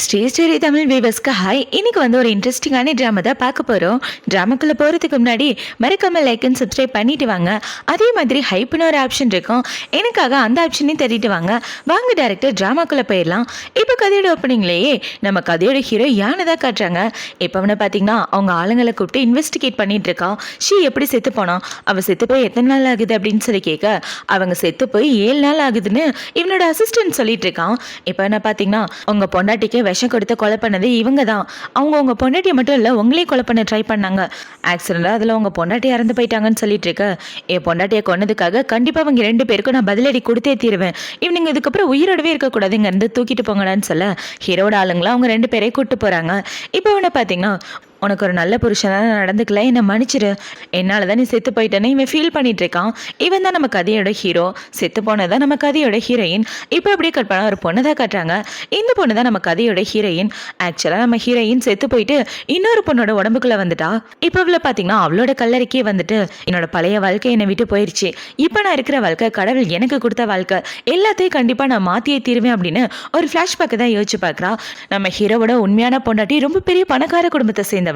Sri Tamil வீவர்ஸ்க்கு hi. இன்னைக்கு ஒரு இன்ட்ரெஸ்டிங்கான ட்ராமா தான் பார்க்க போகிறோம். ட்ராமாக்குள்ளே போகிறதுக்கு முன்னாடி மறக்காம லைக் அண்ட் சப்ஸ்கிரைப் பண்ணிட்டு வாங்க. அதே மாதிரி ஹைப்னு ஒரு ஆப்ஷன் இருக்கும், எனக்காக அந்த ஆப்ஷனையும் தட்டிட்டு வாங்க. வாங்க டேரக்டர் ட்ராமாக்குள்ளே போயிடலாம். இப்போ கதையோட ஓப்பனிங்லேயே நம்ம கதையோட ஹீரோ யானை தான் காட்டுறாங்க. இப்போ அவனை பார்த்தீங்கன்னா அவங்க ஆளுங்களை கூப்பிட்டு இன்வெஸ்டிகேட் பண்ணிட்டு இருக்கான். எப்படி செத்து போனான், அவள் செத்து போய் எத்தனை நாள் ஆகுது அப்படின்னு சொல்லி கேட்க, அவங்க செத்து போய் 7 நாள் ஆகுதுன்னு இவனோட அசிஸ்டன்ட் சொல்லிட்டு இருக்கான். இப்போ என்ன பார்த்தீங்கன்னா உங்க பொண்டாட்டிக்கு விஷம் கொடுத்து கொலை பண்ணது இவங்க தான். அவங்க உங்க பொண்டாட்டியை மட்டும் இல்லை உங்களையும் கொலை பண்ண ட்ரை பண்ணாங்க. ஆக்சிடென்ட்ல அதில் உங்க பொண்டாட்டி இறந்து போயிட்டாங்கன்னு சொல்லிட்டு இருக்க, என் பொண்டாட்டியை கொன்னதுக்காக கண்டிப்பாக அவங்க 2 பேருக்கும் நான் பதிலடி கொடுத்தே தீருவேன். இவனுங்க இதுக்கப்புறம் உயிரோடவே இருக்கக்கூடாது, இங்க இருந்து தூக்கிட்டு போங்கடான்னு சொல்ல ஹீரோட ஆளுங்களா அவங்க 2 பேரையும் கூட்டு போறாங்க. இப்போ அவனை பார்த்தீங்கன்னா உனக்கு ஒரு நல்ல புருஷனாக நடந்துக்கல, என்னை மன்னிச்சிரு, என்னால் தான் நீ செத்து போயிட்டேன்னு இவன் ஃபீல் பண்ணிட்டு இருக்கான். இவன் தான் நம்ம கதையோட ஹீரோ, செத்து போனதான் நம்ம கதையோட ஹீரோயின். இப்போ அப்படியே கட் பண்ண ஒரு பொண்ணு தான் காட்டுறாங்க. இந்த பொண்ணு தான் நம்ம கதையோட ஹீரோயின். ஆக்சுவலாக நம்ம ஹீரோயின் செத்து போயிட்டு இன்னொரு பொண்ணோட உடம்புக்குள்ளே வந்துட்டா. இப்போ இவ்வளோ பார்த்தீங்கன்னா அவளோட கல்லறைக்கே வந்துட்டு என்னோட பழைய வாழ்க்கை என்னை விட்டு போயிடுச்சு, இப்போ நான் இருக்கிற வாழ்க்கை கடவுள் எனக்கு கொடுத்த வாழ்க்கை, எல்லாத்தையும் கண்டிப்பாக நான் மாற்றியே தீருவேன் அப்படின்னு ஒரு ஃப்ளாஷ்பேக்கை தான் யோசிச்சு பார்க்குறா. நம்ம ஹீரோவோட உண்மையான பொண்டாட்டி ரொம்ப பெரிய பணக்கார குடும்பத்தை சேர்ந்த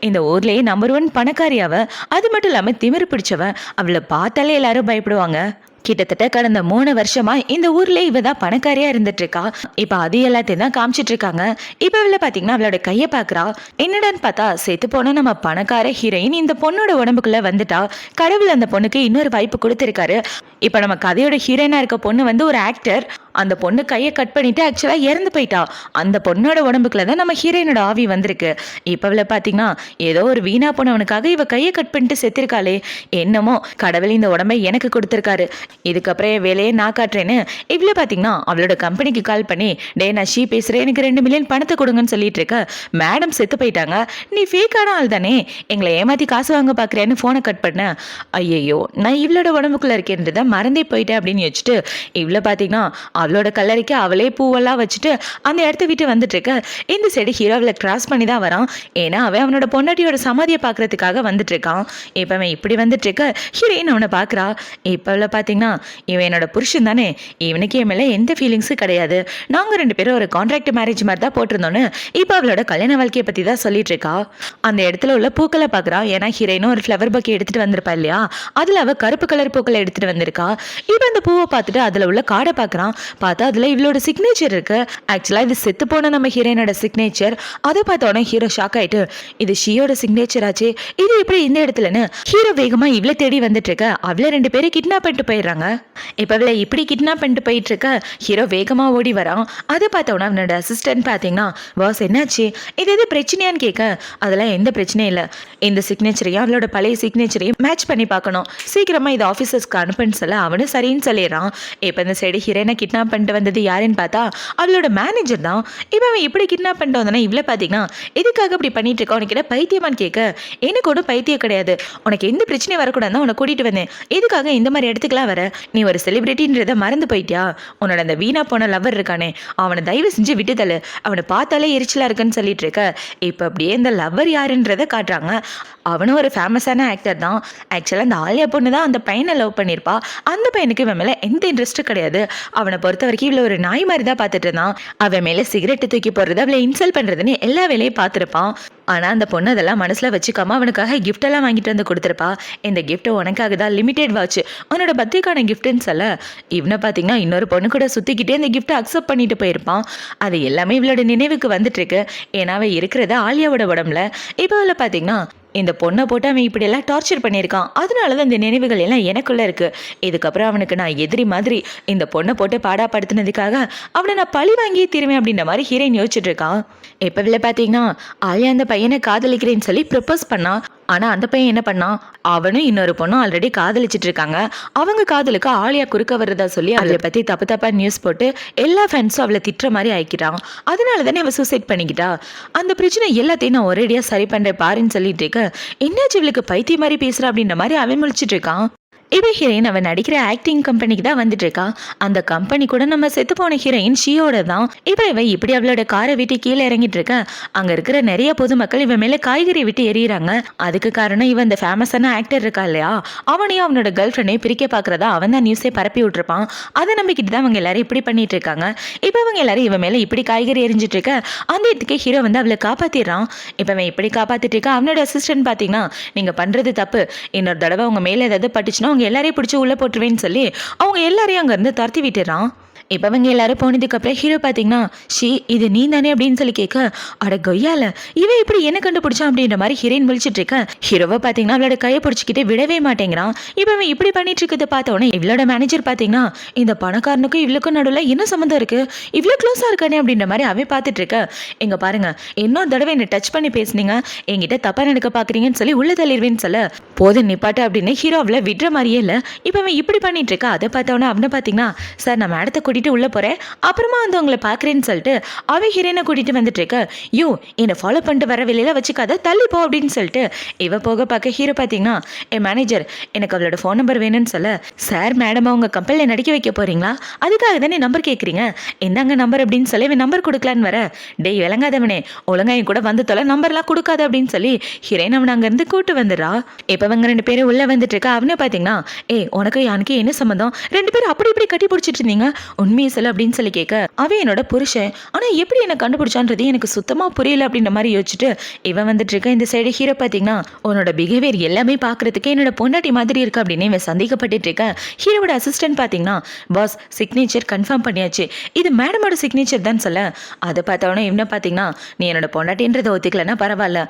இந்த ஊர்லயே நம்பர் 1 பணக்காரியாவ, அது மட்டும் இல்லாம திமிரு பிடிச்சவ, அவளை பார்த்தாலே எல்லாரும் பயப்படுவாங்க. கிட்டத்தட்ட கடந்த 3 வருஷமா இந்த ஊர்ல இவ தான் பணக்காரியா இருந்துட்டு இருக்கா. இப்ப அது எல்லாத்தையும் தான் காமிச்சிட்டு இருக்காங்க. இப்ப இவள பாத்தீங்கன்னா அவளோட கைய பாக்குறா. என்னடான்னு பார்த்தா செத்து போன நம்ம பணக்கார ஹீரோயின் இந்த பொண்ணோட உடம்புக்குள்ள வந்துட்டா. கடவுள் அந்த பொண்ணுக்கு இன்னொரு வாய்ப்பு கொடுத்திருக்காரு. இப்ப நம்ம கதையோட ஹீரோயினா இருக்க பொண்ணு ஒரு ஆக்டர். அந்த பொண்ணு கையை கட் பண்ணிட்டு ஆக்சுவலா இறந்து போயிட்டா. அந்த பொண்ணோட உடம்புக்குள்ள தான் நம்ம ஹீரோயினோட ஆவி வந்திருக்கு. இப்ப இவள பாத்தீங்கன்னா ஏதோ ஒரு வீணா போனவனுக்காக இவ கையை கட் பண்ணிட்டு செத்திருக்காளே, என்னமோ கடவுள் இந்த உடம்பை எனக்கு கொடுத்திருக்காரு, இதுக்கப்புறம் வேலையை நான் காட்டுறேன்னு இவ்வளோ பார்த்தீங்கன்னா அவளோட கம்பெனிக்கு கால் பண்ணி, டே நான் பேசுகிறேன், எனக்கு 2 மில்லியன் பணத்தை கொடுங்கன்னு சொல்லிட்டு இருக்க. மேடம் செத்து போயிட்டாங்க, நீ ஃபேக்கான ஆள் தானே, எங்களை ஏமாற்றி காசு வாங்க பார்க்குறேன்னு ஃபோனை கட் பண்ண. ஐயையோ நான் இவளோட உடம்புக்குள்ளே இருக்கேன்றதை மறந்தே போயிட்டேன் அப்படின்னு வச்சுட்டு இவ்வளோ பார்த்தீங்கன்னா அவளோட கல்லறைக்கு அவளே பூவெல்லாம் வச்சுட்டு அந்த இடத்த விட்டு வந்துட்டு இருக்க. இந்த சைடு ஹீரோவில் கிராஸ் பண்ணி தான் வரான். ஏன்னா அவனோட பொண்டாட்டியோட சமாதியை பார்க்கறதுக்காக வந்துட்டு இருக்கான். இப்போ அவன் இப்படி வந்துட்டு இருக்க ஹீரோயின் அவனை பார்க்குறா. இப்போ பார்த்தீங்கன்னா இவன் என்னோட புருஷன் தானே, இவனுக்கு என் மேலே எந்த ஃபீலிங்ஸும் கிடையாது, நாங்கள் 2 பேரும் ஒரு கான்ட்ராக்ட் மேரேஜ் மாதிரி தான் போட்டிருந்தோன்னு இப்போ அவளோட கல்யாண வாழ்க்கையை பற்றி தான் சொல்லிட்டு இருக்கா. அந்த இடத்துல உள்ள பூக்களை பார்க்குறா. ஏன்னா ஹீரோயினும் ஒரு ஃப்ளவர் பக்கி எடுத்துகிட்டு வந்திருப்பா இல்லையா, அதில் அவள் கருப்பு கலர் பூக்களை எடுத்துகிட்டு வந்திருக்கா. இப்போ அந்த பூவை பார்த்துட்டு அதில் உள்ள காடை பார்க்குறான். பார்த்தா அதில் இவளோட சிக்னேச்சர் இருக்கு. ஆக்சுவலாக இது செத்து போன நம்ம ஹீரோயினோட சிக்னேச்சர். அதை பார்த்தோன்னே ஹீரோ ஷாக் ஆகிட்டு, இது ஷியோட சிக்னேச்சர் ஆச்சு, இது எப்படி இந்த இடத்துலன்னு ஹீரோ வேகமாக இவ்வளோ தேடி வந்துட்டு இருக்க. அவளை 2 பேரும் கிட்னாப் பண்ணிட்டு போயிடுறாங்க. இப்போ அவளை இப்படி கிட்னாப் பண்ணிட்டு போயிட்டு இருக்க ஹீரோ வேகமாக ஓடி வரான். அதை பார்த்தோன்னா அவனோட அசிஸ்டன்ட் பார்த்தீங்கன்னா, பாஸ் என்னாச்சு, இது எது பிரச்சனையான்னு கேட்க, அதெல்லாம் எந்த பிரச்சனையும் இல்லை, இந்த சிக்னேச்சரையும் அவளோட பழைய சிக்னேச்சரையும் மேட்ச் பண்ணி பார்க்கணும், சீக்கிரமாக இது ஆஃபீஸர்ஸ்க்கு அனுப்புன்னு சொல்ல அவனும் சரின்னு சொல்லிடுறான். இப்போ இந்த சைடு ஹீரோயினை கிட்னாப் பண்ணிட்டு வந்தது யாருன்னு பார்த்தா அவளோட மேனேஜர் தான். இப்போ அவன் இப்படி கிட்னாப் பண்ணிட்டு வந்தானே இவ்வளோ பார்த்தீங்கன்னா எதுக்காக இப்படி பண்ணிட்டு இருக்கா, உனக்கு என்ன பைத்தியமான்னு கேட்க, எனக்கு ஒன்றும் பைத்தியம் கிடையாது, உனக்கு எந்த பிரச்சனையும் வரக்கூடாது உன்னை கூட்டிகிட்டு வந்தேன், எதுக்காக இந்த மாதிரி இடத்துக்குலாம் வர, நீ ஒரு செலிபிரிட்டின்றதை மறந்து போயிட்டியா, உன்னோட அந்த வீணா போன லவர் இருக்கானே அவனை தயவு செஞ்சு விட்டுதல, அவனை பார்த்தாலே எரிச்சலா இருக்குன்னு சொல்லிட்டு இருக்க. இப்போ அப்படியே இந்த லவர் யாருன்றதை காட்டுறாங்க. அவனும் ஒரு ஃபேமஸான ஆக்டர் தான். ஆக்சுவலாக அந்த ஆலியா பொண்ணு தான் அந்த பையனை லவ் பண்ணியிருப்பா. அந்த பையனுக்கு இவன் மேலே எந்த இன்ட்ரெஸ்ட்டும் கிடையாது. அவனை பொறுத்த வரைக்கும் இவ்வளோ ஒரு நாய் மாதிரி தான் பார்த்துட்டு இருந்தான். அவன் மேலே சிகரெட்டு தூக்கி போடுறது, அவளை இன்சல்ட் பண்ணுறதுன்னு எல்லா வேலையும் பார்த்துருப்பான். ஆனால் அந்த பொண்ணு அதெல்லாம் மனசில் வச்சுக்காம அவனுக்காக கிஃப்டெல்லாம் வாங்கிட்டு வந்து கொடுத்துருப்பா. இந்த கிஃப்ட் உனக்காக தான், லிமிடெட் வாட்ச், உன்னோட பர்த்டேக்கான கிஃப்ட்னு சொல்ல இவனை பார்த்தீங்கன்னா இன்னொரு பொண்ணு கூட சுற்றிக்கிட்டே இந்த கிஃப்ட்டை அக்செப்ட் பண்ணிட்டு போயிருப்பான். அது எல்லாமே இவளோட நினைவுக்கு வந்துட்டு இருக்கு. ஏன்னா அவன் இருக்கிறது ஆலியாவோட உடம்புல. இப்போ அவளை பார்த்தீங்கன்னா இந்த பொண்ணை போட்டு அவன் இப்படியெல்லாம் டார்ச்சர் பண்ணியிருக்கான், அதனால தான் இந்த நினைவுகள் எல்லாம் எனக்குள்ளே இருக்குது. இதுக்கப்புறம் அவனுக்கு நான் எதிரி மாதிரி, இந்த பொண்ணை போட்டு பாடாப்படுத்தினதுக்காக அவனை நான் பழி வாங்கியே தீருவேன் அப்படின்ற மாதிரி ஹீரோயின் யோசிச்சுட்டு இருக்கான். இப்போ இல்லை பார்த்தீங்கன்னா ஆலியா அந்த பையனை காதலிக்கிறேன்னு சொல்லி ப்ரப்போஸ் பண்ணான். ஆனால் அந்த பையன் என்ன பண்ணான், அவனும் இன்னொரு பொண்ணும் ஆல்ரெடி காதலிச்சிட்டு இருக்காங்க. அவங்க காதலுக்கு ஆலியா குறுக்க வர்றதா சொல்லி அவளை பற்றி தப்பாக நியூஸ் போட்டு எல்லா ஃப்ரெண்ட்ஸும் அவளை திட்டுற மாதிரி ஆக்கிட்டான். அதனால தானே அவள் சூசைட் பண்ணிக்கிட்டா. அந்த பிரச்சனை எல்லாத்தையும் நான் ஒரேடியாக சரி பண்ணுறேன் பாருன்னு சொல்லிட்டு இருக்க, என்னாச்சு இவளுக்கு பைத்திய மாதிரி பேசுகிறா அப்படின்ற மாதிரி அவன் முழிச்சிட்டு இருக்கான். இப்போ ஹீரோயின் அவன் நடிக்கிற ஆக்டிங் கம்பெனிக்கு தான் வந்துட்டு இருக்கா. அந்த கம்பெனி கூட நம்ம செத்து போன ஹீரோயின் ஷியோட தான். இப்போ இவ இப்படி அவளோட காரை விட்டு கீழே இறங்கிட்டு இருக்க. அங்க இருக்கிற நிறைய பொதுமக்கள் இவன் மேல காய்கறி விட்டு எறிகிறாங்க. அதுக்கு காரணம் இவன் இந்த ஃபேமஸான ஆக்டர் இருக்கா இல்லையா, அவனையும் அவனோட கேர்ள் ஃப்ரெண்டையும் பிரிக்க பாக்குறதா அவன் தான் நியூஸே பரப்பி விட்டுருப்பான். அதை நம்பிக்கிட்டு தான் அவங்க எல்லாரும் இப்படி பண்ணிட்டு இருக்காங்க. இப்போ அவங்க எல்லாரும் இவன் மேல இப்படி காய்கறி எரிஞ்சிட்டு இருக்க. அந்த இடத்துக்கு ஹீரோ வந்து அவளை காப்பாத்திடுறான். இப்போ அவன் இப்படி காப்பாத்திட்டு இருக்க. அவனோட அசிஸ்டன்ட் பாத்தீங்கன்னா, நீங்க பண்றது தப்பு, இன்னொரு தடவை அவங்க மேல ஏதாவது பட்டுச்சுன்னா அவங்க எல்லாரையும் பிடிச்சி உள்ள போட்டுருவேன்னு சொல்லி அவங்க எல்லாரையும் அங்க இருந்து துரத்தி விட்டுறான். இப்போ அவங்க எல்லாரும் போனதுக்கு அப்புறம் ஹீரோ பார்த்தீங்கன்னா, ஷீ இது நீ தானே அப்படின்னு சொல்லி கேட்க, அட கொய்யால இவன் இப்படி என்ன கண்டுபிடிச்சான் அப்படின்ற மாதிரி ஹீரோயின் விழிச்சிட்டு இருக்க. ஹீரோவை பார்த்தீங்கன்னா அவளோட கையை பிடிச்சிக்கிட்டு விடவே மாட்டேங்கிறான். இப்போ அவன் இப்படி பண்ணிட்டு இருக்கிறத பார்த்த உடனே இவளோட மேனேஜர் பார்த்தீங்கன்னா, இந்த பணக்காரனுக்கும் இவளுக்கும் நடுவில் என்ன சம்மந்தம் இருக்கு, இவ்வளோ க்ளோஸாக இருக்கானே அப்படின்ற மாதிரி அவன் பார்த்துட்டு இருக்க. எங்க பாருங்க, இன்னொரு தடவை என்னை டச் பண்ணி பேசுனீங்க, என்கிட்ட தப்பா நடக்க பாக்குறீங்கன்னு சொல்லி உள்ள தள்ளிடுவேன்னு சொல்ல, போது நிப்பாட்ட அப்படின்னு ஹீரோ அவளை விடுற மாதிரியே இல்லை. இப்போ அவன் இப்படி பண்ணிட்டு இருக்க. அதை பார்த்தவொடனே அவனை பார்த்தீங்கன்னா, சார் நம்ம இடத்த கூட்டிட்டு உள்ள போறேன், அப்புறமா வந்து உங்களை பாக்குறேன்னு சொல்லிட்டு அவ ஹீரோயினை கூட்டிட்டு வந்துட்டு இருக்க. யூ என்னை ஃபாலோ பண்ணிட்டு வர வெளியில வச்சுக்காத, தள்ளி போ அப்படின்னு சொல்லிட்டு இவ போக பார்க்க ஹீரோ பார்த்தீங்கன்னா, என் மேனேஜர் எனக்கு அவளோட ஃபோன் நம்பர் வேணும்னு சொல்ல, சார் மேடம் அவங்க கம்பெனில நடிக்க வைக்க போறீங்களா, அதுக்காக தானே நம்பர் கேட்குறீங்க, இந்தாங்க நம்பர் அப்படின்னு சொல்லி இவன் நம்பர் கொடுக்கலான்னு வர, டேய் விளங்காதவனே ஒழுங்கா என் கூட வந்து தொலை, நம்பர்லாம் கொடுக்காத அப்படின்னு சொல்லி ஹீரோயின் அவனை அங்கேருந்து கூட்டு வந்துடுறா. இப்போ அவங்க ரெண்டு பேரும் உள்ள வந்துட்டு இருக்கா. அவனை பார்த்தீங்கன்னா, உனக்கு எனக்கு என்ன சம்மந்தம், ரெண்டு பேரும் அப்படி இப்படி கட்டி பிடிச்சிட்டு இருந்தீங்க, உண்மையை சொல்ல அப்படின்னு சொல்லி கேட்க, அவன் என்னோட புருஷன், ஆனா எப்படி என்ன கண்டுபிடிச்சான்றது எனக்கு சுத்தமா புரியல அப்படின்ற மாதிரி யோசிச்சுட்டு இவன் வந்துட்டு இருக்க. இந்த சைடு ஹீரோ பார்த்தீங்கன்னா, உன்னோட பிஹேவியர் எல்லாமே பார்க்கறதுக்கு என்னோட பொண்டாட்டி மாதிரி இருக்கு அப்படின்னு இவன் சந்தேகப்பட்டு இருக்க. ஹீரோட அசிஸ்டன்ட் பார்த்தீங்கன்னா, பாஸ் சிக்னேச்சர் கன்ஃபார்ம் பண்ணியாச்சு, இது மேடமோட சிக்னேச்சர் தான் சொல்ல, அதை பார்த்தவொடனே இவனை பார்த்தீங்கன்னா, நீ என்னோட பொண்டாட்டின்றதை ஒத்துக்கலன்னா பரவாயில்ல,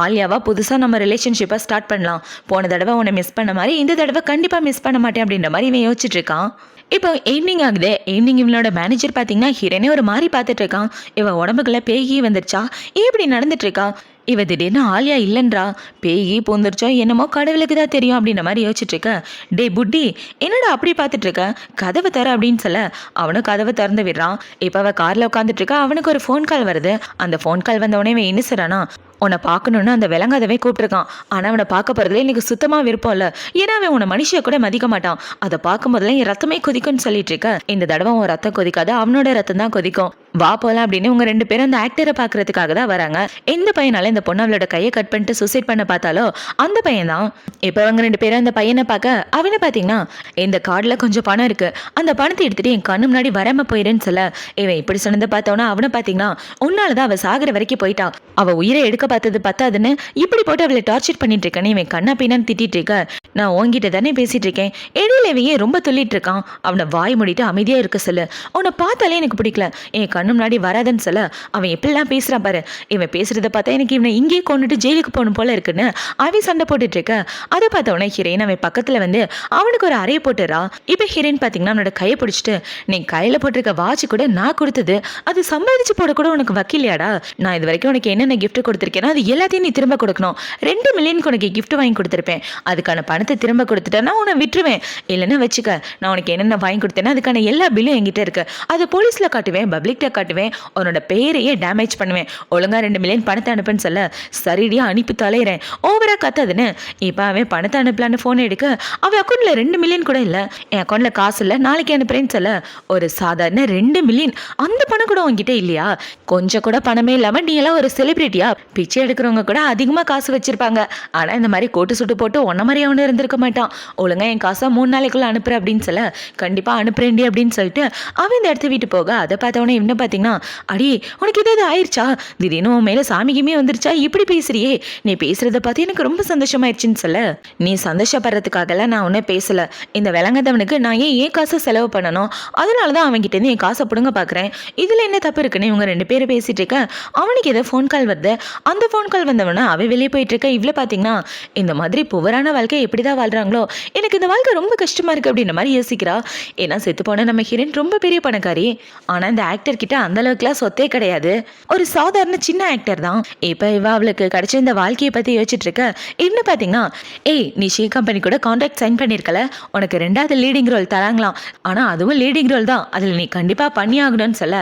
ஆலியாவா புதுசாக நம்ம ரிலேஷன்ஷிப்பை ஸ்டார்ட் பண்ணலாம், போன தடவை உன்னை மிஸ் பண்ண மாதிரி இந்த தடவை கண்டிப்பாக மிஸ் பண்ண மாட்டேன் அப்படின்ற மாதிரி இவன் யோசிச்சுட்டு இருக்கான். இப்போ ஈவினிங் ஆகுது. ஈவினிங் இவனோட மேனேஜர் பார்த்தீங்கன்னா ஹீரோனே ஒரு மாதிரி பார்த்துட்டு இருக்கான். இவன் உடம்புக்குள்ள பேகி வந்துருச்சா, இப்படி நடந்துட்டு இருக்கா. இவ திடீர்னு ஆலியா இல்லைன்றா, பேகி பூந்துருச்சோ என்னமோ கடவுளுக்கு தான் தெரியும் அப்படின்ற மாதிரி யோசிச்சுட்டு இருக்க. டே புட்டி என்னடா அப்படி பார்த்துட்டு இருக்க, கதவை தர அப்படின்னு சொல்ல அவனும் கதவை திறந்து விடுறான். இப்போ அவள் காரில் உட்காந்துட்டு இருக்கா. அவனுக்கு ஒரு ஃபோன் கால் வருது. அந்த ஃபோன் கால் வந்தவொடனே இவன் என்ன செய்றானா, உன்னை பார்க்கணுன்னு அந்த விலங்காதவே கூப்பிட்டுருக்கான், ஆனால் அவனை பார்க்க போகிறதுல எனக்கு சுத்தமாக விருப்பம் இல்லை, ஏன்னா அவன் உன்னை மனுஷியை கூட மதிக்க மாட்டான், அதை பார்க்கும் போதுல என் ரத்தமே கொதிக்கும்னு சொல்லிட்டு இருக்க. இந்த தடவை உன் ரத்தம் கொதிக்காது, அவனோட ரத்தம் தான் கொதிக்கும், வா போகலாம் அப்படின்னு உங்க ரெண்டு பேரும் அந்த ஆக்டரை பார்க்கறதுக்காக தான் வராங்க. எந்த பையனால இந்த பொண்ணு அவளோட கையை கட் பண்ணிட்டு சூசைட் பண்ண பார்த்தாலோ அந்த பையன் தான். இப்போ அவங்க ரெண்டு பேரும் அந்த பையனை பார்க்க, அவனை பார்த்தீங்கன்னா, இந்த கார்டில் கொஞ்சம் பணம் இருக்கு, அந்த பணத்தை எடுத்துட்டு என் கண்ணு முன்னாடி வராம போயிடுன்னு சொல்ல, இவன் இப்படி சொன்னதை பார்த்தோன்னா அவனை பார்த்தீங்கன்னா, உன்னாலதான் அவள் சாகிற வரைக்கும் போயிட்டா, அவள் உயிரை எடுக்க பார்த்தது பத்தாதுன்னு இப்படி போட்டு அவளை டார்ச்சர் பண்ணிட்டு இருக்கேன்னு இவன் கண்ணா பின்னான்னு திட்டிட்டு இருக்க. நான் உன்கிட்ட தானே பேசிட்டு இருக்கேன், இடையில இவன் ரொம்ப சொல்லிட்டு இருக்கான், அவனை வாய் மூடிட்டு அமைதியா இருக்க சொல்லு, உன்னை பார்த்தாலே எனக்கு பிடிக்கல, என் கண்ணு முன்னாடி வராதுன்னு சொல்ல அவன் எப்படிலாம் பேசுறான் பாரு, இவன் பேசுறத பார்த்தா எனக்கு இவனை இங்கேயே கொண்டுட்டு ஜெயிலுக்கு போகணும் போல இருக்குன்னு அவன் சண்டை போட்டுட்டு இருக்க. அதை பார்த்தவனே ஹீரோயின் அவன் பக்கத்துல வந்து அவனுக்கு ஒரு அறையை போட்டுறா. இப்போ ஹீரோயின் பார்த்தீங்கன்னா அவனோட கையை பிடிச்சிட்டு, நீ கையில போட்டிருக்க வாட்ச் கூட நான் கொடுத்தது, அது சம்பாதிச்சு போட கூட உனக்கு வக்கீலையாடா, நான் இது வரைக்கும் உனக்கு என்னென்ன கிஃப்ட் கொடுத்துருக்கேனோ அது எல்லாத்தையும் நீ திரும்ப கொடுக்கணும், 2 மில்லியனுக்கு உனக்கு கிஃப்ட் வாங்கி கொடுத்துருப்பேன், அதுக்கான பணத்தை திரும்ப கொடுத்துட்டேன்னா உன்னை விட்டுருவேன், இல்லைன்னா வச்சுக்க, நான் உனக்கு என்னென்ன வாங்கி கொடுத்தேன்னா அதுக்கான எல்லா பில்லும் என்கிட்ட இருக்கு, அதை போலீஸ்ல காட்டுவேன், பப்ளிக்ட காட்டுவேன், உன்னோட பேரையே டேமேஜ் பண்ணுவேன், ஒழுங்கா 2 மில்லியன் பணத்தை அனுப்புன்னு சொல்ல, சரிடியா அனுப்பி தொலைகிறேன், ஓவரா கத்தாதுன்னு. இப்போ அவன் பணத்தை அனுப்பலான்னு ஃபோன் எடுக்க, அவன் அக்கௌண்ட்ல 2 மில்லியன் கூட இல்லை, என் அக்கௌண்ட்ல காசு இல்லை, நாளைக்கு அனுப்புறேன்னு சொல்ல, ஒரு சாதாரண 2 மில்லியன் அந்த பணம் கூட உங்ககிட்ட இல்லையா, கொஞ்சம் கூட பணமே இல்லாம நீ எல்லாம் ஒரு செலிபிரிட்டியா, பிச்சை எடுக்கிறவங்க கூட அதிகமாக காசு வச்சிருப்பாங்க, ஆனால் இந்த மாதிரி கோட்டு சுட்டு போட்டு ஒன்ன மாதிரி அவனு இருந்திருக்க மாட்டான், ஒழுங்கா என் காசை 3 நாளைக்குள்ள அனுப்புற அப்படின்னு சொல்ல, கண்டிப்பாக அனுப்புறேன்டி அப்படின்னு சொல்லிட்டு அவன் இந்த இடத்த விட்டு போக. அதை பார்த்தவனே இன்னும் பார்த்தீங்கன்னா, அடி உனக்கு ஏதாவது ஆயிடுச்சா, திடீர்னு உன் மேலே சாமிக்குமே வந்துருச்சா, இப்படி பேசுறியே, நீ பேசுறத பார்த்து எனக்கு ரொம்ப சந்தோஷமாயிடுச்சுன்னு சொல்ல, நீ சந்தோஷப்படுறதுக்காகலாம் நான் ஒன்றும் பேசலை, இந்த விளங்காதவனுக்கு நான் ஏன் காசை செலவு பண்ணணும், அதனால தான் அவன்கிட்ட இருந்து என் காசை பிடுங்க பார்க்குறேன், இதில் என்ன தப்பு இருக்குன்னு இவங்க 2 பேரும் பேசிட்டு இருக்க. அவனுக்கு ஏதோ ஃபோன் கால் வருது. அந்த ஃபோன் கால் வந்தவனா அவன் வெளியே போயிட்டு இருக்க. இவ்வளோ பார்த்தீங்கன்னா, இந்த மாதிரி புவரான வாழ்க்கை எப்படி தான் வாழ்றாங்களோ, எனக்கு இந்த வாழ்க்கை ரொம்ப கஷ்டமா இருக்கு அப்படின்ற மாதிரி யோசிக்கிறா. ஏன்னா செத்து போன நம்ம ஹீரோயின் ரொம்ப பெரிய பணக்காரி, ஆனால் இந்த ஆக்டர் கிட்ட கிட்ட அந்த அளவுக்குலாம் சொத்தே கிடையாது, ஒரு சாதாரண சின்ன ஆக்டர் தான். இப்போ இவ அவளுக்கு கிடைச்ச இந்த வாழ்க்கையை பற்றி யோசிச்சுட்டு இருக்க. இன்னும் பார்த்தீங்கன்னா, ஏய் நீ ஷீ கம்பெனி கூட கான்ட்ராக்ட் சைன் பண்ணியிருக்கல, உனக்கு 2வது லீடிங் ரோல் தராங்களாம். ஆனால் அதுவும் லீடிங் ரோல் தான், அதில் நீ கண்டிப்பாக பண்ணி ஆகணும்னு சொல்ல,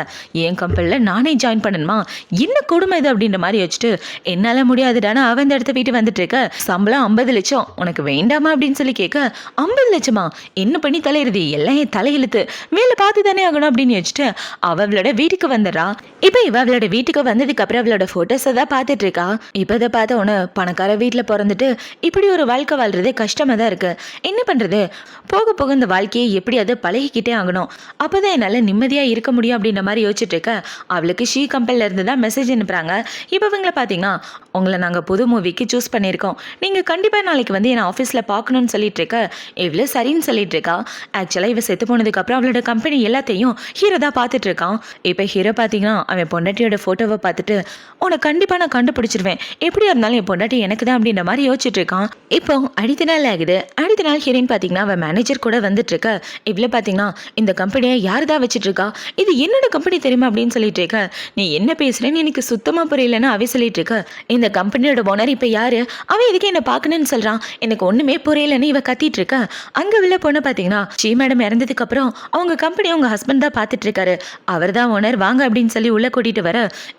என் கம்பெனியில் நானே ஜாயின் பண்ணணுமா, என்ன கொடுமை இது அப்படின்ற மாதிரி யோசிச்சுட்டு, என்னால் முடியாதுடானா அவன் இந்த இடத்த வீட்டு வந்துட்டு இருக்க. சம்பளம் 50 லட்சம் உனக்கு வேண்டாமா அப்படின்னு சொல்லி கேட்க, 50 லட்சமா என்ன பண்ணி தலையிறது, எல்லாம் என் தலையெழுத்து, வேலை பார்த்து தானே ஆகணும் அப்படின்னு வச்சுட்டு அவளோட வீட்டுக்கு வந்துடுறா. இப்போ இவ அவளோட வீட்டுக்கு வந்ததுக்கு அப்புறம் அவளோட போட்டோஸை தான் பார்த்துட்டு இருக்கா. இப்போ இதை பார்த்த உடனே பணக்கார வீட்டில் பிறந்துட்டு இப்படி ஒரு வாழ்க்கை வாழ்றதே கஷ்டமாக தான் இருக்கு. என்ன பண்ணுறது, போக போக இந்த வாழ்க்கையை எப்படியாவது பழகிக்கிட்டே ஆகணும், அப்போதான் என்னால் நிம்மதியாக இருக்க முடியும் அப்படின்ற மாதிரி யோசிச்சுட்டு இருக்க. அவளுக்கு ஷீ கம்பெனில இருந்து தான் மெசேஜ் அனுப்புகிறாங்க. இப்போ இவங்களை பார்த்தீங்கன்னா, உங்களை நாங்கள் புது மூவிக்கு சூஸ் பண்ணியிருக்கோம், நீங்கள் கண்டிப்பாக நாளைக்கு வந்து என்னை ஆஃபீஸில் பார்க்கணும்னு சொல்லிட்டு இருக்க. இவ்வளோ சரின்னு சொல்லிட்டு இருக்கா. ஆக்சுவலாக இவ செத்து போனதுக்கப்புறம் அவளோட கம்பெனி எல்லாத்தையும் ஹீரோ தான் பார்த்துட்டு இருக்கான். இப்போ ஹீரோ பார்த்தீங்கன்னா அவன் பொண்டாட்டியோட ஃபோட்டோவை பார்த்துட்டு, உனக்கு கண்டிப்பாக நான் கண்டுபிடிச்சிருவேன், எப்படியா இருந்தாலும் என் பொண்டாட்டி எனக்கு தான் அப்படின்ற மாதிரி யோசிச்சுட்டு இருக்கான். இப்போ அடுத்த நாள் ஆகுது. அடுத்த நாள் ஹீரோயின் பார்த்தீங்கன்னா அவன் மேனேஜர் கூட வந்துட்டு இருக்க. இவ்வளோ பார்த்தீங்கன்னா இந்த கம்பெனியை யார் தான் வச்சுட்டு இருக்கா, இது என்னோட கம்பெனி தெரியுமா அப்படின்னு சொல்லிட்டு இருக்க. நீ என்ன பேசுறேன்னு எனக்கு சுத்தமாக புரியலன்னு அவ சொல்லிட்டு இருக்க. இந்த கம்பெனியோட ஓனர் இப்போ யாரு, அவன் இதுக்கு என்ன பார்க்கணும்னு சொல்றான், எனக்கு ஒன்றுமே புரியலன்னு இவ கத்திட்டு இருக்க. அங்கே உள்ள பொண்ணு பார்த்தீங்கன்னா ஷீ மேடம் இறந்ததுக்கு அப்புறம் அவங்க கம்பெனி அவங்க ஹஸ்பண்ட் தான் பார்த்துட்டு இருக்காரு, அவர் தான் ஓனர், வாங்க அப்படின்னு சொல்லி உள்ள கூட்டிட்டு வர.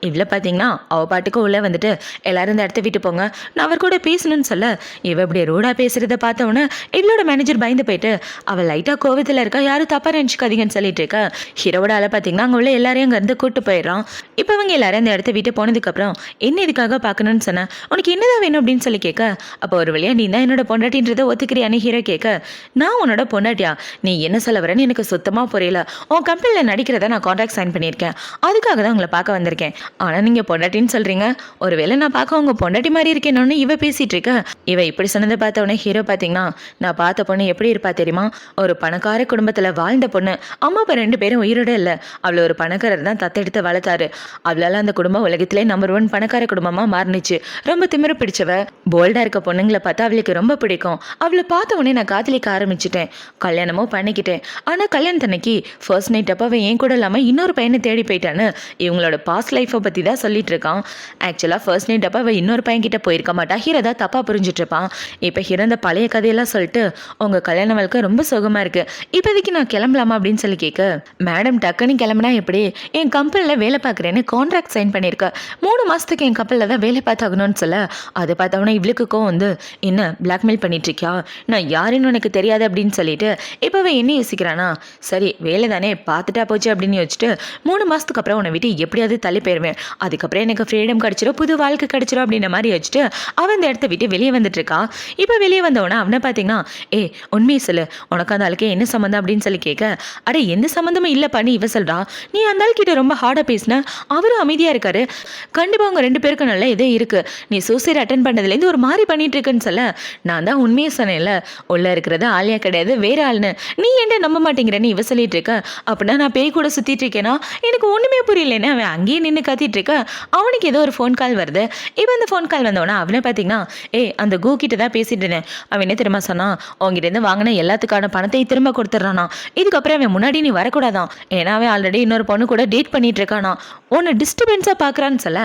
இவ்வளோ பார்த்தீங்கன்னா அவ பாட்டுக்கு உள்ள வந்துட்டு, எல்லாரும் இந்த இடத்த விட்டு போங்க, நான் அவர் கூட பேசணும்னு சொல்ல, இவ இப்படி ரூடா பேசுறத பார்த்தவொன்னே இவளோட மேனேஜர் பயந்து போயிட்டு, அவள் லைட்டா கோவத்தில் இருக்கா, யாரும் தப்பா நினச்சிக்காதீங்கன்னு சொல்லிட்டு இருக்கா. ஹீரோவோட ஆளை பார்த்தீங்கன்னா அங்கே உள்ள எல்லாரையும் அங்கே இருந்து கூட்டு போயிடுறான். இப்போ அவங்க எல்லாரும் இந்த இடத்த விட்டு போனதுக்கப்புறம், என்ன இதுக்காக பார்க்கணும்னு சொன்னேன், உனக்கு என்னதான் வேணும் அப்படின்னு சொல்லி கேட்க. அப்போ ஒரு வழியா நீ தான் என்னோட பொண்டாட்டின்றதை ஒத்துக்கிறியான்னு ஹீரோ கேட்க. நான் உன்னோட பொண்டாட்டியா, நீ என்ன சொல்ல வரேன்னு எனக்கு சுத்தமாக புரியல, உன் கம்பெனியில் நடிக்கிறத நான் கான்ட்ராக்ட் சைன் பண்ணியிருக்கேன், அதுக்காக தான் உங்களை பார்க்க வந்திருக்கேன், ஆனால் நீங்கள் பொண்டாட்டின்னு சொல்கிறீங்க, ஒருவேளை நான் பார்க்க உங்கள் பொண்டாட்டி மாதிரி இருக்கேன்னு இவ பேசிகிட்டு இருக்க. இவ இப்படி சொன்னதை பார்த்தவொடனே ஹீரோ பார்த்தீங்கன்னா, நான் பார்த்த பொண்ணு எப்படி இருப்பா தெரியுமா, ஒரு பணக்கார குடும்பத்தில் வாழ்ந்த பொண்ணு, அம்மா அப்பா 2 பேரும் உயிரோட இல்லை, அவளை ஒரு பணக்காரர் தான் தத்தெடுத்து வளர்த்தாரு, அவளால் அந்த குடும்பம் உலகத்திலே நம்பர் 1 பணக்கார குடும்பமாக மாறினுச்சு. ரொம்ப திமிரு பிடிச்சவ, போல்டாக இருக்க பொண்ணுங்களை பார்த்தா அவளுக்கு ரொம்ப பிடிக்கும். அவளை பார்த்த உடனே நான் காதலிக்க ஆரம்பிச்சிட்டேன், கல்யாணமும் பண்ணிக்கிட்டேன். ஆனால் கல்யாணத்தன்னைக்கு ஃபர்ஸ்ட் நைட் அப்போ அவன் என் கூட இல்லாமல் இன்னொரு பையனை தேடி போயிட்டான்னு இவங்களோட பாஸ்ட் லைஃப்பை பற்றி தான் சொல்லிட்டு இருக்கான். ஆக்சுவலாக ஃபர்ஸ்ட் நைட் அப்போ அவள் இன்னொரு பையன் கிட்ட போயிருக்க மாட்டா, ஹீரோ தான் தப்பாக புரிஞ்சுட்டு இருப்பான். இப்போ ஹீரோ அந்த பழைய கதையெல்லாம் சொல்லிட்டு, உங்கள் கல்யாண வாழ்க்கை ரொம்ப சுகமாக இருக்குது, இப்போதைக்கு நான் கிளம்பலாமா அப்படின்னு சொல்லி கேட்க. மேடம் டக்குன்னு கிளம்புனா எப்படி, என் கம்பெனியில் வேலை பார்க்குறேன்னு கான்ட்ராக்ட் சைன் பண்ணியிருக்கேன், 3 மாதத்துக்கு என் கம்பெனியில் தான் வேலை பார்த்தாகணும்னு சொல்ல, அதை பார்த்தவொன்னே இவளுக்கும் வந்து, என்ன பிளாக்மெயில் பண்ணிட்டுருக்கியா, நான் யாருன்னு உனக்கு தெரியாது அப்படின்னு சொல்லிட்டு இப்போவே என்ன யோசிக்கிறானா, சரி வேலை தானே பார்த்துட்டா போச்சு அப்படின்னு யோசிச்சுட்டு, 3 மாதத்துக்கு அப்புறம் உன்னை விட்டு எப்படியாவது தள்ளி போயிடுவேன், அதுக்கப்புறம் எனக்கு ஃப்ரீடம் கிடச்சிடும், புது வாழ்க்கை கிடச்சிடும் அப்படின்ற மாதிரி வச்சுட்டு அவன் இந்த இடத்த விட்டு வெளியே வந்துட்டு இருக்கா. இப்போ வெளியே வந்தவொடனே அவனை பார்த்தீங்கன்னா, உண்மையை சொல்லு, உனக்கு அந்த ஆளுக்கே என்ன சம்மந்தம் அப்படின்னு சொல்லி கேட்க. அட எந்த சம்மந்தமும் இல்லை பண்ணி இவ சொல்றா, நீ அந்த ஆள் கிட்ட ரொம்ப ஹார்டாக பேசின, அவரும் அமைதியாக இருக்காரு, கண்டிப்பாக அவங்க 2 பேருக்கு நல்ல இதே இருக்கு, நீ சூசைட் அட்டன் பண்ணதுலேருந்து ஒரு மாதிரி பண்ணிட்டு இருக்குன்னு சொல்ல, நான் தான் உண்மையை சொன்னேன்ல, உள்ள இருக்கிறது ஆலியா கிடையாது வேற ஆள்னு, நீ என்ன நம்ப மாட்டேங்கிறன்னு இவ சொல்லிட்டு இருக்க. அப்படின்னா நான் பேய் கூட சுத்திட்டு இருக்கேனா, எனக்கு ஒண்ணுமே புரியலன்னு அவன் அங்கேயே நின்று கத்திட்டு இருக்க. அவனுக்கு ஏதோ ஒரு ஃபோன் கால் வருது. இப்போ இந்த ஃபோன் கால் வந்தவனா அவனை பார்த்தீங்கன்னா, அந்த கூ கிட்ட தான் பேசிட்டு இருந்தேன், அவன் என்ன திரும்ப சொன்னான், உங்ககிட்ட இருந்து வாங்கின எல்லாத்துக்கான பணத்தை திரும்ப கொடுத்துட்றானா, இதுக்கப்புறம் அவன் முன்னாடி நீ வரக்கூடாதான், ஏன்னா அவன் ஆல்ரெடி இன்னொரு பொண்ணு கூட டேட் பண்ணிட்டு இருக்கானா, உன்னை டிஸ்டர்பன்ஸாக பார்க்குறான்னு சொல்ல,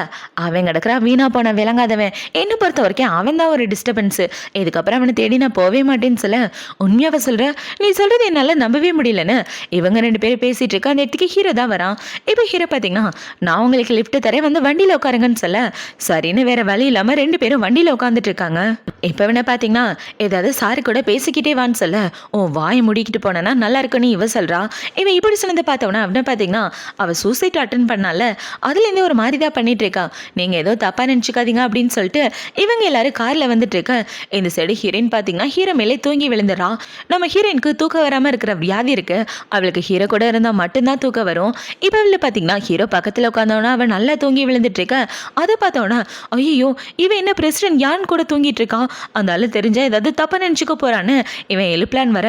அவன் கிடக்குறான் வீணா போன விளங்காதவன், என்னை பொறுத்த வரைக்கும் அவன் தான் ஒரு டிஸ்டர்பன்ஸு, இதுக்கப்புறம் அவனை தேடி நான் போவே மாட்டேன்னு சொல்ல, உண்மையாக சொல்கிற, நீ சொல்கிறது என்னால் நம்பவே முடியலன்னு இவங்க 2 பேரும் பேசிகிட்டு இருக்க. அந்த இடத்துக்கு ஹீரோ தான் வரான். இப்போ ஹீரோ பார்த்தீங்கன்னா, நான் உங்களுக்கு லிஃப்ட் தரேன் வந்து வண்டியில் உட்காருங்கன்னு சொல்ல, சரின்னு வேற வழி இல்லாமல் 2 பேரும் வண்டியில் உட்காந்துட்டு இருக்காங்க. இப்போ என்ன பார்த்தீங்கன்னா, ஏதாவது சாரு கூட பேசிக்கிட்டே வான்னு சொல்ல, வாயை முடிக்கிட்டு போனேன்னா நல்லா இருக்குன்னு இவ சொல்கிறா. இவன் இப்படி சொன்னதை பார்த்தவனா அவனை பார்த்தீங்கன்னா, அவள் சூசைட் அட்டன் பண்ணால அதுலேருந்து ஒரு மாதிரி தான் பண்ணிட்டு இருக்கா, நீங்கள் ஏதோ தப்பாக நினச்சிக்காதீங்க அப்படின்னு சொல்லிட்டு இவங்க எல்லாரும் காரில் வந்துட்டு இருக்க. இந்த சைடு ஹீரோயின் பார்த்தீங்கன்னா ஹீரோ மேலே தூங்கி விழுந்துடா. நம்ம ஹீரோயினுக்கு தூக்கம் வராமல் இருக்கிற வியாதி இருக்கு, அவளுக்கு ஹீரோ கூட இருந்தால் மட்டும்தான் தூக்கம் வரும். இப்போ அவளை பார்த்தீங்கன்னா ஹீரோ பக்கத்தில் உட்காந்தவனா அவன் நல்லா தூங்கி விழுந்துட்டு இருக்க. அதை பார்த்தவனா, ஐயோ இவன் என்ன பிரசிடென்ட் யான் கூட தூங்கிட்டு இருக்கான், அந்த ஆளு தெரிஞ்சா ஏதாவது தப்பாக நினச்சிக்க போறான்னு இவன் எழுப்பலான் வர,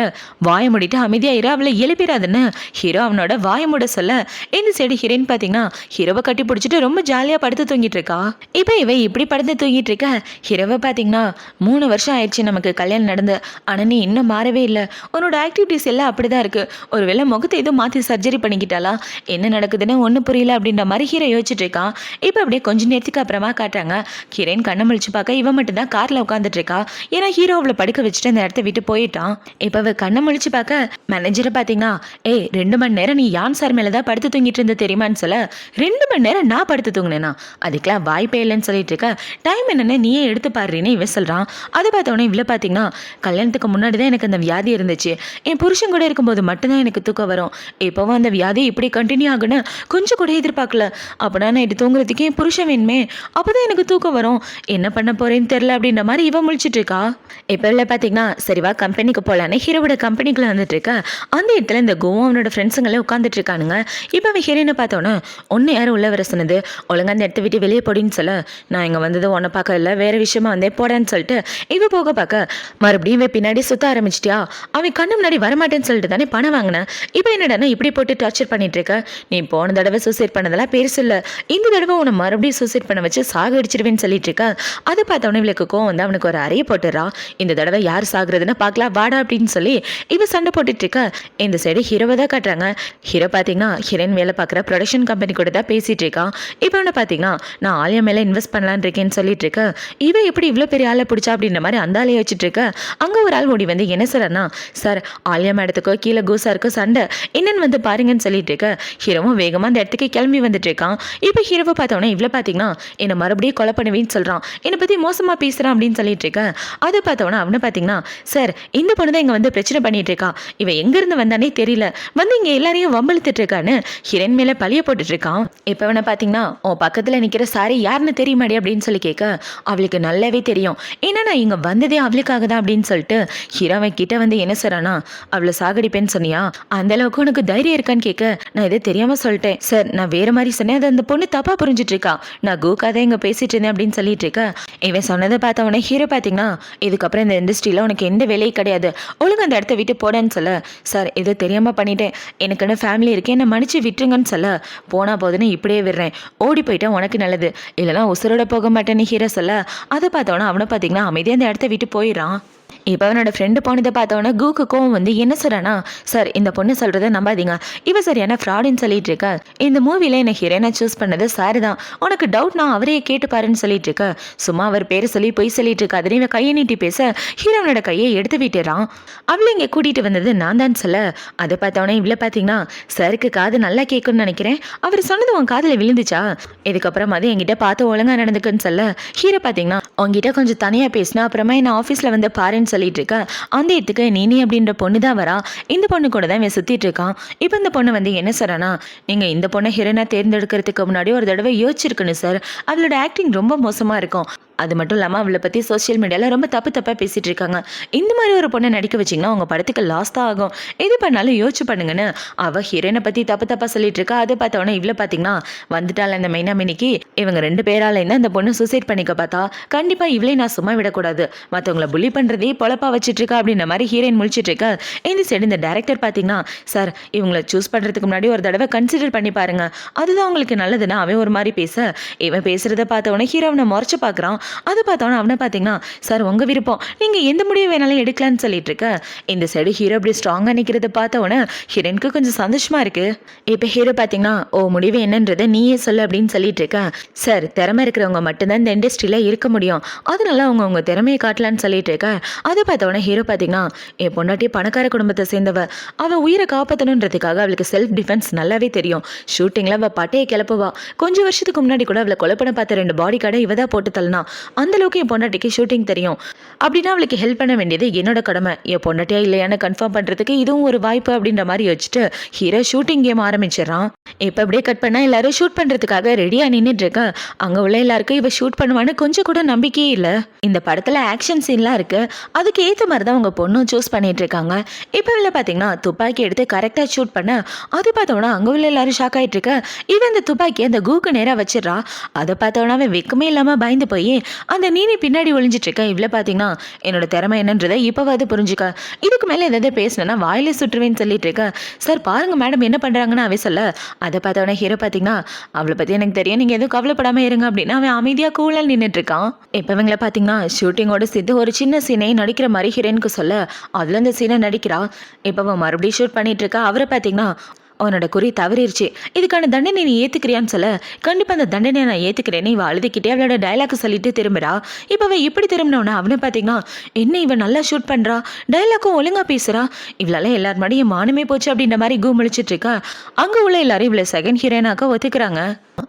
வாய மூடிட்டு அமைதியாயிரு அவளை எழுப்பிடாதுன்னு ஹீரோ அவனோட வாய மூட சொல்ல, இந்த சைடு ஹீரோயின் பார்த்தீங்கன்னா ஹீரோவை கட்டி பிடிச்சிட்டு ரொம்ப ஜாலியாக படுத்து தூங்கிட்டு இருக்கா. இப்போ இவ இப்படி படுத்து தூங்கிட்டு இருக்க. ஹீரோவை பார்த்தீங்கன்னா 3 வருஷம் ஆயிடுச்சு நமக்கு கல்யாணம் நடந்து, ஆனால் நீ இன்னும் மாறவே இல்லை, உன்னோட ஆக்டிவிட்டிஸ் எல்லாம் அப்படிதான் இருக்கு, ஒருவேளை முகத்தை எதுவும் மாற்றி சர்ஜரி பண்ணிக்கிட்டாலா, என்ன என்ன நடக்குதுன்னு ஒன்றும் புரியல அப்படின்ற மாதிரி ஹீரோ யோசிச்சுட்டு இருக்கான். இப்போ அப்படியே கொஞ்ச நேரத்துக்கு அப்புறமா காட்டுறாங்க. ஹீரோயின் கண்ணை முழிச்சு பார்க்க இவன் மட்டும் தான் காரில் உட்காந்துட்டு இருக்கா. ஏன்னா ஹீரோ அவளை படுக்க வச்சுட்டு அந்த இடத்த விட்டு போயிட்டான். இப்போ அவள் கண்ணை முழிச்சு பார்க்க மேனேஜரை பார்த்தீங்கன்னா, ஏய் 2 மணி நேரம் நீ யான் சார் மேலே தான் படுத்து தூங்கிட்டு இருந்த தெரியுமான்னு சொல்ல, 2 மணி நேரம் நான் படுத்து தூங்கினேனா, அதுக்கெல்லாம் வாய்ப்பே இல்லைன்னு சொல்லிட்டு இருக்க. டைம் என்னன்னு நீயே எடுத்து பாடுறீன்னு இவன் சொல்கிறான். அதை பார்த்தோன்னே இவ்வளோ பார்த்தீங்கன்னா, கல்யாணத்துக்கு முன்னாடி தான் எனக்கு அந்த வியாதி இருந்துச்சு. என் புருஷன் கூட இருக்கும்போது மட்டும்தான் எனக்கு தூக்கம் வரும். இப்போவும் அந்த வியாதி இப்படி கண்டினியூ ஆகுன்னு கொஞ்சம் கூட எதிர்பார்க்கல. அப்போனா நைட்டு தூங்குறதுக்கு என் புருஷன் வேணுமே, அப்போதான் எனக்கு தூக்கம் வரும். என்ன பண்ண போறேன்னு தெரியல அப்படின்ற மாதிரி இவன் முழிச்சிட்டு இருக்கா. இப்போ இல்லை பார்த்தீங்கன்னா, சரிவா கம்பெனிக்கு போகலான்னு ஹீரோவோட கம்பெனிக்குள்ள வந்துட்டு இருக்க. அந்த இடத்துல இந்த கோவம் அவனோட ஃப்ரெண்ட்ஸுங்களே உட்காந்துட்டு இருக்கானுங்க. இப்போ அவன் ஹீரோயினை பார்த்தோன்னே, ஒன்று யாரும் உள்ள வர சொன்னது, ஒழுங்கா அந்த இடத்த விட்டு வெளியே போடின்னு சொல்ல, நான் இங்கே வந்தது உன்னை பார்க்க இல்லை வேற விஷயமா வந்தே போடான்னு சொல்லிட்டு இவ போக பார்க்க மறுபடியும் இவன் பின்னாடி சுத்த ஆரம்பிச்சிட்டியா, அவன் கண்ணு முன்னாடி வரமாட்டேன்னு சொல்லிட்டு தானே பணம் வாங்கினேன். இப்போ என்னடா இப்படி போட்டு டார்ச்சர் பண்ணிட்டு இருக்க, நீ போன தடவை சூசைட் பண்ணதெல்லாம் பெருசு இல்லை, இந்த தடவை உன்னை மறுபடியும் சூசைட் பண்ண வச்சு சாக அடிச்சிருவேன்னு சொல்லிட்டு இருக்க. அதை பார்த்தவொன்னே இவளுக்கு கோவம் வந்து அவனுக்கு ஒரு அறைய போட்டுறா. இந்த தடவை யார் சாகுறதுன்னு பார்க்கலாம் வாடா அப்படின்னு சொல்லி இவ சண்டை போட்டுட்டு இருக்க. இந்த சைடு ஹீரோவை தான் காட்டுறாங்க. ஹீரோ பார்த்தீங்கன்னா ஹீரோயின் வேலை பார்க்குற ப்ரொடக்ஷன் கம்பெனி கூட தான் பேசிட்டு இருக்கான். இப்போ அவனை பார்த்தீங்கன்னா, நான் ஆலியா மேலே இன்வெஸ்ட் பண்ணலான்னு இருக்கேன்னு சொல்லிட்டு இருக்க. இவன் எப்படி இவ்வளோ பெரிய ஆளை பிடிச்சா அப்படின்ற மாதிரி அந்த ஆளையை வச்சுட்டு இருக்க. அங்கே ஒரு ஆள் ஓடி வந்து என்ன சொல்றனா, சார் ஆலியா மேடத்துக்கோ கீழே கூசா இருக்கோ சண்டை என்னன்னு வந்து பாருங்கன்னு சொல்லிட்டு இருக்க. ஹீரோவும் வேகமாக அந்த இடத்துக்கு கிளம்பி வந்துட்டு இருக்கான். இப்போ ஹீரோவை பார்த்தோன்னே இவ்வளோ பார்த்தீங்கன்னா, என்னை மறுபடியும் கொலை பண்ணுவேன்னு சொல்கிறான், என்னை பற்றி மோசமாக பேசுகிறான் அப்படின்னு சொல்லிட்டு இருக்க. அதை பார்த்தோன்னா அவனை பார்த்தீங்கன்னா, சார் இந்த பொண்ணு தான் இங்கே வந்து பிரச்சனை பண்ணிட்டு இருக்கா, இவன் எங்கேருந்து வந்தானே தெரியல, வந்து இங்கே எல்லாரையும் வம்பழுத்துட்டு இருக்கான்னு ஹீரோயின் மேலே பழிய போட்டுட்டு இருக்கான். இப்போ அவனை பார்த்தீங்கன்னா, உன் பக்கத்தில் நிற்கிற சாரி யாருன்னு தெரியுமாடி அப்படின்னு சொல்லி கேட்க, அவளுக்கு நல்லாவே தெரியும், ஏன்னா நான் இங்கே வந்ததே அவளுக்காக தான் அப்படின்னு சொல்லிட்டு ஹீரோவை கிட்ட வந்து என்ன சொல்கிறானா, அவளை சாகடிப்பேன்னு சொன்னியா, அந்த அளவுக்கு உனக்கு தைரியம் இருக்கான்னு கேட்க, நான் இதை தெரியாமல் சொல்லிட்டேன் சார், நான் வேற மாதிரி சொன்னேன், அது அந்த பொண்ணு தப்பாக புரிஞ்சிட்டு இருக்கா, நான் கூக்காதான் இங்கே பேசிட்டு இருந்தேன் அப்படின்னு சொல்லிட்டு இருக்க. இவன் சொன்னதை பார்த்தவொடனே ஹீரோ பார்த்தீங்கன்னா, இதுக்கப்புறம் இந்த இண்டஸ்ட்ரியில் உனக்கு எந்த வேலையும் கிடையாது, ஒழுங்கு அந்த இடத்த விட்டு போடன்னு சொல்ல, சார் ஏதோ தெரியாமல் பண்ணிட்டேன், எனக்குன்னு ஃபேமிலி இருக்கேன், என்னை மன்னிச்சு விட்டுருங்கன்னு சொல்ல, போனா போதுன்னு இப்படியே விடுறேன், ஓடி போயிட்டா உனக்கு நல்லது, இல்லைனா உசுரோட போக மாட்டேன்னு ஹீரோ சொல்ல. அதை பார்த்தவொன்னே அவனை பார்த்தீங்கன்னா அமைதியாக அந்த இடத்த விட்டு போயிடறான். இப்போ அவனோட ஃப்ரெண்டு போனதை பார்த்தவொன்னே கூக்கு கோவம் வந்து என்ன சொல்கிறானா, சார் இந்த பொண்ணு சொல்கிறத நம்பாதீங்க, இவ சரியான ஃப்ராடுன்னு சொல்லிட்டு இருக்க, இந்த மூவியில் என்னை ஹீரோனை சூஸ் பண்ணது சார் தான், உனக்கு டவுட் நான் அவரையே கேட்டுப்பாருன்னு சொல்லிட்டு இருக்க. சும்மா அவர் பேரை சொல்லி பொய் சொல்லிட்டு இருக்க. அதுன்னு இவன் கையை நீட்டி பேச ஹீரோனோட கையை எடுத்து விட்டுறான். அவளை இங்கே கூட்டிகிட்டு வந்தது நான் தான் சொல்ல. அதை பார்த்தவொன்னே இவ்வளோ பார்த்தீங்கன்னா, சாருக்கு காது நல்லா கேட்குன்னு நினைக்கிறேன், அவர் சொன்னது உன் காதில் விழுந்துச்சா, இதுக்கப்புறம் அது என்கிட்ட பார்த்து ஒழுங்காக நடந்துக்குன்னு சொல்ல. ஹீரோ பார்த்தீங்கன்னா, உங்ககிட்ட கொஞ்சம் தனியாக பேசினா அப்புறமா என்ன ஆஃபீஸில் வந்து பாருன்னு சொல்லிட்டு இருக்க. அந்த இடத்துக்கு நீனி அப்படின்ற பொண்ணு தான் வரா. இந்த பொண்ணு கூட தான் இவன் சுத்திட்டு இருக்கான். இப்போ இந்த பொண்ணு வந்து என்ன சொல்றானா, நீங்க இந்த பொண்ணை ஹீரோனா தேர்ந்தெடுக்கிறதுக்கு முன்னாடி ஒரு தடவை யோசிச்சிருக்கணும் சார், அவளோட ஆக்டிங் ரொம்ப மோசமா இருக்கும், அது மட்டும் இல்லாமல் அவளை பற்றி சோஷியல் மீடியாவில் ரொம்ப தப்பாக பேசிகிட்டு இருக்காங்க, இந்த மாதிரி ஒரு பொண்ணை நடிக்க வச்சிங்கன்னா அவங்க படத்துக்கு லாஸ் தான் ஆகும், எது பண்ணாலும் யோசிச்சு பண்ணுங்கன்னு அவள் ஹீரோயினை பற்றி தப்பாக சொல்லிட்டு இருக்கா. அதை பார்த்தவொன்னே இவ்வளோ பார்த்தீங்கன்னா, வந்துட்டாள் இந்த மைனாமினிக்கு, இவங்க 2 பேரால இருந்தால் அந்த பொண்ணு சூசைட் பண்ணிக்க பார்த்தா, கண்டிப்பாக இவளே நான் சும்மா விடக்கூடாது, மற்றவங்களை புள்ளி பண்ணுறதே பொழப்பா வச்சுட்டு இருக்கா அப்படின்ற மாதிரி ஹீரோயின் முழிச்சிட்டு இருக்கா. இந்த சைடு இந்த டேரக்டர் பார்த்தீங்கன்னா, சார் இவங்களை சூஸ் பண்ணுறதுக்கு முன்னாடி ஒரு தடவை கன்சிடர் பண்ணி பாருங்க, அதுதான் உங்களுக்கு நல்லதுன்னு அவன் ஒரு மாதிரி பேச, இவன் பேசுகிறத பார்த்தவொன்னே ஹீரோவனை முறைச்சு பார்க்குறான். அதை பார்த்தோன்னா அவனை பார்த்தீங்கன்னா, சார் உங்கள் விருப்பம், நீங்கள் எந்த முடிவு வேணாலும் எடுக்கலான்னு சொல்லிட்டு இருக்க. இந்த சைடு ஹீரோ அப்படி ஸ்ட்ராங்காக நிற்கிறத பார்த்தவொன்னே ஹீரோனுக்கு கொஞ்சம் சந்தோஷமாக இருக்குது. இப்போ ஹீரோ பார்த்தீங்கன்னா, ஓ முடிவு என்னன்றதை நீயே சொல்லு அப்படின்னு சொல்லிட்டு இருக்க. சார் திறமை இருக்கிறவங்க மட்டும்தான் இந்த இண்டஸ்ட்ரியில் இருக்க முடியும், அதனால அவங்க திறமையை காட்டலான்னு சொல்லிட்டு இருக்க. அதை பார்த்தவொன்னே ஹீரோ பார்த்தீங்கன்னா, என் பொண்டாட்டி பணக்கார குடும்பத்தை சேர்ந்தவ, அவள் உயிரை காப்பாற்றணுன்றதுக்காக அவளுக்கு செல்ஃப் டிஃபென்ஸ் நல்லாவே தெரியும், ஷூட்டிங்கில் அவள் பட்டையை கிளப்புவா, கொஞ்சம் வருஷத்துக்கு முன்னாடி கூட அவளை கொலை பண்ண பார்த்த 2 பாடி கார்டை இவ தான் போட்டு தள்ளனா, அந்த அளவுக்கு என் பொண்டாட்டிக்கு ஷூட்டிங் தெரியும், அப்படின்னா அவளுக்கு ஹெல்ப் பண்ண வேண்டியது என்னோட கடமை, என் பொண்டாட்டியா இல்லையான்னு கன்ஃபார்ம் பண்ணுறதுக்கு இதுவும் ஒரு வாய்ப்பு அப்படின்ற மாதிரி வச்சுட்டு ஹீரோ ஷூட்டிங் கேம் ஆரம்பிச்சிடறான். இப்போ அப்படியே கட் பண்ணால் எல்லாரும் ஷூட் பண்ணுறதுக்காக ரெடியாக நின்றுட்டு இருக்கா. அங்கே உள்ள எல்லாருக்கும் இவ ஷூட் பண்ணுவான்னு கொஞ்சம் கூட நம்பிக்கையே இல்லை. இந்த படத்தில் ஆக்ஷன் சீன்லாம் இருக்குது, அதுக்கு ஏற்ற மாதிரி தான் அவங்க பொண்ணும் சூஸ் பண்ணிட்டு இருக்காங்க. இப்போ இல்லை பார்த்தீங்கன்னா துப்பாக்கி எடுத்து கரெக்டாக ஷூட் பண்ண, அது பார்த்தோன்னா அங்கே உள்ள எல்லாரும் ஷாக் ஆகிட்டு இருக்க. இவன் அந்த துப்பாக்கி அந்த கூக்கு நேராக வச்சிடறா. அதை பார்த்தோன்னா அவன் வெக்கமே இல்லாமல் பயந்து போய் அந்த நீனி பின்னாடி ஒளிஞ்சிட்டு இருக்க. இவ்வளோ பார்த்தீங்கன்னா, என்னோட திறமை என்னன்றதை இப்போவாது புரிஞ்சுக்க, இதுக்கு மேலே எதாவது பேசினா வாயிலே சுற்றுவேன்னு சொல்லிட்டு இருக்க. சார் பாருங்க மேடம் என்ன பண்ணுறாங்கன்னு அவன் சொல்ல. அதை பார்த்தவொடனே ஹீரோ பார்த்தீங்கன்னா, அவளை பற்றி எனக்கு தெரியும், நீங்கள் எதுவும் கவலைப்படாமல் இருங்க அப்படின்னு அவன் அமைதியாக கூலால் நின்றுட்டு இருக்கான். இப்போ இவங்களை பார்த்தீங்கன்னா ஷூட்டிங்கோட சேர்த்து ஒரு சின்ன சீனை நடிக்கிற மாதிரி ஹீரோனுக்கு சொல்ல, அதில் அந்த சீனை நடிக்கிறா. இப்போ அவன் மறுபடியும் ஷூட் பண்ணிட்டு இருக்கா. அவரை பார்த்தீங்கன்னா, உன்னோட குறி தவறிடுச்சு, இதுக்கான தண்டனை நீ ஏத்துக்கிறியான்னு சொல்ல, கண்டிப்பா அந்த தண்டனை நான் ஏத்துக்கிறேன்னு இவ அழுதுகிட்டே அவளோட டைலாக் சொல்லிட்டு திரும்புறா. இப்ப அவ இப்படி திரும்பினோன்னா அவனை பாத்தீங்கன்னா, என்ன இவ நல்லா ஷூட் பண்றா, டைலாக்கும் ஒழுங்கா பேசுறா, இவளால எல்லார் முன்னாடி என் மானமே போச்சு அப்படின்ற மாதிரி முழிச்சிட்டு இருக்கா. அங்க உள்ள எல்லாரும் இவளை செகண்ட் ஹீரோயினாக்க ஒத்துக்கிறாங்க.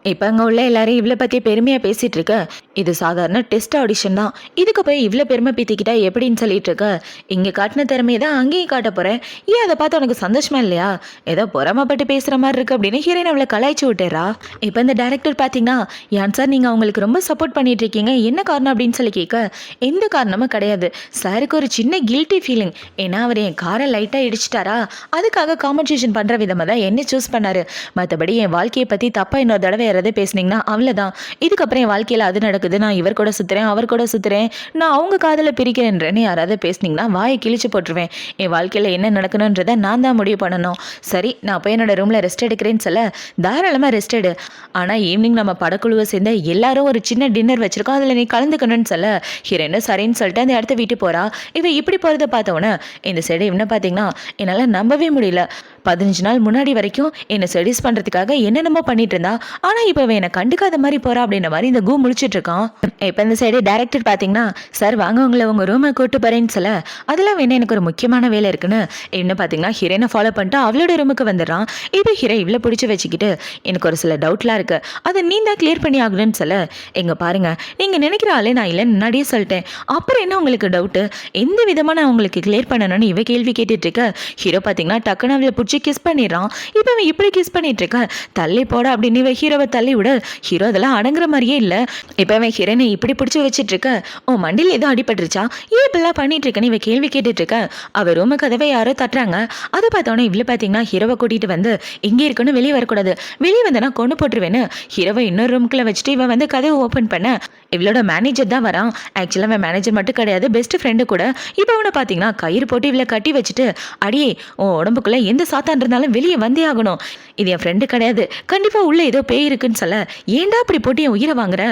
இப்ப அங்க உள்ள எல்லாரும் இவளை பத்தி பெருமையா பேசிட்டு இருக்க. இது சாதாரண டெஸ்ட் ஆடிஷன் தான், இதுக்கு போய் இவ்வளவு பெருமை பீத்திக்கிட்டா எப்படின்னு சொல்லிட்டு இருக்க. இங்க காட்டின திறமையை தான் அங்கேயும் காட்ட போறேன், ஏன் அதை பார்த்து உனக்கு சந்தோஷமா இல்லையா, ஏதோ பொறாமப்பட்டு பேசுற மாதிரி இருக்கு அப்படின்னு ஹீரோயின் அவளை கலாய்ச்சி விட்டுறா. இப்ப இந்த டைரக்டர் பாத்தீங்கன்னா, ஏன் சார் நீங்க அவங்களுக்கு ரொம்ப சப்போர்ட் பண்ணிட்டு இருக்கீங்க, என்ன காரணம் அப்படின்னு சொல்லி கேட்க, எந்த காரணமும் கிடையாது, சாருக்கு ஒரு சின்ன கில்ட்டி ஃபீலிங், ஏன்னா அவர் என் காரை லைட்டா இடிச்சிட்டாரா, அதுக்காக காம்பன்சேஷன் பண்ற விதமா தான் என்ன சூஸ் பண்ணாரு, மற்றபடி என் வாழ்க்கையை பத்தி தப்பா இன்னொரு தடவை யாராவது பேசுனீங்கன்னா அவ்வளவுதான், இதுக்கப்புறம் என் வாழ்க்கையில அது நடக்குது, நான் இவர் கூட சுத்துறேன் அவர் கூட சுத்துறேன், நான் அவங்க காதல பிரிக்கிறேன்றேன்னு யாராவது பேசுனீங்கன்னா வாயை கிழிச்சு போட்டுருவேன், என் வாழ்க்கையில என்ன நடக்கணும்ன்றதை நான் தான் முடிவு பண்ணணும். சரி, நான் போய் என்னோட ரூம்ல ரெஸ்ட் எடுக்கிறேன்னு சொல்ல, தாராளமா ரெஸ்ட் எடு, ஆனா ஈவினிங் நம்ம படக்குழுவை சேர்ந்து எல்லாரும் ஒரு சின்ன டின்னர் வச்சிருக்கோம், அதுல நீ கலந்துக்கணும்னு சொல்ல, ஹீரோயின் சரின்னு சொல்லிட்டு அந்த இடத்த விட்டு போறா. இவ இப்படி போறத பார்த்தவொன்னே இந்த சைடு என்ன பாத்தீங்கன்னா, என்னால நம்பவே முடியல, 15 நாள் முன்னாடி வரைக்கும் என்னை செடியூஸ் பண்றதுக்காக என்னென்னமோ பண்ணிட்டு இருந்தா, ஆனா இப்ப என்னை கண்டுக்காத மாதிரி போறா அப்படின்ற மாதிரி இந்த முழிச்சிட்டு இருக்கான். இப்ப இந்த சைடு டைரக்டர் பாத்தீங்கன்னா, சார் வாங்க உங்களை உங்க ரூமை கூட்டு போறேன்னு சொல்ல, அதெல்லாம் வேணா எனக்கு ஒரு முக்கியமான வேலை இருக்குன்னு என்ன பாத்தீங்கன்னா ஹீரோனை ஃபாலோ பண்ணிட்டு அவளோட ரூமுக்கு வந்துடுறான். இப்ப ஹீரோ இவ்வளவு பிடிச்சி வச்சுக்கிட்டு, எனக்கு ஒரு சில டவுட்லாம் இருக்கு, அதை நீ தான் கிளியர் பண்ணி ஆகணும்னு சொல்ல, எங்க பாருங்க நீங்க நினைக்கிற ஆளே நான் இல்லைன்னு முன்னாடியே சொல்லிட்டேன், அப்புறம் என்ன உங்களுக்கு டவுட்டு, எந்த விதமா நான் உங்களுக்கு கிளியர் பண்ணணும்னு இவ கேள்வி கேட்டுட்டு இருக்க. ஹீரோ பாத்தீங்கன்னா டக்குன்னு அவளை பிடிச்சி கிஸ் பண்ணிடுறான். இப்ப அவன் இப்படி கிஸ் பண்ணிட்டு இருக்க, தள்ளி போட அப்படின்னு இவ ஹீரோவை தள்ளி விட, ஹீரோ அதெல்லாம் அடங்குற மாதிரியே இல்ல. இப்ப அவன் ஹீரோனை இப்படி பிடிச்சி வச்சிட்டு இருக்க, உன் மண்டியில் ஏதோ அடிபட்டுருச்சா, ஏன் இப்பெல்லாம் பண்ணிட்டு இருக்கன்னு இவ கேள்வி கேட்டுட்டு இருக்க. அவ ரூமு கதவை யாரோ தட்டுறாங்க. அதை பார்த்தோன்னே இவ்வளவு பாத்தீங்கன்னா ஹீரோவை கூட்டிட்டு வந்து, இங்கே இருக்குன்னு வெளியே வரக்கூடாது, வெளியே வந்தனா கொண்டு போட்டுருவேன்னு ஹீரோவை இன்னொரு ரூமுக்குள்ள வச்சுட்டு இவன் வந்து கதவை ஓப்பன் பண்ண, இவளோட மேனேஜர் தான் வரான். ஆக்சுவலா அவன் மேனேஜர் மட்டும் கிடையாது, பெஸ்ட் ஃப்ரெண்டு கூட. இப்போ அவனை பாத்தீங்கன்னா கயிறு போட்டு இவளை கட்டி வச்சுட்டு, அடியே உன் உடம்புக்குள்ள எந்த சாத்தான் இருந்தாலும் வெளியே வந்தே ஆகணும், இது என் ஃப்ரெண்டு கிடையாது, கண்டிப்பா உள்ள ஏதோ பேய் இருக்குன்னு சொல்ல, ஏன்டா அப்படி போட்டு என் உயிரை வாங்குற,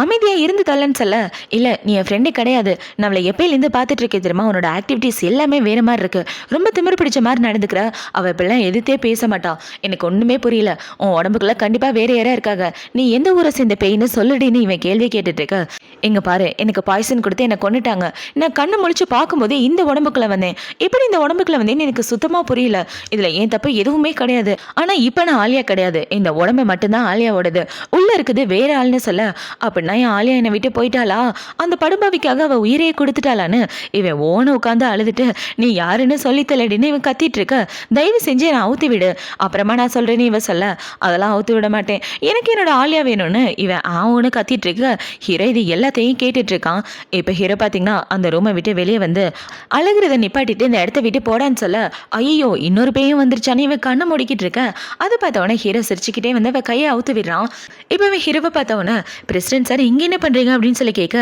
அமைதியா இருந்து தள்ளன்னு சொல்ல, இல்ல நீ என் ஃப்ரெண்டு கிடையாது, நான் அவளை எப்பயிலேருந்து பார்த்துட்டு இருக்கேன் தெரியுமா, உன்னோட ஆக்டிவிட்டிஸ் எல்லாமே வேற மாதிரி இருக்கு, ரொம்ப திமிரு பிடிச்ச மாதிரி நடந்துக்கிற, அவ இப்பெல்லாம் எதிர்த்தே பேச மாட்டா, எனக்கு ஒண்ணுமே புரியல, உன் உடம்புக்குள்ள கண்டிப்பா வேற யாரா இருக்காங்க, நீ எந்த ஊரை சேர்ந்த பேயின்னு சொல்லுடின்னு இவன் கேள்வி கேட்டுட்டு இருக்க. எங்க பாரு, எனக்கு பாய்சன் கொடுத்து என்னை கொண்டுட்டாங்க, நான் கண்ணு முழிச்சு பார்க்கும்போது இந்த உடம்புக்குள்ள வந்தேன், எப்படி இந்த உடம்புக்குள்ள வந்தேன்னு எனக்கு சுத்தமா புரியல, இதுல ஏன் தப்பு எதுவுமே கிடையாது, ஆனா இப்ப நான் ஆலியா கிடையாது, இந்த உடம்பு மட்டும்தான் ஆலியாவோடது, உள்ள இருக்குது வேற ஆள்னு சொல்ல, அப்படின்னா என் ஆலியா என்னை விட்டு போயிட்டாளா, அந்த படுபாவிக்காக அவ உயிரையே கொடுத்துட்டாளான்னு இவன் ஓன உட்காந்து அழுதுட்டு, நீ யாருன்னு சொல்லி தள்ளடின்னு இவன் கத்திட்டு இருக்க, தயவு செஞ்சு நான் அவுத்து விடு, அப்புறமா நான் சொல்றேன்னு இவ சொல்ல, அதெல்லாம் அவுத்து விட மாட்டேன், எனக்கு என்னோட ஆலியா வேணும்னு இவன் ஆவுன்னு கத்திட்டு இருக்க. ஹீரோ இது எல்லாத்தையும் கேட்டுட்டு இருக்கான். இப்ப ஹீரோ பாத்தீங்கன்னா அந்த ரூமை விட்டு வெளியே வந்து அழுகிறத நிப்பாட்டிட்டு இந்த இடத்த விட்டு போடான்னு சொல்ல, ஐயோ இன்னொரு பேயும் வந்துருச்சான்னு இவன் கண்ணை முடிக்கிட்டு இருக்க. அதை பார்த்தவொடனே ஹீரோ சிரிச்சுக்கிட்டே வந்து அவ கையை அவுத்து விடுறான். இப்போ இவன் ஹீரோவை பார்த்தவொடனே, பிரசிடென்ட் சார் இங்க என்ன பண்றீங்க அப்படின்னு சொல்லி கேட்க,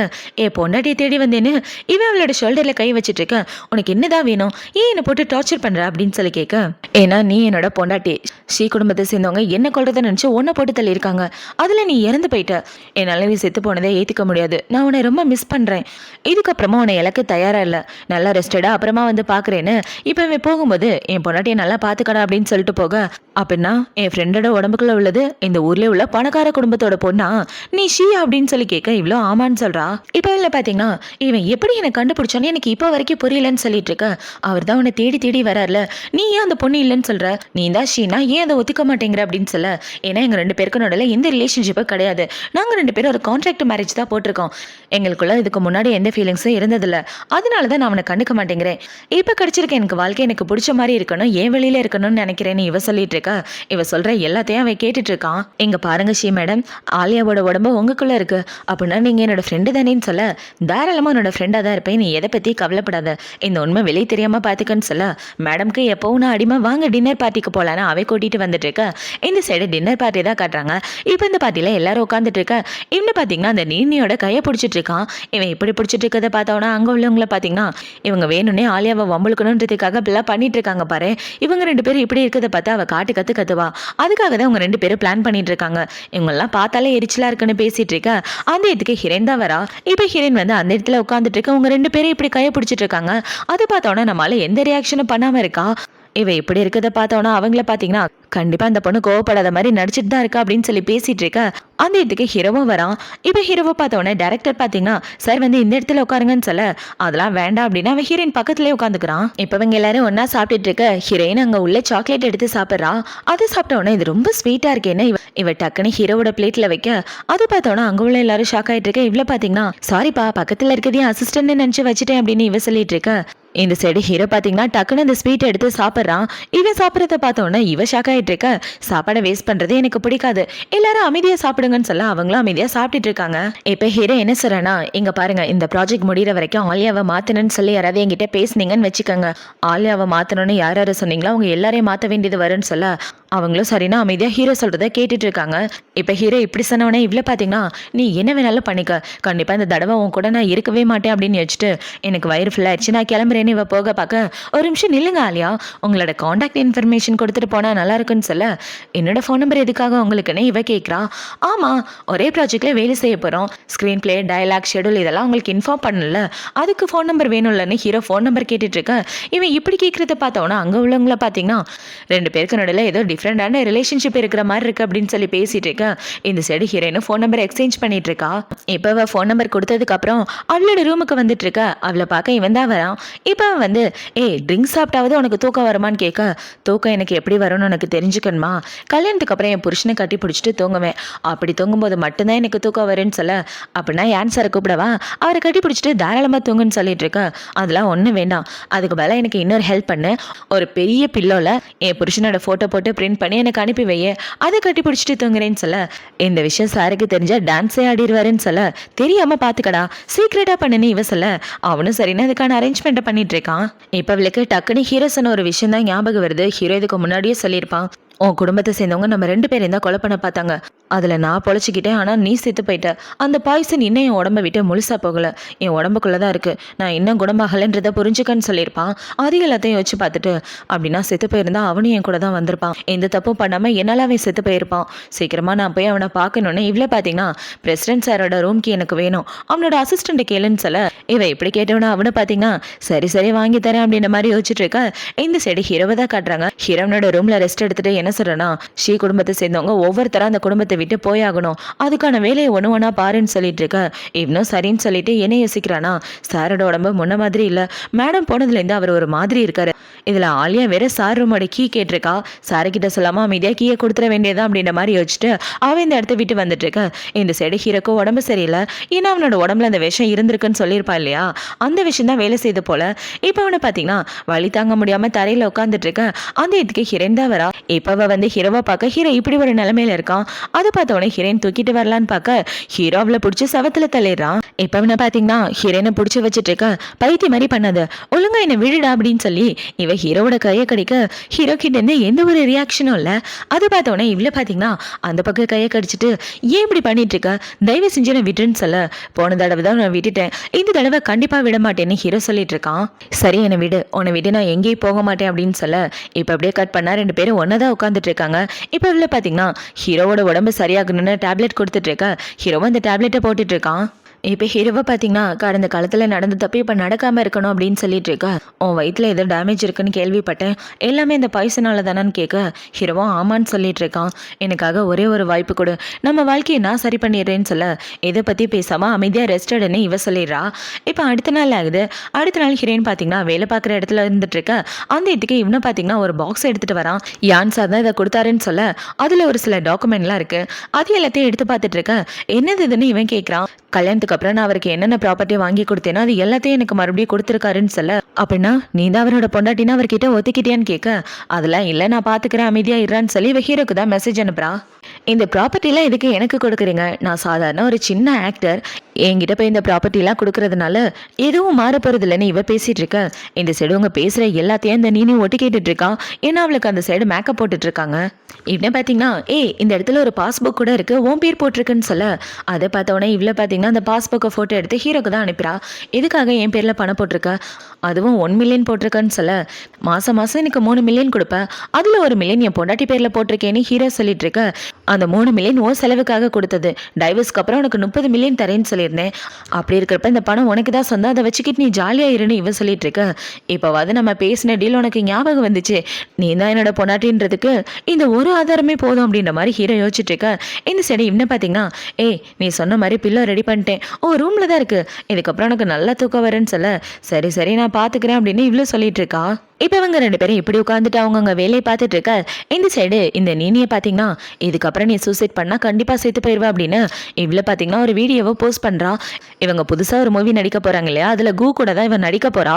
பொண்டாட்டியை தேடி வந்தேன்னு இவன் அவளோட ஷோல்டர்ல கை வச்சிட்டு இருக்க, உனக்கு என்னதான் வேணும், ஏன் என்னை போட்டு டார்ச்சர் பண்ற அப்படின்னு சொல்லி கேட்க, ஏன்னா நீ என்னோட பொண்டாட்டி, ஸ்ரீ குடும்பத்தை சேர்ந்தவங்க என்ன கொள்றதை நினைச்சு ஒன்ன போட்டு தள்ளி இருக்காங்க, அதுல நீ இறந்து போயிட்ட, என்னால நீ செத்து போனதை ஏத்துக்க முடியாது, நான் உன்னை ரொம்ப மிஸ் பண்றேன், இதுக்கப்புறமா உன்னை இலக்கு தயாரா இல்ல, நல்லா ரெஸ்டடா அப்புறமா வந்து பாக்குறேன்னு இப்ப இவன் போகும்போது, என் பொண்டாட்டியை நல்லா பாத்துக்கடா அப்படின்னு சொல்லிட்டு போக, அப்படின்னா என் ஃப்ரெண்டோட உடம்புக்குள்ள உள்ளது இந்த ஊர்ல உள்ள பணக்கார குடும்பத்தோட பொண்ணா, நீ ஷீ அப்படின்னு சொல்லி கேட்க இவ்வளோ ஆமான்னு சொல்றா. இப்ப இல்ல பாத்தீங்கன்னா இவன் எப்படி என்னை கண்டுபிடிச்சான்னு எனக்கு இப்போ வரைக்கும் புரியலன்னு சொல்லிட்டு இருக்க. அவர் தான் உன்னை தேடி தேடி வராருல, நீ ஏன் அந்த பொண்ணு இல்லைன்னு சொல்ற, நீ தான் ஷீனா ஏன் அதை ஒத்துக்க மாட்டேங்கிற அப்படின்னு சொல்ல, ஏன்னா எங்க 2 பேருக்கு நடுவில் எந்த ரிலேஷன்ஷிப்பும் கிடையாது, நாங்க 2 பேரும் ஒரு கான்ட்ராக்ட் மேரேஜ் தான் போட்டிருக்கோம், எங்களுக்குள்ள இதுக்கு முன்னாடி எந்த ஃபீலிங்ஸும் இருந்ததில்ல, அதனாலதான் நான் அவனை கண்டுக்க மாட்டேங்கிறேன், இப்ப கிடைச்சிருக்க எனக்கு வாழ்க்கை எனக்கு பிடிச்ச மாதிரி இருக்கணும், ஏன் வெளியில இருக்கணும்னு நினைக்கிறேன்னு இவ சொல்லிட்டு இருக்க. இவ சொல்ற எல்லாத்தையும் அவன் கேட்டுட்டு இருக்கான். எங்க பாருங்க ஷீ மேடம், ஆலியாவோட உடம்பு உங்களுக்குள்ள இருக்கு, அப்படின்னா நீங்க என்னோட ஃப்ரெண்டு தானேன்னு சொல்ல, தாராளமா என்னோட ஃப்ரெண்டா தான் இருப்பேன், நீ எதை பத்தி கவலைப்படாத, இந்த உண்மை வெளியே தெரியாம பாத்துக்கன்னு சொல்ல, மேடம்க்கு எப்பவும் நான் அடிமை, வாங்க டின்னர் பார்ட்டிக்கு போலான்னு அவை கூட்டிட்டு வந்துட்டு இருக்க. இந்த சைடு டின்னர் பார்ட்டி தான் காட்டுறாங்க. இப்ப இந்த பார்ட்டில எல்லாரும் உட்காந்துட்டு இருக்க. இவனு பாத்தீங்கன்னா அந்த நீனியோட கையை பிடிச்சிட்டு இருக்கான். இவன் இப்படி பிடிச்சிட்டு இருக்கதை பார்த்தவனா அங்க உள்ளவங்களை பாத்தீங்கன்னா இவங்க வேணும்னே ஆலியாவை வம்பளுக்கணுன்றதுக்காக இப்பெல்லாம் பண்ணிட்டு இருக்காங்க பாரு. இவங்க 2 பேரும் இப்படி இருக்கதை பார்த்தா அவ காட்டு கத்துவா. அதுக்காக தான் அவங்க 2 பேரும் பிளான் பண்ணிட்டு இருக்காங்க. இவங்க எல்லாம் பார்த்தாலே எரிச்சலா இருக்குன்னு பேசிட்டு இருக்க. அந்த இடத்துக்கு ஹீரோயின் தான் வரா. இப்ப ஹீரோயின் வந்து அந்த இடத்துல உட்காந்துட்டு இருக்க. அவங்க 2 பேரும் இப்படி கையை பிடிச்சிட்டு இருக்காங்க. அதை பார்த்தோன்னா நம்மளால எந்த ரியாக்ஷனும் பண்ணாம இருக்கா. இவ இப்படி இருக்கிறத பார்த்தோன்னா அவங்கள பார்த்தீங்கன்னா கண்டிப்பா அந்த பொண்ணு கோவப்படாத மாதிரி நடிச்சிட்டு தான் இருக்கா அப்படின்னு சொல்லி பேசிட்டு இருக்க அந்த இடத்துக்கு ஹீரோவும் வரான். இப்போ ஹீரோவை பார்த்தோன்னே டேரக்டர் பார்த்தீங்கன்னா சார் வந்து இந்த இடத்துல உட்காருங்கன்னு சொல்ல அதெல்லாம் வேண்டாம் அப்படின்னா அவன் ஹீரோயின் பக்கத்துலேயே உட்காந்துக்கிறான். இப்போ இவங்க எல்லாரும் ஒன்னா சாப்பிட்டுட்டு இருக்க ஹீரோயின் அங்கே உள்ள சாக்லேட் எடுத்து சாப்பிட்றா. அது சாப்பிட்ட உடனே இது ரொம்ப ஸ்வீட்டா இருக்கேன்னு இவ டக்குன்னு ஹீரோவோட பிளேட்ல வைக்க அது பார்த்தோன்னா அங்கே உள்ள எல்லாரும் ஷாக் ஆயிட்டு இருக்க. இவ்வளோ பார்த்தீங்கன்னா சாரிப்பா பக்கத்தில் இருக்கிறதையும் அசிஸ்டன்ட் நினச்சி வச்சுட்டேன் அப்படின்னு இவ சொல்லிட்டு இருக்க. இந்த சைடு ஹீரோ பார்த்தீங்கன்னா டக்குன்னு இந்த ஸ்வீட் எடுத்து சாப்பிட்றான். இவன் சாப்பிட்றத பார்த்தோன்னே இவ ஷாக் ஆகிட்டு இருக்க. சாப்பாடை வேஸ்ட் பண்ணுறது எனக்கு பிடிக்காது, எல்லாரும் அமைதியாக சாப்பிடுங்கன்னு சொல்ல அவங்களும் அமைதியாக சாப்பிட்டுட்டு இருக்காங்க. இப்போ ஹீரோ என்ன சொல்றேன்னா இங்கே பாருங்க இந்த ப்ராஜெக்ட் முடிகிற வரைக்கும் ஆலியாவை மாற்றணும்னு சொல்லி யாராவது என்கிட்ட பேசுனீங்கன்னு வச்சுக்கோங்க. ஆலியாவை மாற்றணும்னு யார் யார் சொன்னீங்களோ அவங்க எல்லாரையும் மாற்ற வேண்டியது வரும்னு சொல்ல அவங்களும் சரினா அமைதியாக ஹீரோ சொல்கிறத கேட்டுட்டு இருக்காங்க. இப்போ ஹீரோ இப்படி சொன்னவனே இவ்வளோ பார்த்தீங்கன்னா நீ என்ன வேணாலும் பண்ணிக்க, கண்டிப்பாக இந்த தடவை உன் கூட நான் இருக்கவே மாட்டேன் அப்படின்னு வச்சுட்டு எனக்கு வயிறு ஃபுல்லாகிடுச்சு நான் கிளம்புறேன்னு இவ போக பார்க்க ஒரு நிமிஷம் நில்லுங்க ஆலியா, உங்களோட காண்டாக்ட் இன்ஃபர்மேஷன் கொடுத்துட்டு போனால் நல்லா இருக்குன்னு சொல்ல என்னோட ஃபோன் நம்பர் எதுக்காக உங்களுக்குன்னு இவ கேட்குறா. ஆமாம் ஒரே ப்ராஜெக்ட்ல வேலை செய்ய போகிறோம், ஸ்க்ரீன் பிளே டயலாக் ஷெடியூல் இதெல்லாம் உங்களுக்கு இன்ஃபார்ம் பண்ணல, அதுக்கு ஃபோன் நம்பர் வேணும்லன்னு ஹீரோ ஃபோன் நம்பர் கேட்டுட்டு இருக்க. இவன் இப்படி கேட்குறத பார்த்தோன்னா அங்கே உள்ளவங்கள பார்த்தீங்கன்னா 2 பேருக்கு நடுவில் ஏதோ டிஃப்ரெண்டான ரிலேஷன்ஷிப் இருக்கிற மாதிரி இருக்கு அப்படின்னு சொல்லி பேசிட்டு இருக்க. இந்த side heroine phone number exchange பண்ணிட்டு இருக்கா. இப்போ அவ ஃபோன் நம்பர் கொடுத்ததுக்கு அப்புறம் அவளோட ரூமுக்கு வந்துட்டு இருக்க. அவளை பார்க்க இவன் தான் வரான். இப்போ வந்து ட்ரிங்க்ஸ் சாப்பிட்டாவது உனக்கு தூக்கம் வருமானு கேட்க தூக்கம் எனக்கு எப்படி வரும்னு உனக்கு தெரிஞ்சுக்கணுமா, கல்யாணத்துக்கு அப்புறம் என் புருஷனை கட்டி பிடிச்சிட்டு தூங்குவேன், அப்படி தூங்கும்போது மட்டும்தான் எனக்கு தூக்கம் வரும்னு சொல்ல அப்படின்னா ஏன் சாரை கூப்பிடவா, அவரை கட்டி பிடிச்சிட்டு தாராளமாக தூங்குன்னு சொல்லிட்டு இருக்க. அதெல்லாம் ஒன்றும் வேண்டாம், அதுக்கு மேலே எனக்கு இன்னொரு ஹெல்ப் பண்ணு, ஒரு பெரிய பில்லோல என் புருஷனோட ஃபோட்டோ போட்டு பிரிண்ட் பண்ணி எனக்கு அனுப்பி வையே, அதை கட்டி பிடிச்சிட்டு தூங்குறேன்னு சொல்ல இந்த விஷயம் சாருக்கு தெரிஞ்சா டான்ஸே ஆடிடுவாருன்னு சொல்ல தெரியாம பாத்துக்கடா சீக்கிரட்டா பண்ணுன்னு இவ சொல்ல அவனும் சரின்னு அதுக்கான அரேஞ்ச்மெண்ட்டை பண்ணிட்டு இருக்கான். இப்ப அவளுக்கு டக்குன்னு ஹீரோ சொன்ன ஒரு விஷயம் தான் ஞாபகம் வருது. ஹீரோ இதுக்கு முன்னாடியே சொல்லியிருப்பான் உன் குடும்பத்தை சேர்ந்தவங்க நம்ம 2 பேரையும் தான் கொலை பண்ண பார்த்தாங்க, அதில் நான் பொழைச்சிக்கிட்டேன், ஆனால் நீ செத்து போயிட்ட, அந்த பாய்சன் இன்னும் என் உடம்பை விட்டு முழுசாக போகலை, என் உடம்புக்குள்ளே தான் இருக்குது, நான் இன்னும் குணமாகலைன்றதை புரிஞ்சுக்கன்னு சொல்லியிருப்பான். அது எல்லாத்தையும் யோசிச்சு பார்த்துட்டு அப்படின்னா செத்து போயிருந்தா அவனும் என் கூட தான் வந்திருப்பான், எந்த தப்பும் பண்ணாமல் என்னால் அவன் செத்து போயிருப்பான், சீக்கிரமாக நான் போய் அவனை பார்க்கணுன்னு இவ்வளோ பார்த்தீங்கன்னா பிரசிடென்ட் சாரோட ரூம்க்கு எனக்கு வேணும், அவனோட அசிஸ்டண்ட்டை கேளுன்னு சொல்ல இவன் இப்படி கேட்டவனா அவனை பார்த்தீங்கன்னா சரி சரி வாங்கி தரேன் அப்படின்ற மாதிரி யோசிச்சுட்டு இருக்க. இந்த சைடு ஹீரோவை தான் காட்டுறாங்க. ஹீரோனோட ரூமில் ரெஸ்ட் எடுத்துட்டு என்ன சொல்றேன்னா ஸ்ரீ குடும்பத்தை சேர்ந்தவங்க ஒவ்வொருத்தரா அந்த குடும்பத்தை விட்டு போயாகணும், அதுக்கான வேலையை ஒன்று ஒன்றா பாருன்னு சொல்லிட்டு இருக்க. இவனும் சரின்னு சொல்லிட்டு என்ன யோசிக்கிறானா சாரோட உடம்பு முன்ன மாதிரி இல்லை, மேடம் போனதுலேருந்து அவர் ஒரு மாதிரி இருக்காரு, இதில் ஆலியா வேற சார் ரூமோட கீ கேட்டிருக்கா, சாருக்கிட்ட சொல்லாமல் அமைதியாக கீயை கொடுத்துட வேண்டியதா அப்படின்ற மாதிரி யோசிச்சுட்டு அவன் இந்த இடத்த விட்டு வந்துட்டு இருக்க. இந்த சைடு ஹீரோக்கு உடம்பு சரியில்லை, ஏன்னா அவனோட உடம்புல அந்த விஷம் இருந்திருக்குன்னு சொல்லியிருப்பா இல்லையா, அந்த விஷயம் தான் வேலை செய்து போல. இப்போ அவனை பார்த்தீங்கன்னா வலி தாங்க முடியாமல் தரையில் உட்காந்துட்டு இருக்க. அந்த இதுக்கு ஹீரோயின் தான் வரா. இப்போ வந்து ஹீரோவை பார்க்க ஹீரோ இப்படி ஒரு நிலைமையில இருக்கான். அதை பார்த்தவொடனே ஹீரோயின் தூக்கிட்டு வரலான்னு பார்க்க ஹீரோ அவளை பிடிச்சி சவத்துல தள்ளிடுறான். இப்போ அவனை பார்த்தீங்கன்னா ஹீரோயினை பிடிச்சி வச்சுட்டு இருக்க. பைத்திய மாதிரி பண்ணாத, ஒழுங்கா என்னை விழுடா அப்படின்னு சொல்லி இவ ஹீரோவோட கையை கடிக்க ஹீரோ கிட்ட இருந்து எந்த ஒரு ரியாக்ஷனும் இல்லை. அதை பார்த்தவொடனே இவ்வளோ பார்த்தீங்கன்னா அந்த பக்கம் கையை கடிச்சிட்டு ஏன் இப்படி பண்ணிட்டு இருக்க, தயவு செஞ்சு நான் விட்டுன்னு சொல்ல போன தடவை தான் நான் விட்டுட்டேன், இந்த தடவை கண்டிப்பா விட மாட்டேன்னு ஹீரோ சொல்லிட்டு இருக்கான். சரி என்னை விடு, உன்னை விட்டு நான் எங்கேயும் போக மாட்டேன் அப்படின்னு சொல்ல இப்போ அப்படியே கட் பண்ணா 2 பேரும் ஒன்னதான் உட்காந்துட்டு இருக்காங்க. இப்போ இவ்வளோ பார்த்தீங்கன்னா ஹீரோவோட உடம்பு சரியாகணும்னு டேப்லெட் கொடுத்துட்டு இருக்க. ஹீரோவும் அந்த டேப்லெட்டை போட்டுட்டு இருக்கான். இப்போ ஹீரோவை பார்த்தீங்கன்னா கடந்த காலத்தில் நடந்த தப்பு இப்போ நடக்காமல் இருக்கணும் அப்படின்னு சொல்லிட்டு இருக்க. உன் வயிற்றில் ஏதோ டேமேஜ் இருக்குன்னு கேள்விப்பட்டேன், எல்லாமே இந்த பாய்சனால தானேன்னு கேட்க ஹீரோவும் ஆமான்னு சொல்லிட்டு இருக்கான். எனக்காக ஒரே ஒரு வாய்ப்பு கொடு, நம்ம வாழ்க்கையை நான் சரி பண்ணிடுறேன்னு சொல்ல இதை பற்றி பேசாமல் அமைதியாக ரெஸ்ட் எடுன்னு இவ சொல்லிடுறா. இப்போ அடுத்த நாள் ஆகுது. அடுத்த நாள் ஹீரோயின் பார்த்தீங்கன்னா வேலை பார்க்குற இடத்துல இருந்துட்டு இருக்க. அந்த இதுக்கு இவனை பார்த்தீங்கன்னா ஒரு பாக்ஸ் எடுத்துகிட்டு வரான். யான் சார் தான் இதை கொடுத்தாருன்னு சொல்ல அதில் ஒரு சில டாக்குமெண்ட்லாம் இருக்குது. அது எல்லாத்தையும் எடுத்து பார்த்துட்டு இருக்க. என்னது இதுன்னு இவன் கேட்குறான். கல்யாணத்துக்கு அப்புறம் நான் அவருக்கு என்னென்ன ப்ராப்பர்ட்டி வாங்கி கொடுத்தேனோ அது எல்லாத்தையும் எனக்கு மறுபடியும் கொடுத்துருக்காருன்னு சொல்ல அப்படின்னா நீ தான் அவரோட பொண்டாட்டினா அவர்கிட்ட ஒத்துக்கிட்டியான்னு கேட்க அதெல்லாம் இல்லை நான் பார்த்துக்கிறேன் அமைதியா இருறான்னு சொல்லி ஹீரோக்கு தான் மெசேஜ் அனுப்புறா. இந்த ப்ராப்பர்ட்டிலாம் எதுக்கு எனக்கு கொடுக்குறீங்க, நான் சாதாரண ஒரு சின்ன ஆக்டர், என்கிட்ட போய் இந்த ப்ராப்பர்ட்டிலாம் கொடுக்கறதுனால எதுவும் மாற போகிறது இல்லைன்னு இவ பேசிட்டு இருக்க. இந்த சைடு உங்க பேசுகிற எல்லாத்தையும் இந்த நீனி ஒட்டி கேட்டுட்டு இருக்கான். ஏன்னா அவளுக்கு அந்த சைடு மேக்கப் போட்டுட்டு இருக்காங்க. இப்படின்னு பார்த்தீங்கன்னா இந்த இடத்துல ஒரு பாஸ்புக் கூட இருக்கு, உன் பேர் போட்டிருக்குன்னு சொல்ல அதை பார்த்தோன்னே இவ்வளோ பார்த்தீங்கன்னா அந்த பாஸ்புக்கை ஃபோட்டோ எடுத்து ஹீரோக்கு தான் அனுப்புறா. இதுக்காக என் பேரில் பணம் போட்டிருக்க, அதுவும் 1 மில்லியன் போட்டிருக்கேன்னு சொல்ல மாதம் மாதம் எனக்கு 3 மில்லியன் கொடுப்பேன், அதில் 1 மில்லியன் என் பொண்டாட்டி பேரில் போட்டிருக்கேன்னு ஹீரோ சொல்லிட்டு இருக்க. அந்த 3 மில்லியன் ஓ செலவுக்காக கொடுத்தது. டைவர்ஸ்க்கு அப்புறம் உனக்கு 30 மில்லியன் தரேன்னு சொல்லியிருந்தேன். அப்படி இருக்கிறப்ப இந்த பணம் உனக்கு தான் சொந்தம், அதை வச்சுக்கிட்டு நீ ஜாலியா இருன்னு இவ சொல்லிட்டு இருக்க. இப்போவாது நம்ம பேசின டீல் உனக்கு ஞாபகம் வந்துச்சு. நீ தான் என்னோட பொண்டாட்டின்றதுக்கு இந்த ஒரு ஆதாரமே போதும் அப்படின்ற மாதிரி ஹீரோ யோசிச்சுட்டு இருக்க. இந்த சைடு இன்னும் பார்த்தீங்கன்னா, ஏய் நீ சொன்ன மாதிரி பில்லோ ரெடி பண்ணிட்டேன், ஓ ரூம்ல தான் இருக்கு, இதுக்கப்புறம் உனக்கு நல்லா தூக்கம் வரேன்னு சொல்ல, சரி சரி நான் பார்த்துக்கிறேன் அப்படின்னு இவ்வளோ சொல்லிட்டு இருக்கா. இப்போ இவங்க 2 பேரும் இப்படி உட்காந்துட்டு அவங்க வேலையை பார்த்துட்டு இருக்க. இந்த சைடு இந்த நீனியை பார்த்தீங்கன்னா, இதுக்கப்புறம் நீ சூசைட் பண்ணால் கண்டிப்பாக சேர்த்து போயிடுவா அப்படின்னு இவ்வளோ பார்த்தீங்கன்னா ஒரு வீடியோவை போஸ்ட் பண்ணுறா. இவங்க புதுசாக ஒரு மூவி நடிக்க போகிறாங்க இல்லையா, அதில் கூ கூட தான் இவன் நடிக்க போகிறா.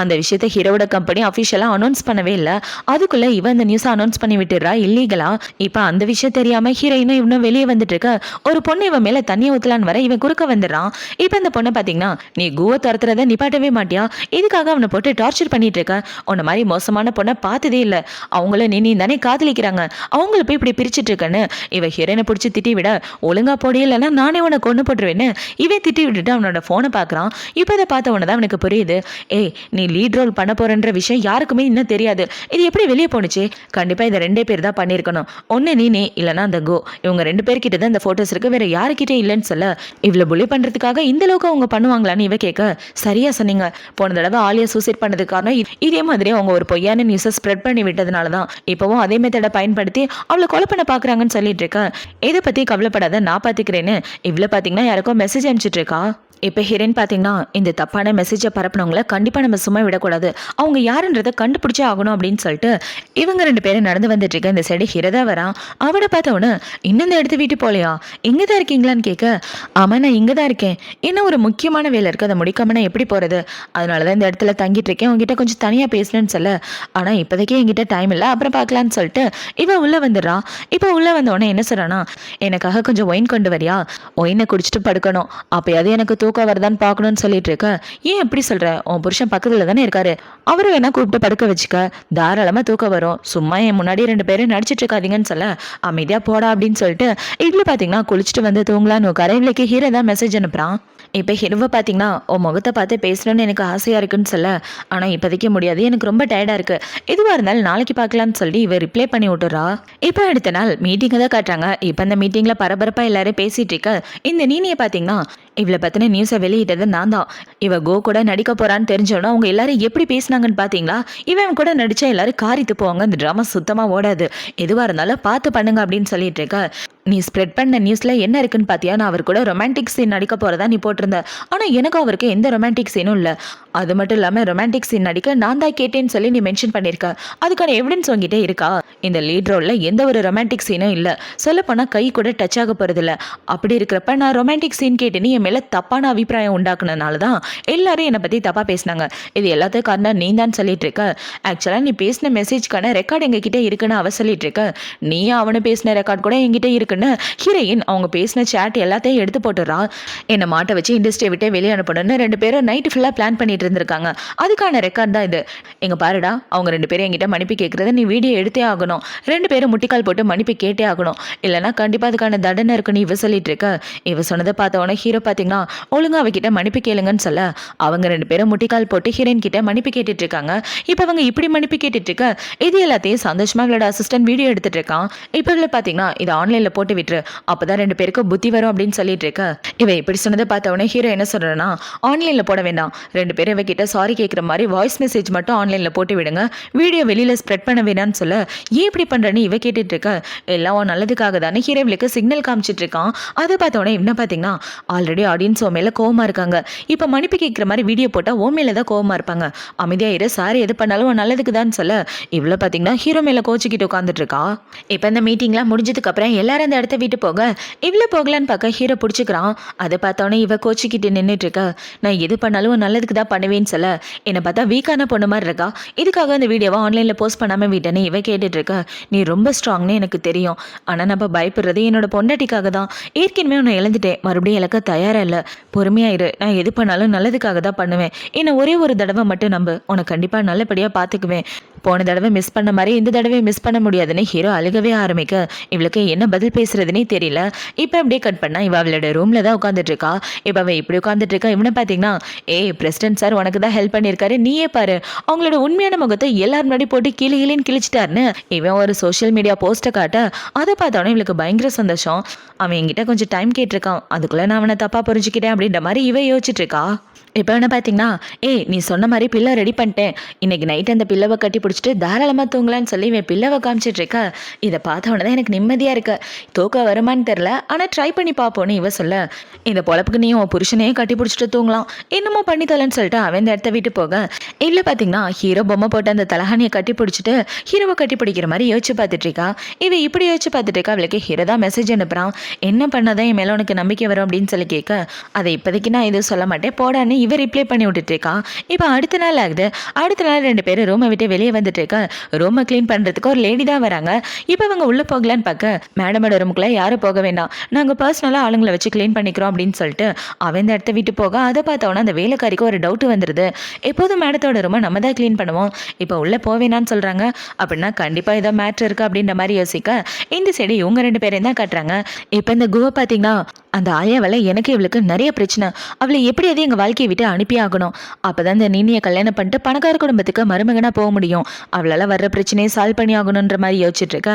அந்த விஷயத்தை ஹீரோட கம்பெனி அஃபிஷியலாக அனௌன்ஸ் பண்ணவே இல்லை. அதுக்குள்ளே இவன் அந்த நியூஸை அனௌன்ஸ் பண்ணி விட்டுடுறா இல்லீகலா. இப்போ அந்த விஷயம் தெரியாமல் ஹீரோயினும் இவனும் வெளியே வந்துட்டு இருக்க. ஒரு பொண்ணு இவன் மேலே தண்ணியை ஊற்றலான்னு வர இவன் குறுக்க வந்துடுறான். இப்போ இந்த பொண்ணை பார்த்தீங்கன்னா, நீ கூவை துரத்துறத நிப்பாட்டவே மாட்டியா, இதுக்காக அவனை போட்டு டார்ச்சர் பண்ணிட்டு இருக்க, உன்ன மாதிரி மோசமான பொண்ணை பார்த்ததே இல்லை, அவங்கள நீ தானே காதலிக்கிறாங்க, அவங்கள போய் இப்படி பிரிச்சுட்டு இருக்கன்னு இவ ஹீரோனை பிடிச்சி திட்டி விட, ஒழுங்கா போடியலைன்னா நானே உன்னை கொண்டு போட்டுருவேன்னு இவன் திட்டி விட்டுட்டு அவனோட ஃபோனை பார்க்குறான். இப்போ அதை பார்த்த உடனே தான் அவனுக்கு புரியுது, ஏய் நீ லீட் ரோல் பண்ண போறன்ற விஷயம் யாருக்குமே இன்னும் தெரியாது, இது எப்படி வெளியே போணுச்சு, கண்டிப்பாக இதை 2 பேர் தான் பண்ணியிருக்கணும், ஒன்று நீ இல்லைன்னா அந்த கோ, இவங்க 2 பேர்கிட்ட தான் இந்த ஃபோட்டோஸ் இருக்கு, வேற யாருக்கிட்டே இல்லைன்னு சொல்ல, இவ்வளோ புலி பண்ணுறதுக்காக இந்த அளவுக்கு அவங்க பண்ணுவாங்களான்னு இவ கேட்க, சரியா சொன்னீங்க, போன தடவை ஆலியா சூசைட் பண்ணதுக்கு காரணம் இதே மாதிரி அவங்க ஒரு பொய்யான நியூஸை ஸ்ப்ரெட் பண்ணி விட்டதுனால தான் இப்போவும் அதே மெத்தடை பயன்படுத்தி அவளை கொலை பண்ண பார்க்குறாங்கன்னு சொல்லிட்டு இருக்கேன். இதை பற்றி கவலைப்படாத, நான் பார்த்துக்கிறேன்னு இவ்வளோ பார்த்தீங்கன்னா யாருக்கோ மெசேஜ் அனுப்பிச்சிட்டு இருக்கா. இப்போ ஹீரோயின் பார்த்தீங்கன்னா, இந்த தப்பான மெசேஜை பரப்புனவங்கள கண்டிப்பாக நம்ம சும்மா விடக்கூடாது, அவங்க யாருன்றதை கண்டுபிடிச்சே ஆகணும் அப்படின்னு சொல்லிட்டு இவங்க 2 பேரும் நடந்து வந்துட்டு இருக்க. இந்த சைடு ஹீரோதா வரான். அவனை பார்த்தவொன்னு, இன்னும் இந்த இடத்து வீட்டு போலையா, இங்கே தான் இருக்கீங்களான்னு கேட்க, ஆமாம் நான் இங்கே தான் இருக்கேன், இன்னும் ஒரு முக்கியமான வேலை இருக்குது, அதை முடிக்காம நான் எப்படி போகிறது, அதனால தான் இந்த இடத்துல தங்கிட்டு இருக்கேன், உங்ககிட்ட கொஞ்சம் தனியாக பேசணும்னு சொல்ல, ஆனால் இப்போதைக்கு என்கிட்ட டைம் இல்லை, அப்புறம் பார்க்கலான்னு சொல்லிட்டு இவன் உள்ளே வந்துடுறான். இப்போ உள்ளே வந்தவொடனே என்ன சொல்கிறானா, எனக்காக கொஞ்சம் ஒயின் கொண்டு வரியா, ஒயினை குடிச்சிட்டு படுக்கணும், அப்போயாவது எனக்கு தூக்கம் வருதான்னு பார்க்கணும்னு சொல்லிட்டு இருக்க. ஏன் எப்படி சொல்ற, உன் புருஷன் பக்கத்துல தானே இருக்காரு, அவரு வேணா கூப்பிட்டு படுக்க வச்சுக்க, தாராளமா தூக்கம் வரும், சும்மா என் முன்னாடி 2 பேரும் நடிச்சிட்டு இருக்காதீங்கன்னு சொல்ல, அமைதியா போடா அப்படின்னு சொல்லிட்டு இட்லி பாத்தீங்கன்னா குளிச்சுட்டு வந்து தூங்கலான்னு கரைவிலைக்கு ஹீரோ தான் மெசேஜ் அனுப்புறான். இப்போ ஹீரோவை பார்த்தீங்கன்னா, உன் முகத்தை பார்த்து பேசணும்னு எனக்கு ஆசையாக இருக்குன்னு சொல்ல, ஆனால் இப்போதைக்கு முடியாது, எனக்கு ரொம்ப டயர்டாக இருக்குது, எதுவாக இருந்தாலும் நாளைக்கு பார்க்கலான்னு சொல்லி இவ ரிப்ளை பண்ணி விட்டுறா. இப்போ அடுத்த நாள் மீட்டிங்கை தான் காட்டுறாங்க. இப்போ அந்த மீட்டிங்கில் பரபரப்பாக எல்லாரும் பேசிகிட்டு இருக்க. இந்த நீனியை பார்த்தீங்கன்னா, இவளை பற்றின நியூஸை வெளியிட்டது நான் தான், இவ கோ கூட நடிக்க போகிறான்னு தெரிஞ்சோன்னா அவங்க எல்லாரும் எப்படி பேசினாங்கன்னு பார்த்தீங்களா, இவன் கூட நடித்தா எல்லாரும் காரித்து போவாங்க, இந்த ட்ராமா சுத்தமாக ஓடாது, எதுவாக இருந்தாலும் பார்த்து பண்ணுங்க அப்படின்னு சொல்லிட்டு இருக்க. நீ ஸ்ப்ரெட் பண்ண நியூஸில் என்ன இருக்குன்னு பார்த்தியா, நான் அவர் கூட ரொமான்டிக் சீன் நடிக்க போகிறதா நீ போட்டிருந்த, ஆனால் எனக்கும் அவருக்கு எந்த ரொமான்டிக் சீனும் இல்லை, அது மட்டும் இல்லாமல் ரொமான்டிக் சீன் நடிக்க நான் தான் கேட்டேன்னு சொல்லி நீ மென்ஷன் பண்ணியிருக்க, அதுக்கான எவிடன்ஸ் உங்ககிட்ட இருக்கா, இந்த லீட் ரோலில் எந்த ஒரு ரொமான்டிக் சீனும் இல்லை, சொல்லப்போனால் கை கூட டச் ஆக போகிறதில்ல, அப்படி இருக்கிறப்ப நான் ரொமான்டிக் சீன் கேட்டேன்னு என் மேலே தப்பான அபிப்பிராயம் உண்டாக்குனதுனால தான் எல்லாரும் என்னை பற்றி தப்பாக பேசினாங்க, இது எல்லாத்தையும் காரணம் நீ தான் சொல்லிட்டு இருக்க, ஆக்சுவலாக நீ பேசின மெசேஜ்க்கான ரெக்கார்டு எங்ககிட்ட இருக்குன்னு அவ சொல்லிட்டு இருக்க, நீ அவனை பேசின ரெக்கார்ட் கூட என்கிட்ட இருக்கு. ஹீரோயின் அவங்க பேசின சாட் எல்லாத்தையும் எடுத்து போட்டுறா. என்னை மாட்ட வச்சு இண்டஸ்ட்ரியை விட்டே வெளியே அனுப்பணும்னு 2 பேரும் நைட்டு ஃபுல்லாக பிளான் பண்ணிட்டு இருந்திருக்காங்க, அதுக்கான ரெக்கார்ட் தான் இது. எங்க பாருடா, அவங்க 2 பேரும் என்கிட்ட மன்னிப்பு கேட்கறத நீ வீடியோ எடுத்தே ஆகணும், 2 பேரும் முட்டிக்கால் போட்டு மன்னிப்பு கேட்டே ஆகணும், இல்லைனா கண்டிப்பாக அதுக்கான தண்டனை இருக்குன்னு இவ சொல்லிட்டு இருக்க. இவ சொன்னதை பார்த்தவொன்னே ஹீரோ பார்த்தீங்கன்னா, ஒழுங்கா அவகிட்ட மன்னிப்பு கேளுங்கன்னு சொல்ல, அவங்க 2 பேரும் முட்டிக்கால் போட்டு ஹீரோயின் கிட்ட மன்னிப்பு கேட்டுட்டு இருக்காங்க. இப்போ அவங்க இப்படி மன்னிப்பு கேட்டுட்டு இருக்க, இது எல்லாத்தையும் சந்தோஷமா எங்களோட அசிஸ்டன்ட் வீடியோ எடுத்துட்டு இருக்கான். இப்போ இதில் பார்த்தீங்கன்னா, இதை ஆன்லைனில் போட்டு விட்டுரு, அப்பதான் 2 பேருக்கும் புத்தி வரும் அப்படின்னு சொல்லிட்டு இருக்க. இவ இப்படி சொன்னதை பார்த்தவொடனே ஹீரோ என்ன சொல்றேன்னா, ஆன்லைன்ல போட வேண்டாம், 2 பேரும் இவகிட்ட சாரி கேட்குற மாதிரி வாய்ஸ் மெசேஜ் மட்டும் ஆன்லைன்ல போட்டு விடுங்க, வீடியோ வெளியில ஸ்ப்ரெட் பண்ண வேணான்னு சொல்ல, ஏன் இப்படி பண்றேன்னு இவ கேட்டுட்டு இருக்க. எல்லாம் நல்லதுக்காக தானே ஹீரோவிலுக்கு சிக்னல் காமிச்சிட்டு இருக்கான். அதை பார்த்தவொடனே என்ன பார்த்தீங்கன்னா, ஆல்ரெடி ஆடியன்ஸ் ஓ மேல கோவமா இருக்காங்க, இப்போ மன்னிப்பு கேட்குற மாதிரி வீடியோ போட்டால் ஓ மேல தான் கோவமா இருப்பாங்க, அமைதியா இரு, சாரி எது பண்ணாலும் நல்லதுக்கு தான் சொல்ல, இவ்வளோ பார்த்தீங்கன்னா ஹீரோ மேல கோச்சிக்கிட்டு உட்காந்துட்டு இருக்கா. இப்போ இந்த மீட்டிங்லாம் முடிஞ்சதுக்கு அப்புறம் எல்லாரும் அந்த இடத்த விட்டு போக இவ்வளோ போகலான்னு பார்க்க ஹீரோ பிடிச்சிக்கிறான். அதை பார்த்தோன்னே இவ கோச்சிக்கிட்டு நின்றுட்டு இருக்கா. நான் எது பண்ணாலும் நல்லதுக்கு தான் பண்ணுவேன்னு சொல்ல, என்னை பார்த்தா வீக்கான பொண்ணு மாதிரி இருக்கா, இதுக்காக அந்த வீடியோவை ஆன்லைனில் போஸ்ட் பண்ணாமல் விட்டேன்னு இவ கேட்டுட்டு இருக்கா. நீ ரொம்ப ஸ்ட்ராங்னு எனக்கு தெரியும், ஆனால் நம்ம பயப்படுறது என்னோட பொண்டாட்டிக்காக தான், ஏற்கனவே உன்னை இழந்துட்டேன், மறுபடியும் இழக்க தயாராக இல்லை, பொறுமையாயிரு, நான் எது பண்ணாலும் நல்லதுக்காக தான் பண்ணுவேன், என்னை ஒரே ஒரு தடவை மட்டும் நம்பு, உன்னை கண்டிப்பாக நல்லபடியாக பார்த்துக்குவேன், போன தடவை மிஸ் பண்ண மாதிரி இந்த தடவை மிஸ் பண்ண முடியாதுன்னு ஹீரோ அழுகவே ஆரம்பிக்க இவளுக்கு என்ன பதில் பேசுறதுனே தெரியல. இப்போ அப்படியே கட் பண்ணா இவ அவளோட ரூம்ல தான் உட்காந்துட்டு இருக்கா. இப்போ அவ இப்படி உட்காந்துட்டு இருக்கா. இவனை பார்த்தீங்கன்னா ஏய் பிரசிடென்ட் சார் உனக்கு தான் ஹெல்ப் பண்ணியிருக்காரு, நீயே பாரு அவங்களோட உண்மையான முகத்தை எல்லாரும் முன்னாடி போட்டு கிளின்னு கிழிச்சிட்டாருன்னு இவன் ஒரு சோஷியல் மீடியா போஸ்ட்டை காட்ட அதை பார்த்தோன்னே இவளுக்கு பயங்கர சந்தோஷம். அவன் என்கிட்ட கொஞ்சம் டைம் கேட்டிருக்கான், அதுக்குள்ள நான் அவனை தப்பா புரிஞ்சுக்கிட்டேன் அப்படின்ற மாதிரி இவ யோசிச்சுட்டு இருக்கா. இப்போ என்ன பார்த்தீங்கன்னா ஏய் நீ சொன்ன மாதிரி பில்லை ரெடி பண்ணிட்டேன், இன்னைக்கு நைட் அந்த பில்லவை கட்டி பிடிச்சிட்டு தாராளமாக தூங்கலான்னு சொல்லி இவன் பில்லவை காமிச்சிட்டு இருக்கா. இதை பார்த்த உடனே எனக்கு நிம்மதியாக இருக்கு. தூக்க வருமானு தெரில, ஆனால் ட்ரை பண்ணி பார்ப்போன்னு இவ சொல்ல இந்த பொழப்புக்கு நீ உன் புருஷனையே கட்டி பிடிச்சிட்டு தூங்கலாம், என்னமோ பண்ணி தரலன்னு சொல்லிட்டு அவன் இந்த இடத்த விட்டு போக இல்லை பார்த்தீங்கன்னா ஹீரோ பொம்மை போட்டு அந்த தலகாணியை கட்டி பிடிச்சிட்டு ஹீரோவை கட்டி பிடிக்கிற மாதிரி யோசிச்சு பார்த்துட்டு இருக்கா. இவன் இப்படி யோசிச்சு பார்த்துட்டு இருக்கா. அவளுக்கு ஹீரோ தான் மெசேஜ் அனுப்புறான், என்ன பண்ணாதான் என் மேலே உனக்கு நம்பிக்கை வரும் அப்படின்னு சொல்லி கேட்க அதை இப்போதைக்கு நான் எதுவும் சொல்ல மாட்டேன் போடான்னு இவர் ரிப்ளை பண்ணி விட்டுட்டு இருக்கா. இப்போ அடுத்த நாள் ஆகுது. அடுத்த நாள் 2 பேரும் ரூமை விட்டு வெளியே வந்துட்டு இருக்கா. ரூமை க்ளீன் பண்ணுறதுக்கு ஒரு லேடி தான் வராங்க. இப்போ அவங்க உள்ளே போகலான்னு பார்க்க மேடமோட ரூமுக்குள்ளே யாரும் போக வேண்டாம், நாங்கள் பர்சனலாக ஆளுங்களை வச்சு க்ளீன் பண்ணிக்கிறோம் அப்படின்னு சொல்லிட்டு அவன் இந்த இடத்த விட்டு போக அதை பார்த்தோன்னா அந்த வேலைக்காரிக்கு ஒரு டவுட் வந்துடுது. எப்போதும் மேடத்தோட ரூமை நம்ம தான் க்ளீன் பண்ணுவோம், இப்போ உள்ளே போவேனான்னு சொல்கிறாங்க, அப்படின்னா கண்டிப்பாக ஏதோ மேட்ரு இருக்குது அப்படின்ற மாதிரி யோசிக்க இந்த சைடு இவங்க 2 பேரையும் தான் காட்டுறாங்க. இப்போ இந்த குவா பார்த்தீங்கன்னா அந்த ஆயாவால் எனக்கு இவளுக்கு நிறைய பிரச்சனை, அவளை எப்படியாவது எங்கள் வாழ்க்கையை விட்டு அனுப்பி ஆகணும், அப்போ தான் இந்த நீனியை கல்யாணம் பண்ணிட்டு பணக்கார குடும்பத்துக்கு மருமகனாக போக முடியும், அவளால் வர்ற பிரச்சனையை சால்வ் பண்ணி ஆகணுன்ற மாதிரி யோசிச்சுட்டு இருக்க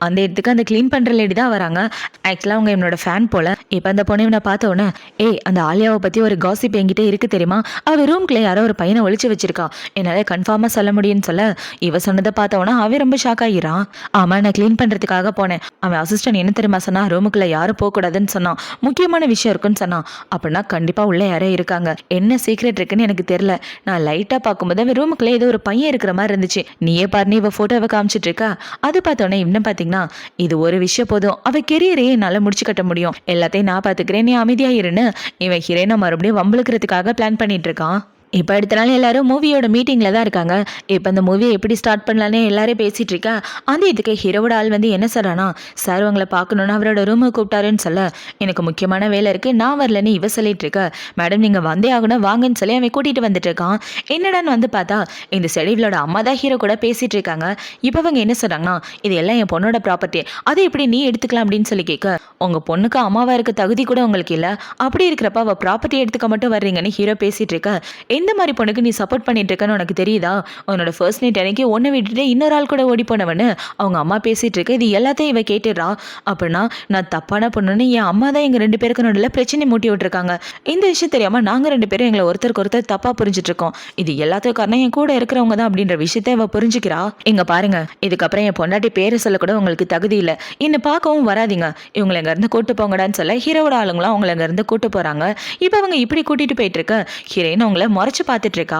அந்த இடத்துக்கு அந்த க்ளீன் பண்ணுற லேடி தான் வராங்க. ஆக்சுவலாக அவங்க என்னோட ஃபேன் போல. இப்போ அந்த பொண்ணை நான் பார்த்த உடனே ஏய் அந்த ஆலியாவை பற்றி ஒரு காசிப் என்கிட்ட இருக்குது தெரியுமா, அவள் ரூம்குள்ளே யாரோ ஒரு பையனை ஒழிச்சு வச்சிருக்கா, என்னால் கன்ஃபார்மாக சொல்ல முடியும்னு சொல்ல இவ சொன்னதை பார்த்த உடனே அவன் ரொம்ப ஷாக் ஆகிறான். ஆமாம் நான் க்ளீன் பண்ணுறதுக்காக போனேன், அவன் அசிஸ்டன்ட் என்ன தெரியுமா சொன்னா, ரூமுக்குள்ளே யாரும் போகக்கூடாதுன்னு சொன்னான், முக்கியமான விஷயம் இருக்குன்னு சொன்னான், அப்படின்னா கண்டிப்பாக உள்ளே யாரோ இருக்காங்க, என்ன சீக்ரெட் இருக்குன்னு எனக்கு தெரியல, நான் லைட்டாக பார்க்கும்போது அவன் ரூமுக்குள்ளே ஏதோ ஒரு பையன் இருக்கிற மாதிரி இருந்துச்சு, நீயே பாருன்னு இவ ஃபோட்டோவை காமிச்சிட்டு இருக்கா. அது பார்த்தோன்னே இன்னும் பார்த்தீங்கன்னா இது ஒரு விஷயம் போதும், அவ கெரியரையே என்னால் முடிச்சு கட்ட முடியும், எல்லாத்தையும் நான் பார்த்துக்கிறேன், நீ அமைதியாக இருன்னு இவன் ஹீரோனை மறுபடியும் வம்பளுக்கிறதுக்காக பிளான் பண்ணிட்டு இருக்கான். இப்போ அடுத்த நாள் எல்லாரும் மூவியோட மீட்டிங்கில் தான் இருக்காங்க. இப்போ அந்த மூவியை எப்படி ஸ்டார்ட் பண்ணலான்னு எல்லாரும் பேசிகிட்டு இருக்கா. அந்த இதுக்கு ஹீரோவோட ஆள் வந்து என்ன சொல்கிறானா, சார் உங்களை பார்க்கணுன்னு அவரோட ரூமுக்கு கூப்பிட்டாருன்னு சொல்ல எனக்கு முக்கியமான வேலை இருக்குது நான் வரலன்னு இவ சொல்லிட்டு இருக்க. மேடம் நீங்கள் வந்தே ஆகணும் வாங்கன்னு சொல்லி அவன் கூட்டிகிட்டு வந்துட்டு இருக்கான். என்னடான்னு வந்து பார்த்தா இந்த செடிவளோட அம்மா தான் ஹீரோ கூட பேசிகிட்டு இருக்காங்க. இப்போ அவங்க என்ன சொல்கிறாங்கன்னா இது எல்லாம் என் பொண்ணோட ப்ராப்பர்ட்டி, அதை எப்படி நீ எடுத்துக்கலாம் அப்படின்னு சொல்லி கேட்க உங்கள் பொண்ணுக்கு அம்மாவாக இருக்க தகுதி கூட உங்களுக்கு இல்லை, அப்படி இருக்கிறப்ப அவள் ப்ராப்பர்ட்டி எடுத்துக்க மட்டும் வர்றீங்கன்னு ஹீரோ பேசிகிட்டு இருக்க. எந்த மாதிரி பொண்ணுக்கு நீ சப்போர்ட் பண்ணிட்டு இருக்கன்னு உனக்கு தெரியுதா, உன்னோட ஃபர்ஸ்ட் நைட் அன்னைக்கு ஒன்றை விட்டுட்டு இன்னொரு ஆள் கூட ஓடி போனவன்னு அவங்க அம்மா பேசிட்டு இருக்க. இது எல்லாத்தையும் இவ கேட்டுடுறா. அப்படின்னா நான் தப்பான பொண்ணுன்னு என் அம்மா தான் எங்கள் 2 பேருக்கு நடுவில் பிரச்சனை மூட்டி விட்டுருக்காங்க, இந்த விஷயம் தெரியாமல் நாங்கள் 2 பேரும் எங்களை ஒருத்தருக்கு ஒருத்தர் தப்பாக புரிஞ்சிட்டு இருக்கோம், இது எல்லாத்தையும் காரணம் என் கூட இருக்கிறவங்க தான் அப்படின்ற விஷயத்த இவ புரிஞ்சுக்கிறா. இங்க பாருங்க இதுக்கப்புறம் என் பொண்டாட்டி பேரை சொல்லக்கூட உங்களுக்கு தகுதி இல்லை, என்னை பார்க்கவும் வராதிங்க, இவங்களை இங்கேருந்து கூட்டு போங்கடான்னு சொல்ல ஹீரோட ஆளுங்களும் அவங்கள இங்கேருந்து கூட்டு போகிறாங்க. இப்போ அவங்க இப்படி கூட்டிகிட்டு போயிட்டு இருக்க ஹீரோயின் அவங்கள முறைச்சு பார்த்துட்டு இருக்கா.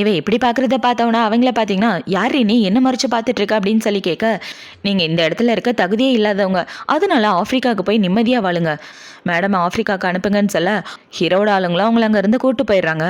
இவ இப்படி பார்க்குறத பார்த்தவனா அவங்கள பார்த்தீங்கன்னா யார் நீ என்ன மறைச்சு பார்த்துட்டு இருக்க அப்படின்னு சொல்லி கேட்க நீங்கள் இந்த இடத்துல இருக்க தகுதியே இல்லாதவங்க, அதனால ஆஃப்ரிக்காவுக்கு போய் நிம்மதியாக வாழுங்க, மேடம் ஆஃப்ரிக்காவுக்கு அனுப்புங்கன்னு சொல்ல ஹீரோட ஆளுங்களும் அவங்கள அங்கேருந்து கூட்டு போயிடுறாங்க.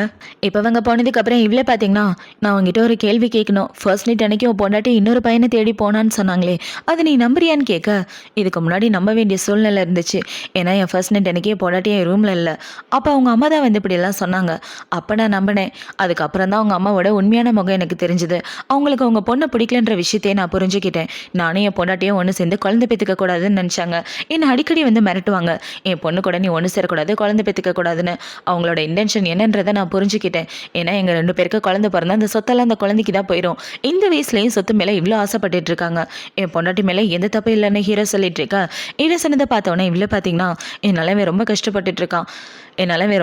இப்போ அவங்க போனதுக்கப்புறம் இவ்வளோ பார்த்தீங்கன்னா நான் அவங்ககிட்ட ஒரு கேள்வி கேட்கணும், ஃபர்ஸ்ட் நைட் அன்னைக்கு உன் பொண்டாட்டி இன்னொரு பையனை தேடி போனான்னு சொன்னாங்களே அது நீ நம்புறியான்னு கேட்க இதுக்கு முன்னாடி நம்ப வேண்டிய சூழ்நிலை இருந்துச்சு, ஏன்னா என் ஃபர்ஸ்ட் நைட் அன்னைக்கு என் பொண்டாட்டி என் ரூமில் இல்லை, அப்போ அவங்க அம்மா தான் வந்து இப்படியெல்லாம் சொன்னாங்க, அப்போ நான் நம்பினேன், அதுக்கப்புறம் தான் அவங்க அம்மாவோட உண்மையான முகம் எனக்கு தெரிஞ்சுது, அவங்களுக்கு அவங்க பொண்ணை பிடிக்கலன்ற விஷயத்தையே நான் புரிஞ்சுக்கிட்டேன், நானும் என் பொண்டாட்டியும் ஒன்று சேர்ந்து குழந்தை பெற்றுக்க கூடாதுன்னு நினச்சாங்க, என்னை அடிக்கடி வந்து மிரட்டுவாங்க, என் பொண்ணு கூட நீ ஒன்று சேரக்கூடாது குழந்தை பெற்றுக்க கூடாதுன்னு, அவங்களோட இன்டென்ஷன் என்னன்றதை நான் புரிஞ்சுக்கிட்டேன், ஏன்னா எங்கள் 2 பேருக்கு குழந்தை பிறந்தா அந்த சொத்தெல்லாம் அந்த குழந்தைக்கு தான் போயிடும், இந்த வயசுலேயும் சொத்து மேலே இவ்வளோ ஆசைப்பட்டுட்டு இருக்காங்க, என் பொண்டாட்டி மேலே எந்த தப்பு இல்லைன்னு ஹீரோ சொல்லிட்டு இருக்கா. இதை சொன்னதை பார்த்தோன்னே இவ்வளோ பார்த்தீங்கன்னா என்னால் ரொம்ப கஷ்டப்பட்டுட்டு இருக்கான்,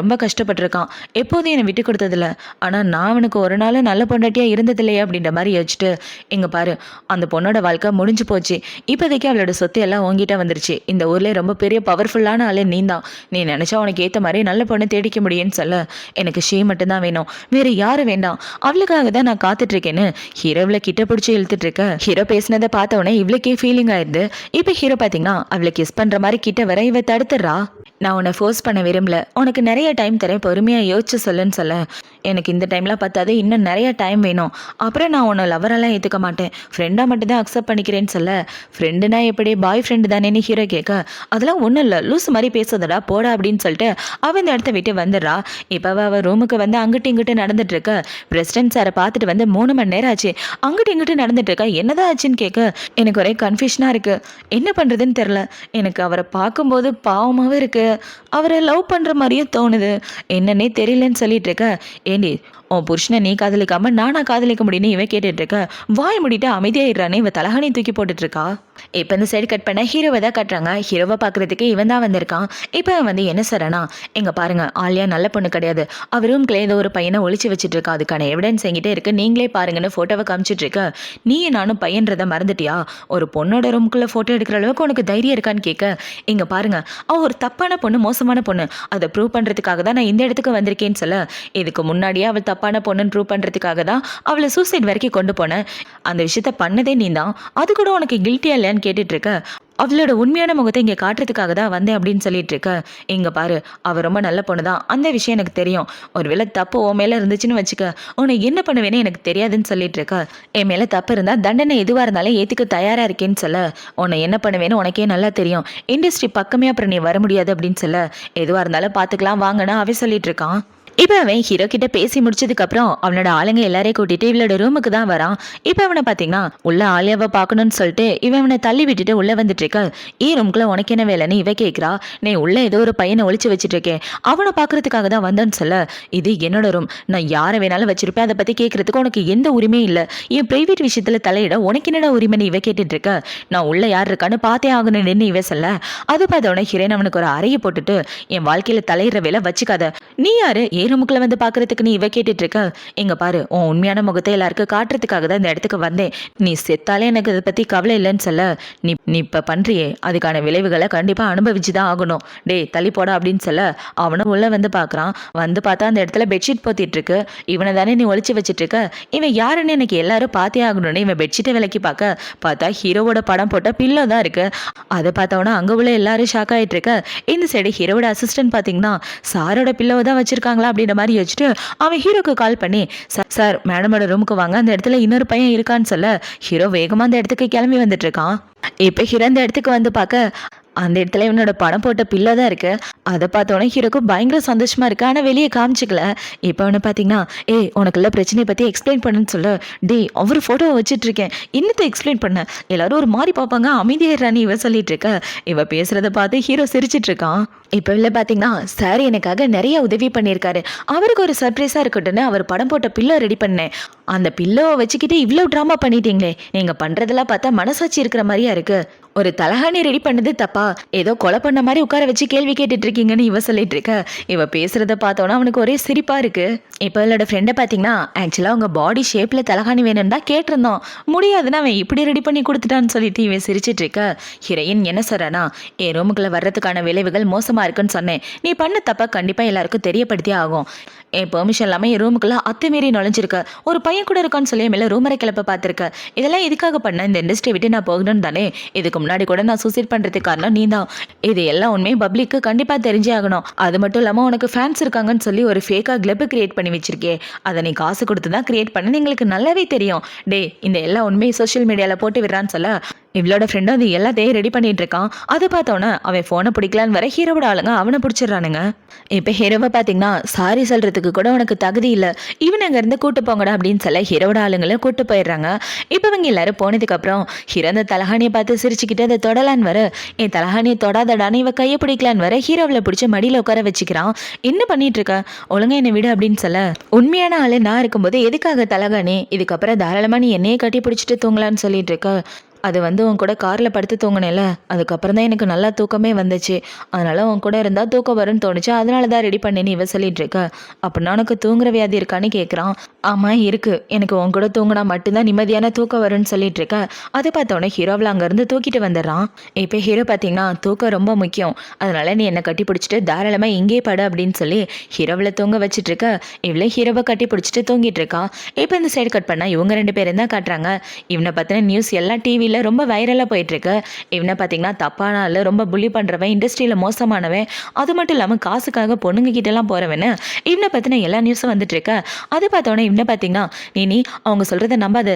ரொம்ப கஷ்டப்பட்டிருக்கான், எப்போதும் என்னை விட்டு கொடுத்ததில்ல, ஆனால் நான் அவனுக்கு ஒரு நாள் நல்ல பொண்டாட்டியாக இருந்ததில்லையே அப்படின்ற மாதிரி யோசிச்சுட்டு இங்கே பாரு அந்த பொண்ணோட வாழ்க்கை முடிஞ்சு போச்சு, இப்போதைக்கு அவளோட சொத்து எல்லாம் உங்ககிட்ட வந்துருச்சு, இந்த ஊர்லேயே ரொம்ப பெரிய பவர்ஃபுல்லான ஆளே நீ தான், நீ நினச்சா உனக்கு ஏற்ற மாதிரி நல்ல பொண்ணு தேடிக்க முடியும்னு சொல்ல எனக்கு ஷீ மட்டும்தான் வேணும், வேறு யாரும் வேண்டாம், அவளுக்காக தான் நான் காத்துட்ருக்கேன்னு ஹீரோவில் கிட்ட பிடிச்சி இழுத்துட்டு இருக்க. ஹீரோ பேசினதை பார்த்தவொடனே இவளுக்கே ஃபீலிங் ஆயிடுது. இப்போ ஹீரோ பார்த்தீங்கன்னா அவளை கிஸ் பண்ணுற மாதிரி கிட்ட வர இவ தடுத்துடுறா. நான் உன்னை ஃபோர்ஸ் பண்ண விரும்பல. உனக்கு நிறைய டைம் தரேன், பொறுமையாக யோசிச்சு சொல்லுன்னு சொல்ல. எனக்கு இந்த டைம்லாம் பத்தாது, இன்னும் நிறைய டைம் வேணும். அப்புறம் நான் உன்னை லவரெல்லாம் ஏற்றுக்க மாட்டேன், ஃப்ரெண்டாக மட்டும்தான் அக்செப்ட் பண்ணிக்கிறேன்னு சொல்ல. ஃப்ரெண்டுனா எப்படி, பாய் ஃப்ரெண்டு தானேன்னு ஹீரோ கேட்க, அதெல்லாம் ஒன்றும் இல்லை, லூஸ் மாதிரி பேசுறதடா போடா அப்படின்னு சொல்லிட்டு அவன் இந்த இடத்த விட்டு வந்துடுறா. இப்போ அவள் ரூமுக்கு வந்து அங்கிட்டு இங்கிட்டு நடந்துட்டு இருக்க. பிரசிடென்ட் சாரை பார்த்துட்டு வந்து 3 மணி நேரம் ஆச்சு, அங்கிட்டு இங்கிட்டு நடந்துட்டு இருக்கா. என்னதான் ஆச்சுன்னு கேட்க, எனக்கு ஒரே கன்ஃபியூஷனாக இருக்குது, என்ன பண்ணுறதுன்னு தெரில. எனக்கு அவரை பார்க்கும்போது பாவமாகவே இருக்குது, அவரை லவ் பண்ணுற மாதிரியே தோணுது, என்னன்னே தெரியலன்னு சொல்லிட்டு இருக்க. ஏண்டி, உன் புருஷனை நீ காதலிக்காம நானா காதலிக்க முடியும்னு இவன் கேட்டுட்டு இருக்க. வாய் முடிட்டு அமைதியாயிடுறானே, இவன் தலகாணி தூக்கி போட்டுட்டு இருக்கா. இப்போ இந்த சைடு கட் பண்ண ஹீரோவை தான் கட்டுறாங்க. ஹீரோவை பார்க்குறதுக்கு இவன் தான் வந்திருக்கான். இப்போ வந்து என்ன சொல்கிறானா, எங்கே பாருங்க, ஆலியா நல்ல பொண்ணு கிடையாது, அவர் ரூம்குள்ளே ஏதோ ஒரு பையனை ஒளிச்சு வச்சுட்டு இருக்கா, அதுக்கான எவிடன்ஸ் என்கிட்ட இருக்கு, நீங்களே பாருங்கன்னு ஃபோட்டோவை காமிச்சிட்டு இருக்க. நீ நானும் பையன்றதை மறந்துட்டியா? ஒரு பொண்ணோட ரூம்குள்ளே ஃபோட்டோ எடுக்கிற அளவுக்கு உனக்கு தைரியம் இருக்கான்னு கேட்க, இங்கே பாருங்க, அவள் ஒரு தப்பான பொண்ணு, மோசமான பொண்ணு, அதை ப்ரூவ் பண்ணுறதுக்காக தான் நான் இந்த இடத்துக்கு வந்திருக்கேன்னு சொல்ல. இதுக்கு முன்னாடியே அவள் தப்பான பொண்ணுன்னு ப்ரூவ் பண்ணுறதுக்காக தான் அவளை சூசைட் வரைக்கும் கொண்டு போனேன், அந்த விஷயத்த பண்ணதே நீ தான், அது கூட உனக்கு கில்ட்டியா இல்லையான்னு கேட்டுட்டு இருக்க. அவளோட உண்மையான முகத்தை இங்கே காட்டுறதுக்காக தான் வந்தேன் அப்படின்னு சொல்லிட்டு இருக்க. இங்கே பாரு, அவள் ரொம்ப நல்ல பொண்ணு தான், அந்த விஷயம் எனக்கு தெரியும், ஒருவேளை தப்பு உன் மேலே இருந்துச்சுன்னு வச்சுக்க, உன்னை என்ன பண்ணுவேன்னு எனக்கு தெரியாதுன்னு சொல்லிட்டு இருக்க. என் மேலே தப்பு இருந்தால் தண்டனை எதுவாக இருந்தாலும் ஏற்றுக்க தயாராக இருக்கேன்னு சொல்ல. உன்னை என்ன பண்ணுவேன்னு உனக்கே நல்லா தெரியும், இண்டஸ்ட்ரி பக்கமே அப்புறம் நீ வர முடியாது அப்படின்னு சொல்ல. எதுவாக இருந்தாலும் பார்த்துக்கலாம் வாங்கன்னு அவன் சொல்லிட்டு இருக்கான். இப்போ அவன் ஹீரோ கிட்ட பேசி முடிச்சதுக்கப்புறம் அவனோட ஆளுங்க எல்லாரையும் கூட்டிட்டு இவளோட ரூமுக்கு தான் வரான். இப்போ அவனை பார்த்தீங்கன்னா உள்ள ஆலியாவை பார்க்கணும்னு சொல்லிட்டு இவன் அவனை தள்ளி விட்டுட்டு உள்ளே வந்துட்டு இருக்க. ரூம்குள்ள உனக்கு என்ன வேலைன்னு இவ கேட்குறா. நீ உள்ள ஏதோ ஒரு பையனை ஒளிச்சு வச்சுட்டு இருக்கேன், அவனை பார்க்கறதுக்காக தான் வந்தேன்னு சொல்ல. இது என்னோட ரூம், நான் யாரை வேணாலும் வச்சிருப்பேன், அதை பற்றி கேட்கறதுக்கு உனக்கு எந்த உரிமையும் இல்லை, என் பிரைவேட் விஷயத்தில் தலையிட உனக்கு என்னடா உரிமைன்னு இவ கேட்டுட்டு இருக்க. நான் உள்ள யார் இருக்கான்னு பார்த்தே ஆகணும்னு இவ சொல்ல. அது பார்த்தவன ஹீரோன் அவனுக்கு ஒரு அறையை போட்டுட்டு, என் வாழ்க்கையில் தலையிடுற வேலை வச்சுக்காத, நீ யாரு ரூமுக்குள்ள வந்து பாக்குறதுக்கு நீ இவ கேட்டுட்டு இருக்க. இங்க பாரு, உன் உண்மையான முகத்தை எல்லாருக்கும் காட்டுறதுக்காக தான் இந்த இடத்துக்கு வந்தேன், நீ செத்தாலே எனக்கு அதை பத்தி கவலை இல்லைன்னு சொல்ல. நீ இப்ப பண்றியே அதுக்கான விளைவுகளை கண்டிப்பா அனுபவிச்சுதான் ஆகணும், டேய் தள்ளி போடா அப்படின்னு சொல்ல. அவனும் உள்ள வந்து பாக்குறான். வந்து பார்த்தா அந்த இடத்துல பெட்ஷீட் போத்திட்டு இருக்கு. இவனை தானே நீ ஒளிச்சு வச்சிட்டு இருக்க, இவன் யாருன்னு எனக்கு எல்லாரும் பார்த்தே ஆகணும்னு இவன் பெட்ஷீட்டை விலக்கி பார்த்தா ஹீரோவோட படம் போட்ட பில்லோ தான் இருக்கு. அதை பார்த்தவனா அங்க உள்ள எல்லாரும் ஷாக் ஆயிட்டு இருக்க. இந்த சைடு ஹீரோவோட அசிஸ்டன்ட் பாத்தீங்கன்னா சாரோட பில்லோவை தான் வச்சிருக்காங்களா அப்படின்ற மாதிரி யோசிச்சுட்டு அவன் ஹீரோக்கு கால் பண்ணி, சார் மேடமோட ரூமுக்கு வாங்க, அந்த இடத்துல இன்னொரு பையன் இருக்கான்னு சொல்ல. ஹீரோ வேகமா அந்த இடத்துக்கு கிளம்பி வந்துட்டு இருக்கான். இப்ப ஹீரோ அந்த இடத்துக்கு வந்து பார்க்க அந்த இடத்துல இவனோட பணம் போட்ட பிள்ளை தான் இருக்கு. அதை பார்த்தோன்னே ஹீரோக்கு பயங்கர சந்தோஷமா இருக்கு, ஆனால் வெளியே காமிச்சிக்கல. இப்போ அவனை பார்த்தீங்கன்னா, உனக்குள்ள பிரச்சனையை பற்றி எக்ஸ்பிளைன் பண்ணுன்னு சொல்ல. அவர் ஃபோட்டோவை வச்சுட்டு இருக்கேன், இன்னத்தை எக்ஸ்பிளைன் பண்ண, எல்லாரும் ஒரு மாதிரி பார்ப்பாங்க, அமைதியாயிரான்னு இவ சொல்லிட்டு இருக்க. இவ பேசுறத பார்த்து ஹீரோ சிரிச்சிட்டு இருக்கான். இப்போ இல்லை பார்த்தீங்கன்னா, சார் எனக்காக நிறைய உதவி பண்ணியிருக்காரு, அவருக்கு ஒரு சர்ப்ரைஸாக இருக்கட்டும்னு அவர் படம் போட்ட பில்லோ ரெடி பண்ணேன், அந்த பில்லோவை வச்சுக்கிட்டு இவ்வளோ ட்ராமா பண்ணிட்டீங்களே, நீங்கள் பண்ணுறதெல்லாம் பார்த்தா மனசாட்சி இருக்கிற மாதிரியா இருக்கு, ஒரு தலகாணி ரெடி பண்ணது தப்பா, ஏதோ கொலை பண்ண மாதிரி உட்கார வச்சு கேள்வி கேட்டுட்டு இருக்கீங்கன்னு இவ சொல்லிட்டு இருக்க. இவ பேசுறத பார்த்தோன்னா அவனுக்கு ஒரே சிரிப்பா இருக்கு. இப்போ அவளோட ஃப்ரெண்டை பார்த்தீங்கன்னா, ஆக்சுவலாக அவங்க பாடி ஷேப்ல தலகாணி வேணும்னு தான் கேட்டிருந்தோம், முடியாதுன்னு அவன் இப்படி ரெடி பண்ணி கொடுத்துட்டான்னு சொல்லிட்டு இவன் சிரிச்சிட்டு இருக்க. ஹீரோயின் என்ன சொல்றானா, என் ரூமுக்குள்ள வர்றதுக்கான விளைவுகள் மோசமா இருக்குன்னு சொன்னேன், நீ பண்ண தப்பா கண்டிப்பா எல்லாருக்கும் தெரியப்படுத்தியே ஆகும், என் பெர்மிஷன் இல்லாமல் என் ரூமுக்குள்ள அத்துமீறி நுழைஞ்சிருக்க, ஒரு பையன் கூட இருக்கான்னு சொல்லி மேலே ரூமரை கிளப்ப பார்த்துருக்க, இதெல்லாம் எதுக்காக பண்ண, இந்த இண்டஸ்ட்ரி விட்டு நான் போகணும்னு தானே, இதுக்கு முன்னாடி கூட நான் சூசைட் பண்ணுறதுக்கு காரணம் நீ தான், இது எல்லாம் உண்மையும் பப்ளிக்கு கண்டிப்பாக தெரிஞ்சே ஆகணும், அது மட்டும் இல்லாமல் உனக்கு ஃபேன்ஸ் இருக்காங்கன்னு சொல்லி ஒரு ஃபேக்காக கிளப் கிரியேட் பண்ணி வச்சிருக்கே, அதை நீ காசு கொடுத்து தான் கிரியேட் பண்ணு, எங்களுக்கு நல்லாவே தெரியும், இந்த எல்லா உண்மையை சோஷியல் மீடியாவில் போட்டு விடுறான்னு சொல்ல. இவளோட ஃப்ரெண்டும் அது எல்லாத்தையும் ரெடி பண்ணிட்டு இருக்கான். அதை பார்த்தோன்னே அவன் ஃபோனை பிடிக்கலான்னு வர ஹீரோவோட ஆளுங்க அவனை பிடிச்சிடுறானுங்க. இப்போ ஹீரோவை பார்த்தீங்கன்னா, சாரி சொல்றதுக்கு கூட உனக்கு தகுதி இல்லை, இவன் அங்கேருந்து கூட்டு போங்கடா அப்படின்னு சொல்ல ஹீரோவோட ஆளுங்களை கூட்டு போயிடுறாங்க. இப்போ இவங்க எல்லாரும் போனதுக்கப்புறம் ஹீரோ அந்த தலகாணியை பார்த்து சிரிச்சுக்கிட்டு அதை தொடலான்னு வர, என் தலகாணியை தொடாதடான்னு இவ கையை பிடிக்கலான்னு வர ஹீரோவில் பிடிச்ச மடியில் உட்கார வச்சுக்கிறான். என்ன பண்ணிட்டு இருக்க, ஒழுங்கா என்னை விடு அப்படின்னு சொல்ல. உண்மையான ஆளு நான் இருக்கும்போது எதுக்காக தலகாணி, இதுக்கப்புறம் தாராளமாக நீ என்னையே கட்டி பிடிச்சிட்டு தூங்கலான்னு சொல்லிட்டு இருக்க. அது உன் கூட காரில் படுத்து தூங்கினேல, அதுக்கப்புறம் தான் எனக்கு நல்லா தூக்கமே வந்துச்சு, அதனால் உன் கூட இருந்தால் தூக்கம் வரும்னு தோணுச்சு, அதனால தான் ரெடி பண்ணேன்னு இவ சொல்லிட்டு இருக்க. அப்படின்னா உனக்கு தூங்குற வியாதி இருக்கான்னு கேட்குறான். ஆமாம் இருக்கு. எனக்கு உன் கூட தூங்குனா மட்டும்தான் நிம்மதியான தூக்கம் வரும்னு சொல்லிட்டு இருக்க. அதை பார்த்தோன்னே ஹீரோவில் அங்கேருந்து தூக்கிட்டு வந்துடுறான். இப்போ ஹீரோ பார்த்தீங்கன்னா தூக்கம் ரொம்ப முக்கியம். அதனால நீ என்னை கட்டி பிடிச்சிட்டு தாராளமாக இங்கேயே படு அப்படின்னு சொல்லி ஹீரோவில் தூங்க வச்சிட்டு இருக்க. இவ்வளோ ஹீரோவை கட்டி பிடிச்சிட்டு தூங்கிட்டு இருக்கா. இப்போ இந்த சைடு கட் பண்ணால் இவங்க 2 பேரும் தான் காட்டுறாங்க. இவனை பற்றின நியூஸ் எல்லாம் டிவியில் ரொம்ப வைரலாக போயிட்டு இருக்கு. இவனை பார்த்தீங்கன்னா தப்பான ஆள், ரொம்ப புள்ளி பண்ணுறவன், இண்டஸ்ட்ரியில் மோசமானவன், அது மட்டும் இல்லாமல் காசுக்காக பொண்ணுங்க கிட்டலாம் போகிறவன்னு இவனை பற்றின எல்லா நியூஸும் வந்துட்டு இருக்க. அதை பார்த்தோன்னே என்ன பார்த்தீங்கன்னா நீ அவங்க சொல்கிறத நம்பாத,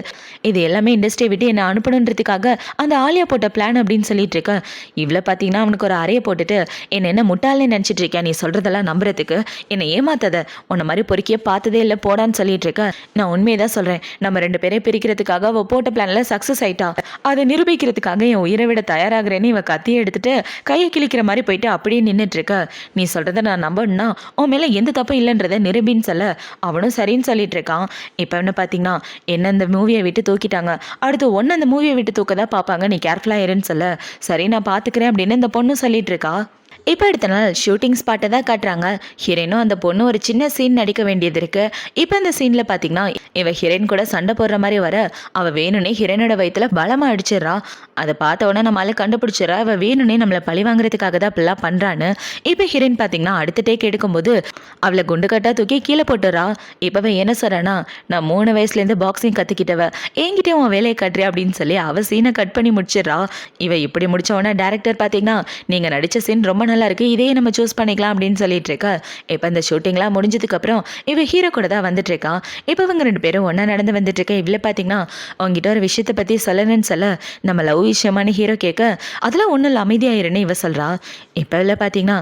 இது எல்லாமே இண்டஸ்ட்ரியை விட்டு என்னை அனுப்பணுன்றதுக்காக அந்த ஆலியா போட்ட பிளான் அப்படின்னு சொல்லிட்டு இருக்க. இவ்வளோ பார்த்தீங்கன்னா அவனுக்கு ஒரு அறையை போட்டுட்டு என்ன முட்டாள்னு நினச்சிட்டு இருக்கேன், நீ சொல்கிறதெல்லாம் நம்புறதுக்கு என்னை ஏமாத்தாத, உன்னை மாதிரி பொறுக்கியே பார்த்ததே இல்லை போடான்னு சொல்லிட்டு இருக்க. நான் உண்மையை தான் சொல்கிறேன், நம்ம 2 பேரையும் பிரிக்கிறதுக்காக அவள் போட்ட பிளானில் சக்ஸஸ் ஆயிட்டா. அதை நிரூபிக்கிறதுக்காக என் உயிரை விட தயாராகிறேன்னு இவன் கத்தியை எடுத்துட்டு கையை கிழிக்கிற மாதிரி போயிட்டு அப்படியே நின்றுட்டு இருக்க. நீ சொல்கிறத நான் நம்பணும்னா உன் மேலே எந்த தப்பும் இல்லைன்றதை நிரூபின்னு சொல்ல அவனும் சரின்னு சொல்லிட்டு இருக்கான். இப்போ என்ன பார்த்தீங்கன்னா என்ன இந்த மூவியை விட்டு தூக்கிட்டாங்க, அடுத்து ஒன்று அந்த மூவியை விட்டு தூக்க தான் பார்ப்பாங்க, நீ கேர்ஃபுல்லாக இருன்னு சொல்ல சரி நான் பார்த்துக்கிறேன் அப்படின்னு இந்த பொண்ணு சொல்லிட்டு இருக்கா. இப்போ அடுத்த நாள் ஷூட்டிங் ஸ்பாட்டை தான் காட்டுறாங்க. ஹீரோனும் அந்த பொண்ணு ஒரு சின்ன சீன் நடிக்க வேண்டியது இருக்கு. இப்போ இந்த சீனில் பார்த்தீங்கன்னா இவ ஹீரோயின் கூட சண்டை போடுற மாதிரி வர அவள் வேணும்னே ஹீரோனோட வயிற்றுல பலமாக அடிச்சிடறா. அதை பார்த்த உடனே நம்மளால கண்டுபிடிச்சிடறா அவள் வேணும்னே நம்மளை பழி வாங்குறதுக்காக தான் அப்படிலாம் பண்ணுறான்னு. இப்போ ஹீரோயின் பார்த்தீங்கன்னா அடுத்த டேக் எடுக்கும்போது அவளை குண்டு கட்டா தூக்கி கீழே போட்டுறா. இப்போவே என்ன சொல்கிறானா, நான் 3 வயசுலேருந்து பாக்ஸிங் கற்றுக்கிட்டவ, என்கிட்டே உன் வேலையை கட்டுறியா அப்படின்னு சொல்லி அவள் சீனை கட் பண்ணி முடிச்சிடறா. இவ இப்படி முடிச்ச உடனே டேரக்டர் பார்த்தீங்கன்னா நீங்கள் நடித்த சீன் ரொம்ப நல்லா இருக்கு, இதே நம்ம சூஸ் பண்ணிக்கலாம் அப்படின்னு சொல்லிட்டு இருக்கா. இப்போ இந்த ஷூட்டிங்லாம் முடிஞ்சதுக்கு அப்புறம் இவ ஹீரோ கூட தான் வந்துட்டு இருக்கா. இப்போ இவங்க 2 பேரும் ஒன்றா நடந்து வந்துட்டு இருக்க. இவ்வளோ பார்த்தீங்கன்னா அவங்ககிட்ட ஒரு விஷயத்தை பற்றி சொல்லணும்னு சொல்ல நம்ம லவ் விஷயமான ஹீரோ கேட்க அதெல்லாம் ஒன்றும் இல்லை அமைதியாயிருன்னு இவ சொல்கிறா. இப்போ இல்லை பார்த்தீங்கன்னா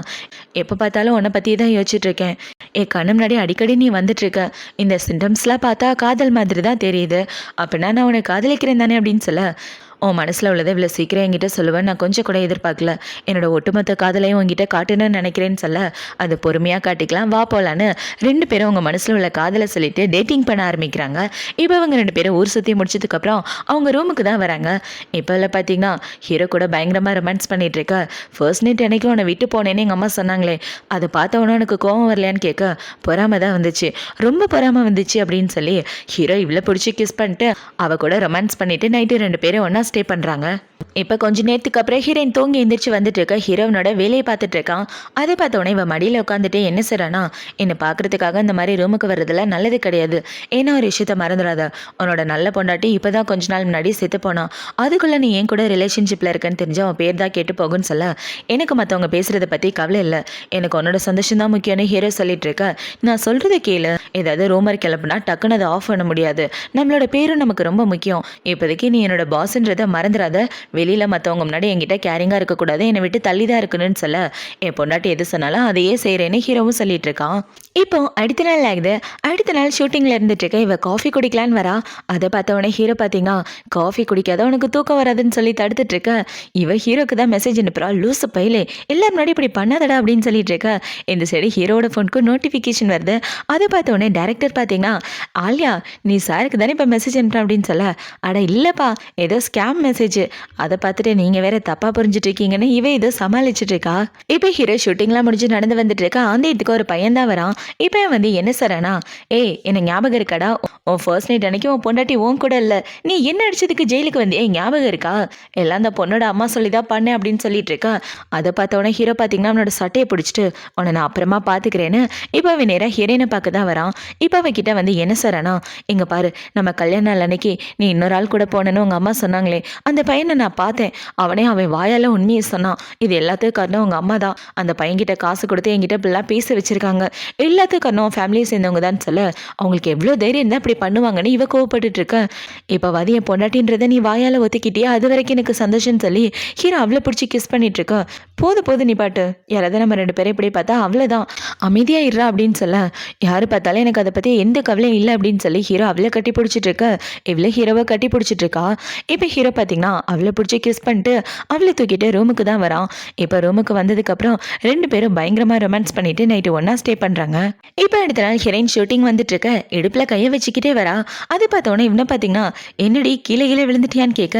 எப்போ பார்த்தாலும் உன்னை பற்றி தான் யோசிச்சுட்டு இருக்கேன், என் கண்ணு முன்னாடி அடிக்கடி நீ வந்துட்டு இருக்க, இந்த சிம்டம்ஸ்லாம் பார்த்தா காதல் மாதிரி தான் தெரியுது, அப்படின்னா நான் உன்னை காதலிக்கிறேன் தானே அப்படின்னு சொல்ல உன் மனசில் உள்ளதை இவ்வளோ சீக்கிரம் என்கிட்ட சொல்லுவேன் நான் கொஞ்சம் கூட எதிர்பார்க்கல, என்னோட ஒட்டுமொத்த காதலையும் உங்ககிட்ட காட்டணும்னு நினைக்கிறேன்னு சொல்ல அது பொறுமையாக காட்டிக்கலாம் வா போகலான்னு 2 பேரும் அவங்க மனசில் உள்ள காதலை சொல்லிட்டு டேட்டிங் பண்ண ஆரம்பிக்கிறாங்க. இப்போ அவங்க 2 பேரும் ஊர் சுற்றி முடிச்சதுக்கப்புறம் அவங்க ரூமுக்கு தான் வராங்க. இப்போ இல்லை பார்த்தீங்கன்னா ஹீரோ கூட பயங்கரமாக ரொமான்ஸ் பண்ணிட்டு இருக்க. ஃபர்ஸ்ட் நைட் அன்னைக்கு உன்னை விட்டு போனேன்னு எங்கள் அம்மா சொன்னாங்களே, அதை பார்த்த உடனே உனக்கு கோவம் வரலையான்னு கேட்க பொறாம தான் வந்துச்சு, ரொம்ப பொறாம வந்துச்சு அப்படின்னு சொல்லி ஹீரோ இவ்வளோ பிடிச்சி கிஸ் பண்ணிட்டு அவ கூட ரொமான்ஸ் பண்ணிட்டு நைட்டு 2 பேரும் ஒன்றா ஸ்டே பண்ணுறாங்க. இப்போ கொஞ்ச நேரத்துக்கு அப்புறம் ஹீரோயின் தூங்கி எந்திரிச்சு வந்துட்டு இருக்க. ஹீரோனோட வேலையை பார்த்துட்டு இருக்கான். அதை பார்த்தோன்னே இவன் மடியில் உட்காந்துட்டு என்ன செய்றானா, என்னை பார்க்கறதுக்காக இந்த மாதிரி ரூமுக்கு வர்றதுலாம் நல்லது கிடையாது, ஏன்னா ஒரு விஷயத்த மறந்துடாத, உன்னோட நல்ல பொண்டாட்டி இப்போ தான் கொஞ்ச நாள் முன்னாடி செத்து போனான், அதுக்குள்ளே நீ ஏன் கூட ரிலேஷன்ஷிப்பில் இருக்கன்னு தெரிஞ்சு அவன் பேர் தான் கேட்டு போகுன்னு சொல்ல எனக்கு மற்றவங்க பேசுகிறத பற்றி கவலை இல்லை, எனக்கு உன்னோட சந்தோஷம் தான் முக்கியம்னு ஹீரோ சொல்லிட்டு இருக்க. நான் சொல்கிறத கேளு, ஏதாவது ரூமர் கிளப்புனா டக்குன்னு அதை ஆஃப் பண்ண முடியாது, நம்மளோட பேரும் நமக்கு ரொம்ப முக்கியம், இப்போதைக்கு நீ என்னோட பாஸ்ன்றதை மறந்துடாத, வெளியில் மற்றவங்க முன்னாடி என்கிட்ட கேரிங்காக இருக்கக்கூடாது, என்னை விட்டு தள்ளி தான் இருக்கணும்னு சொல்ல என் பொண்டாட்டி எது சொன்னாலும் அதையே செய்கிறேன்னு ஹீரோவும் சொல்லிட்டு இருக்கான். இப்போ அடுத்த நாள் ஆகுது. அடுத்த நாள் ஷூட்டிங்கில் இருந்துட்டு இருக்க. இவ காஃபி குடிக்கலான்னு வரா. அதை பார்த்தவொடனே ஹீரோ பார்த்தீங்கன்னா காஃபி குடிக்காத உனக்கு தூக்கம் வராதுன்னு சொல்லி தடுத்துட்டு இருக்க. இவ ஹீரோக்கு தான் மெசேஜ் அனுப்புறா, லூசு பையிலே எல்லாரும் முன்னாடி இப்படி பண்ணாதடா அப்படின்னு சொல்லிட்டு இருக்க. இந்த சைடு ஹீரோட ஃபோனுக்கு நோட்டிஃபிகேஷன் வருது. அதை பார்த்தவொடனே டேரக்டர் பார்த்தீங்கன்னா ஆலியா நீ சாருக்கு தானே இப்போ மெசேஜ் அனுப்புறேன் அப்படின்னு சொல்ல அட இல்லைப்பா ஏதோ ஸ்கேம் மெசேஜ், அதை பார்த்துட்டு நீங்கள் வேற தப்பாக புரிஞ்சுட்டு இருக்கீங்கன்னு இவ ஏதோ சமாளிச்சுட்டு இருக்கா. இப்போ ஹீரோ ஷூட்டிங்லாம் முடிஞ்சு நடந்து வந்துட்டு இருக்கா. அந்த இதுக்கு ஒரு பையன் தான் வரான். இப்போ வந்து என்ன சொல்றானா, ஏய் என்ன ஞாபகம் இருக்காடா, உன் ஃபர்ஸ்ட் நைட் அன்னைக்கு உன் பொண்டாட்டி உன் கூட இல்லை, நீ என்ன அடிச்சதுக்கு ஜெயிலுக்கு வந்து ஞாபகம் இருக்கா, எல்லாம் அந்த பொண்ணோட அம்மா சொல்லி தான் பண்ணேன் அப்படின்னு சொல்லிட்டு இருக்கா. அதை பார்த்தவொடனே ஹீரோ பார்த்தீங்கன்னா அவனோட சட்டையை பிடிச்சிட்டு உன்னை நான் அப்புறமா பார்த்துக்கிறேன்னு இப்போ அவன் நேராக ஹீரோயினை பார்க்க தான் வரான். இப்போ அவகிட்ட வந்து என்ன சொல்றானா, இங்கே பாரு நம்ம கல்யாண நாள் அன்னைக்கு நீ இன்னொரு ஆள் கூட போனேன்னு உங்கள் அம்மா சொன்னாங்களே, அந்த பையனை நான் பார்த்தேன், அவன் வாயால் உண்மையை சொன்னான், இது எல்லாத்துக்கும் காரணம் உங்கள் அம்மா தான், அந்த பையன்கிட்ட காசு கொடுத்து என்கிட்ட இப்படிலாம் பேச வச்சிருக்காங்க, எல்லாத்துக்கும் காரணம் ஃபேமிலியை சேர்ந்தவங்க தான் சொல்ல அவங்களுக்கு எவ்வளோ தைரியம் தான் இப்படி பண்ணுவாங்கன்னு இவ கோவப்பட்டுட்டு இருக்க. இப்போ வந்து என் பொண்டாட்டின்றதை நீ வாயால் ஒத்துக்கிட்டியா, அது வரைக்கும் எனக்கு சந்தோஷம்னு சொல்லி ஹீரோ அவ்வளோ பிடிச்சி கிஸ் பண்ணிட்டு இருக்கா. போது நீ பாட்டு, யாராவது நம்ம 2 பேரும் இப்படி பார்த்தா அவ்வளோதான் அமைதியாக இருறா அப்படின்னு சொல்ல யார் பார்த்தாலும் எனக்கு அதை பற்றி எந்த கவலையும் இல்லை அப்படின்னு சொல்லி ஹீரோ அவ்வளோ கட்டி பிடிச்சிட்டு இருக்க. இவ்வளோ ஹீரோவை கட்டி பிடிச்சிட்டு இருக்கா. இப்போ ஹீரோ பார்த்தீங்கன்னா அவ்வளோ பிடிச்சி கிஸ் பண்ணிட்டு அவளை தூக்கிட்டு ரூமுக்கு தான் வரான். இப்போ ரூமுக்கு வந்ததுக்கப்புறம் 2 பேரும் பயங்கரமாக ரொமான்ஸ் பண்ணிட்டு நைட்டு ஒன்றா ஸ்டே பண்ணுறாங்க. இப்போ அடுத்த நாள் ஹீரோயின் ஷூட்டிங் வந்துட்டு இருக்க இடுப்பில் கையை வச்சுக்கிட்டே வரா. அது பார்த்தோன்னே இவனை பார்த்தீங்கன்னா என்னடி கீழே கீழே விழுந்துட்டியான்னு கேட்க,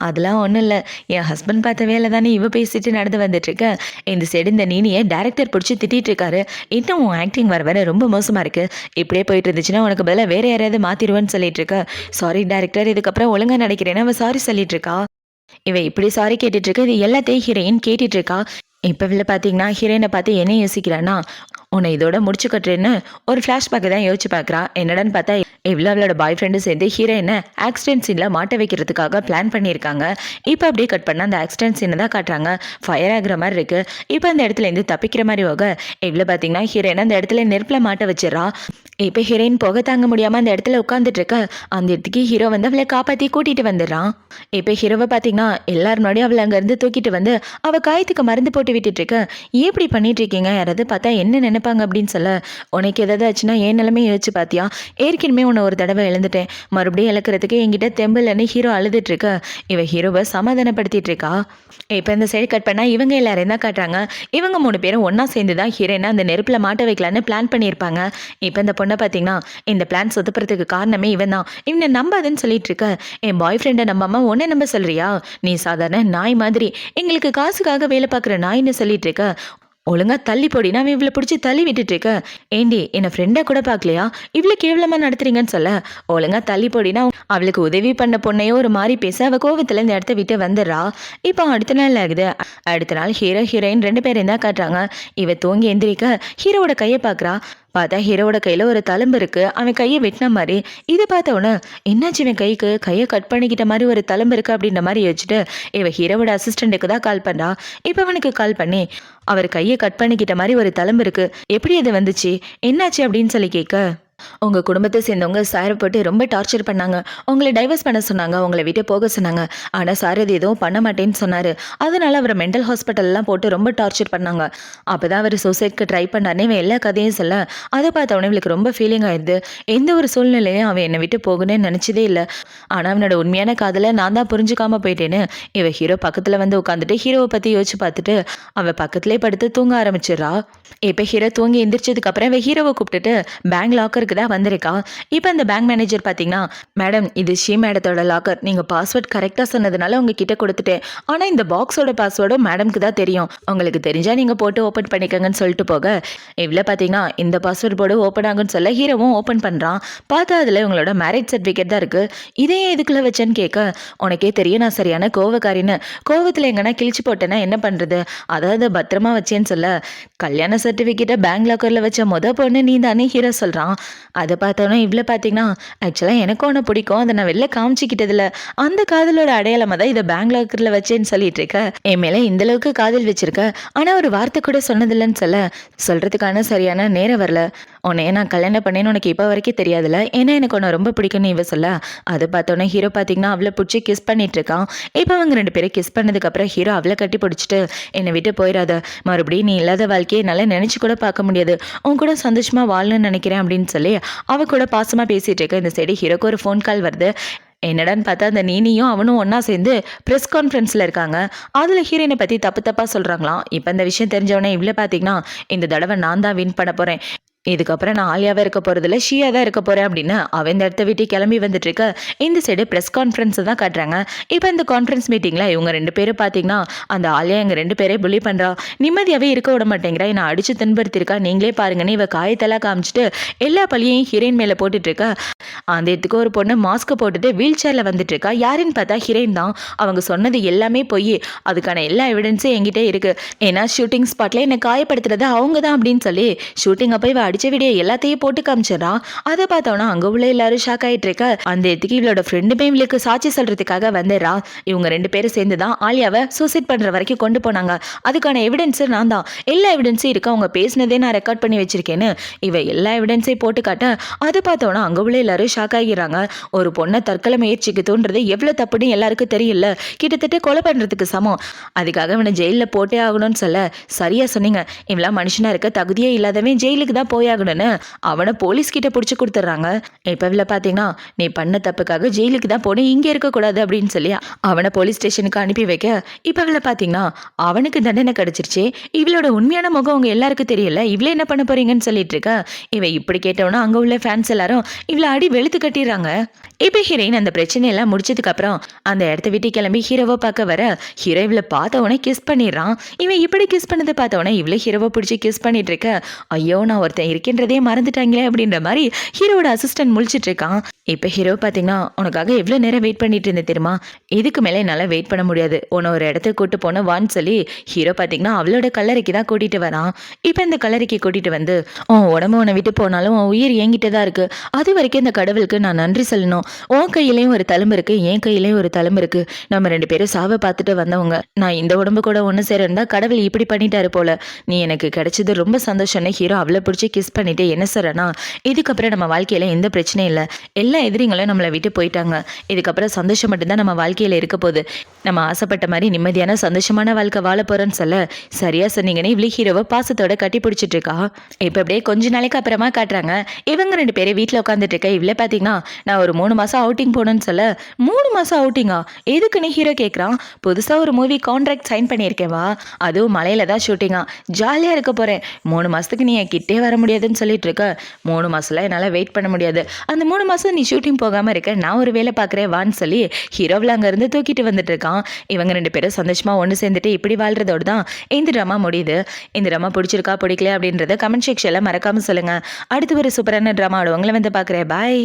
அதெல்லாம் ஒன்றும் இல்லை, என் ஹஸ்பண்ட் பார்த்த வேலை தானே இவ பேசிட்டு நடந்து வந்துட்டு இருக்க. இந்த சைடு இந்த நீனியை டேரக்டர் பிடிச்சி திட்டிட்டு இருக்காரு. இன்னும் உன் ஆக்டிங் வர வர ரொம்ப மோசமாக இருக்கு, இப்படியே போயிட்டு இருந்துச்சுன்னா உனக்கு பதிலாக வேற யாரையாவது மாத்திருவேன்னு சொல்லிட்டு இருக்க. சாரி டேரக்டர், இதுக்கப்புறம் ஒழுங்கா நினைக்கிறேன்னு அவ சாரி சொல்லிட்டு இருக்கா. இவ இப்படி சாரி கேட்டுட்டு இருக்க, இது எல்லாத்தையும் ஹீரோயின் கேட்டுட்டு இருக்கா. இப்போ இதில் பார்த்தீங்கன்னா ஹீரோயினை பார்த்து என்ன யோசிக்கிறான்னா, உன்னை இதோட முடிச்சு கட்டுறேன்னு ஒரு ஃப்ளாஷ்பேக்கை தான் யோசிச்சு பார்க்குறா. என்னடான்னு பார்த்தா இவ்வளோ அவளோட பாய் ஃப்ரெண்டு சேர்ந்து ஹீரோயினை ஆக்சிடென்ட் சீனில் மாட்ட வைக்கிறதுக்காக பிளான் பண்ணியிருக்காங்க. இப்போ அப்படியே கட் பண்ணால் அந்த ஆக்சிடென்ட் சீனை தான் காட்டுறாங்க. ஃபயர் ஆகிற மாதிரி இருக்குது. இப்போ அந்த இடத்துலேருந்து தப்பிக்கிற மாதிரி போக இவ்வளோ பார்த்தீங்கன்னா ஹீரோயினை அந்த இடத்துல நெருப்பில் மாட்ட வச்சிடறா. இப்போ ஹீரோயின் போக தாங்க முடியாமல் அந்த இடத்துல உட்காந்துட்டு இருக்க. அந்த இடத்துக்கு ஹீரோ வந்து அவளை காப்பாற்றி கூட்டிகிட்டு வந்துடுறான். இப்போ ஹீரோவை பார்த்தீங்கன்னா எல்லாரும் முன்னாடியும் அவளை அங்கேருந்து தூக்கிட்டு வந்து அவள் காயத்துக்கு மருந்து போட்டு விட்டுட்டு இருக்க. ஏன் இப்படி பண்ணிட்டு இருக்கீங்க, யாராவது பார்த்தா என்ன நினைப்பாங்க அப்படின்னு சொல்ல, உனக்கு எதாவது ஆச்சுன்னா ஏன் நிலைமை யோசிச்சு பார்த்தியா, ஏற்கனவே உன்னை ஒரு தடவை இழந்துட்டேன், மறுபடியும் இழக்கிறதுக்கு என்கிட்ட தெம்பில்னு ஹீரோ அழுதுட்டு இருக்க. இவ ஹீரோவை சமாதானப்படுத்திட்டு இருக்கா. இப்போ இந்த சைடு கட் பண்ணால் இவங்க எல்லாரையும் தான் காட்டுறாங்க. இவங்க 3 பேரும் ஒன்றா சேர்ந்து தான் ஹீரோயினை அந்த நெருப்பில் மாட்ட வைக்கலான்னு பிளான் பண்ணியிருப்பாங்க. இப்போ இந்த பொண்ணை பார்த்தீங்கன்னா இந்த பிளான் சொதுப்புறதுக்கு காரணமே இவன் தான். இவனை நம்பாதுன்னு சொல்லிட்டு இருக்க. என் பாய் ஃப்ரெண்டை நம்பாம உன்னை நம்ப சொல்றியா, நீ சாதாரண நாய் மாதிரி, எங்களுக்கு காசுக்காக வேலை பார்க்குற நாயின்னு சொல்லிட்டு இருக்க. ஒழுங்கா தள்ளி போடி, நான் இவ்வளோ பிடிச்சி தள்ளி விட்டுட்டு இருக்க. ஏண்டி என்னை ஃப்ரெண்டை கூட பார்க்கலையா, இவ்வளோ கேவலமாக நடத்துறீங்கன்னு சொல்ல, ஒழுங்கா தள்ளி போடினா அவளுக்கு உதவி பண்ண பொண்ணையோ ஒரு மாதிரி பேச அவள் கோவத்தில் இந்த இடத்த விட்டு வந்துடுறா. இப்போ அடுத்த நாள் ஆகுது. அடுத்த நாள் ஹீரோ ஹீரோயின் 2 பேரும் தான் காட்டுறாங்க. இவ தூங்கி எந்திரிக்க ஹீரோவோட கையை பார்க்குறா. பார்த்தா ஹீரோவோட கையில் ஒரு தழும்பு இருக்குது. அவன் கையை வெட்டின மாதிரி. இதை பார்த்த உடனே என்னாச்சு இவன் கையை கட் பண்ணிக்கிட்ட மாதிரி ஒரு தழும்பு இருக்குது அப்படின்ற மாதிரி யோசிச்சுட்டு இவன் ஹீரோவோட அசிஸ்டண்ட்டுக்கு தான் கால் பண்ணுறா. இப்போ அவனுக்கு கால் பண்ணி அவர் கையை கட் பண்ணிக்கிட்ட மாதிரி ஒரு தழும்பு இருக்குது, எப்படி அது வந்துச்சு, என்னாச்சு அப்படின்னு சொல்லி கேட்க, உங்கள் குடும்பத்தை சேர்ந்தவங்க சாரை போட்டு ரொம்ப டார்ச்சர் பண்ணாங்க, உங்களை டைவர்ஸ் பண்ண சொன்னாங்க, உங்களை விட்டு போக சொன்னாங்க. ஆனால் சார் அது எதுவும் பண்ண மாட்டேன்னு சொன்னார். அதனால அவரை மென்டல் ஹாஸ்பிட்டல்லாம் போட்டு ரொம்ப டார்ச்சர் பண்ணாங்க. அப்போ தான் அவர் சூசைட்க்கு ட்ரை பண்ணானே இவன் எல்லா கதையும் சொல்ல, அதை பார்த்தவொடனே இவளுக்கு ரொம்ப ஃபீலிங் ஆயிடுது. எந்த ஒரு சூழ்நிலையும் அவன் என்னை விட்டு போகணும்னு நினச்சதே இல்லை. ஆனால் அவனோட உண்மையான காதலை நான் தான் புரிஞ்சுக்காம போயிட்டேன்னு இவ ஹீரோ பக்கத்தில் வந்து உட்காந்துட்டு ஹீரோவை பற்றி யோசிச்சு பார்த்துட்டு அவள் பக்கத்துலேயே படுத்து தூங்க ஆரம்பிச்சிடறா. இப்போ ஹீரோ தூங்கி எந்திரிச்சதுக்கப்புறம் இவ ஹீரோவை கூப்பிட்டுட்டு பேங்க் லாக்கருக்கு தான் வந்திருக்கா. இப்போ அந்த பேங்க் மேனேஜர் பார்த்தீங்கன்னா, மேடம் இது ஷீ மேடத்தோட லாக்கர், நீங்கள் பாஸ்வேர்ட் கரெக்டாக சொன்னதுனால உங்ககிட்ட கொடுத்துட்டேன், ஆனால் இந்த பாக்ஸோட பாஸ்வேர்டும் மேடம்க்கு தான் தெரியும், உங்களுக்கு தெரிஞ்சால் நீங்கள் போட்டு ஓப்பன் பண்ணிக்கங்கன்னு சொல்லிட்டு போக இவ்வளோ பார்த்தீங்கன்னா இந்த பாஸ்வேர்ட் போர்டு ஓப்பன் ஆகுன்னு சொல்ல ஹீரோவும் ஓப்பன் பண்ணுறான். பார்த்தா அதில் உங்களோட மேரேஜ் சர்டிஃபிகேட் தான் இருக்குது. இதே எதுக்குள்ள வச்சேன்னு கேட்க, உனக்கே தெரியும் நான் சரியான கோவக்காரின்னு, கோவத்தில் எங்கன்னா கிழிச்சு போட்டேன்னா என்ன பண்ணுறது, அதாவது பத்திரமா வச்சேன்னு சொல்ல, கல்யாண சர்டிஃபிகேட்டை பேங்க் லாக்கரில் வச்ச பொண்ணு நீ தானே ஹீரோ சொல்கிறான். அதை பார்த்தோன்னா இவ்வளோ பார்த்தீங்கன்னா ஆக்சுவலாக எனக்கும் ஒன்று பிடிக்கும், அதை நான் வெளில காமிச்சிக்கிட்டதில்ல, அந்த காதலோட அடையாளமாக தான் இதை பேங்க் லாக்கரில் வச்சேன்னு சொல்லிட்டு இருக்க. என் மேலே இந்தளவுக்கு காதல் வச்சிருக்க, ஆனால் ஒரு வார்த்தை கூட சொன்னதில்லைன்னு சொல்கிறதுக்கான சரியான நேரம் வரல. உன்னையே நான் கல்யாணம் பண்ணேன்னு உனக்கு இப்போ வரைக்கும் தெரியாதுல்ல, ஏன்னா எனக்கு உன்னை ரொம்ப பிடிக்கும்னு இவ சொல்ல, அதை பார்த்தோன்னே ஹீரோ பார்த்தீங்கன்னா அவளை பிடிச்சி கிஸ் பண்ணிட்டு இருக்கான். இப்போ அவங்க 2 பேரும் கிஸ் பண்ணதுக்கப்புறம் ஹீரோ அவளை கட்டி பிடிச்சிட்டு என்னை விட்டு போயிடாத, மறுபடியும் நீ இல்லாத வாழ்க்கையை என்னால் நினச்சி கூட பார்க்க முடியாது, உன் கூட சந்தோஷமாக வாழணும்னு நினைக்கிறேன் அப்படின்னு சொல்லி அவ கூட பாசமாக பேசிகிட்டு இருக்க. இந்த சைடு ஹீரோக்கு ஒரு ஃபோன் கால் வருது. என்னடான்னு பார்த்தா அந்த நீனியும் அவனும் ஒன்றா சேர்ந்து ப்ரெஸ் கான்ஃபரன்ஸில் இருக்காங்க. அதில் ஹீரோயினை பற்றி தப்பாக சொல்கிறாங்களாம். இப்போ இந்த விஷயம் தெரிஞ்சவொடனே இவ்வளோ பார்த்தீங்கன்னா இந்த தடவை நான் தான் வின் பண்ண போகிறேன், இதுக்கப்புறம் நான் ஆலியாவே இருக்க போகிறதில்ல ஷியா தான் இருக்க போகிறேன் அப்படின்னு அவன் இந்த இடத்த விட்டு கிளம்பி வந்துட்டு இருக்க. இந்த சைடு ப்ரெஸ் கான்ஃபரன்ஸை தான் காட்டுறாங்க. இப்போ இந்த கான்ஃபரன்ஸ் மீட்டிங்கில் இவங்க 2 பேரும் பார்த்தீங்கன்னா அந்த ஆலியா எங்கள் 2 பேரே புள்ளி பண்ணுறா, நிம்மதியாகவே இருக்க விட மாட்டேங்கிறா, என்னை அடித்து துன்படுத்திருக்கா, நீங்களே பாருங்கன்னு இவ காயத்தெல்லாம் காமிச்சிட்டு எல்லா பழியையும் ஹீரோயின் மேலே போட்டுட்ருக்கா. அந்த இடத்துக்கு ஒரு பொண்ணு மாஸ்க் போட்டுட்டு வீல் சேரில் வந்துட்டு இருக்கா. யாருன்னு பார்த்தா ஹீரோயின் தான். அவங்க சொன்னது எல்லாமே போய், அதுக்கான எல்லா எவிடன்ஸும் என்கிட்ட இருக்குது. ஏன்னா ஷூட்டிங் ஸ்பாட்டில் என்னை காயப்படுத்துறது அவங்க தான் அப்படின்னு சொல்லி ஷூட்டிங் அப்போ இவ அடிச்ச வீடியோ எல்லாத்தையும் போட்டு காமிச்சிடறா. அதை பார்த்தோன்னா அங்கே உள்ள எல்லாரும் ஷாக் ஆகிட்டு இருக்க. அந்த இடத்துக்கு இவளோட ஃப்ரெண்டுமே இவளுக்கு சாட்சி சொல்கிறதுக்காக வந்துடுறா. இவங்க 2 பேரும் சேர்ந்து தான் ஆலியாவை சூசைட் பண்ணுற வரைக்கும் கொண்டு போனாங்க. அதுக்கான எவிடன்ஸு நான் தான், எல்லா எவிடன்ஸும் இருக்கு, அவங்க பேசினதே நான் ரெக்கார்ட் பண்ணி வச்சிருக்கேன்னு இவ எல்லா எவிடன்ஸையும் போட்டு காட்ட, அதை பார்த்தோன்னா அங்கே உள்ள எல்லாரும் ஷாக் ஆகிறாங்க. ஒரு பொண்ணை தற்கொலை முயற்சிக்கு தோன்றது எவ்வளோ தப்புன்னு எல்லாருக்கும் தெரியல, கிட்டத்தட்ட கொலை பண்ணுறதுக்கு சமம், அதுக்காக இவனை ஜெயிலில் போட்டே ஆகணும்னு சொல்ல, சரியா சொன்னீங்க, இவெல்லாம் மனுஷனாக இருக்க தகுதியே இல்லாதவன் ஜெயிலுக்கு தான் போய் போயாகணும்னு அவனை போலீஸ் கிட்ட பிடிச்சி கொடுத்துட்றாங்க. இப்போ இவளை பார்த்தீங்கன்னா நீ பண்ண தப்புக்காக ஜெயிலுக்கு தான் போன, இங்கே இருக்கக்கூடாது அப்படின்னு சொல்லி அவனை போலீஸ் ஸ்டேஷனுக்கு அனுப்பி வைக்க இப்போ இவளை பார்த்தீங்கன்னா அவனுக்கு தண்டனை கிடைச்சிருச்சு. இவளோட உண்மையான முகம் அவங்க எல்லாருக்கும் தெரியல. இவளே என்ன பண்ண போறீங்கன்னு சொல்லிட்டு இருக்க. இவன் இப்படி கேட்டவனா அங்கே உள்ள ஃபேன்ஸ் எல்லாரும் இவளை அடி வெளுத்து கட்டிடுறாங்க. இப்போ ஹீரோயின் அந்த பிரச்சனையெல்லாம் முடிச்சதுக்கு அப்புறம் அந்த இடத்த விட்டு கிளம்பி ஹீரோவை பார்க்க வர ஹீரோ இவளை பார்த்தவொடனே கிஸ் பண்ணிடுறான். இவன் இப்படி கிஸ் பண்ணதை பார்த்தவொடனே இவளை ஹீரோவை பிடிச்சி கிஸ் பண்ணிட்டு இருக்க. ஐயோ நான் ஒருத்தன் இருக்கின்றதே மறந்துட்டாங்களே அப்படின்ற மாதிரி ஹீரோட அசிஸ்டன்ட் முழிச்சிட்டு இருக்கான். இப்போ ஹீரோ பார்த்தீங்கன்னா உனக்காக எவ்வளோ நேரம் வெயிட் பண்ணிட்டு இருந்தேன் தெரியுமா, இதுக்கு மேலே என்னால் வெயிட் பண்ண முடியாது, உன்னை ஒரு இடத்துக்கு கூட்டு போன வான்னு சொல்லி ஹீரோ பார்த்தீங்கன்னா அவளோட கல்லறைக்கு தான் கூட்டிகிட்டு வரான். இப்போ இந்த கல்லறைக்கு கூட்டிகிட்டு வந்து உன் உடம்பு உன்னை விட்டு போனாலும் உன் உயிர் என்கிட்ட தான் இருக்குது, அது வரைக்கும் இந்த கடவுளுக்கு நான் நன்றி சொல்லணும். உன் கையிலையும் ஒரு தழும்பு இருக்குது, என் கையிலையும் ஒரு தழும்பு இருக்குது, நம்ம 2 பேரும் சாவை பார்த்துட்டு வந்தவங்க, நான் இந்த உடம்பு கூட ஒன்று சேரந்தா கடவுள் இப்படி பண்ணிட்டாரு போல, நீ எனக்கு கிடைச்சது ரொம்ப சந்தோஷம்னு ஹீரோ அவளை பிடிச்சி கிஸ் பண்ணிட்டு என்ன சொல்கிறேன்னா, இதுக்கப்புறம் நம்ம வாழ்க்கையில் எந்த பிரச்சனையும் இல்லை, எல்லா எதிரிங்களும் நம்மளை விட்டு போயிட்டாங்க, இதுக்கப்புறம் சந்தோஷம் மட்டும்தான் நம்ம வாழ்க்கையில் இருக்க போகுது, நம்ம ஆசைப்பட்ட மாதிரி நிம்மதியான சந்தோஷமான வாழ்க்கை வாழ போகிறோன்னு சொல்ல சரியா சொன்னீங்கன்னு இவ்வளோ ஹீரோவை பாசத்தோட கட்டி பிடிச்சிட்டு இருக்கா. இப்போ அப்படியே கொஞ்ச நாளைக்கு அப்புறமா காட்டுறாங்க இவங்க 2 பேரும் வீட்டில் உட்காந்துட்டு இருக்க. இவ்வளோ பார்த்தீங்கன்னா நான் ஒரு 3 மாதம் அவுட்டிங் போகணுன்னு சொல்ல 3 மாதம் அவுட்டிங்கா எதுக்குன்னு ஹீரோ கேட்குறான். புதுசாக ஒரு மூவி கான்ட்ராக்ட் சைன் பண்ணியிருக்கேவா, அதுவும் மலையில தான் ஷூட்டிங்கா, ஜாலியாக இருக்க போகிறேன், 3 மாதத்துக்கு நீ என் கிட்டே வர முடியாதுன்னு சொல்லிட்டு இருக்க. 3 மாதம்லாம் என்னால் வெயிட் பண்ண முடியாது, அந்த 3 மாதம் நீ ஷூட்டிங் போகாமல் இருக்க, நான் ஒரு வேலை பார்க்குறேன் வான்னு சொல்லி ஹீரோவில் அங்கேருந்து தூக்கிட்டு வந்துட்டு இருக்கான். இவங்க 2 பேரும் சந்தோஷமாக ஒன்று சேர்ந்துட்டு இப்படி வாழ்றதோடு தான் இந்த ட்ராமா முடியுது. இந்த ட்ராமா பிடிச்சிருக்கா பிடிக்கல அப்படின்றத கமெண்ட் செக்ஷனில் மறக்காமல் சொல்லுங்கள். அடுத்து ஒரு சூப்பரான ட்ராமாவோட உங்களை வந்து பார்க்குறேன். பாய்.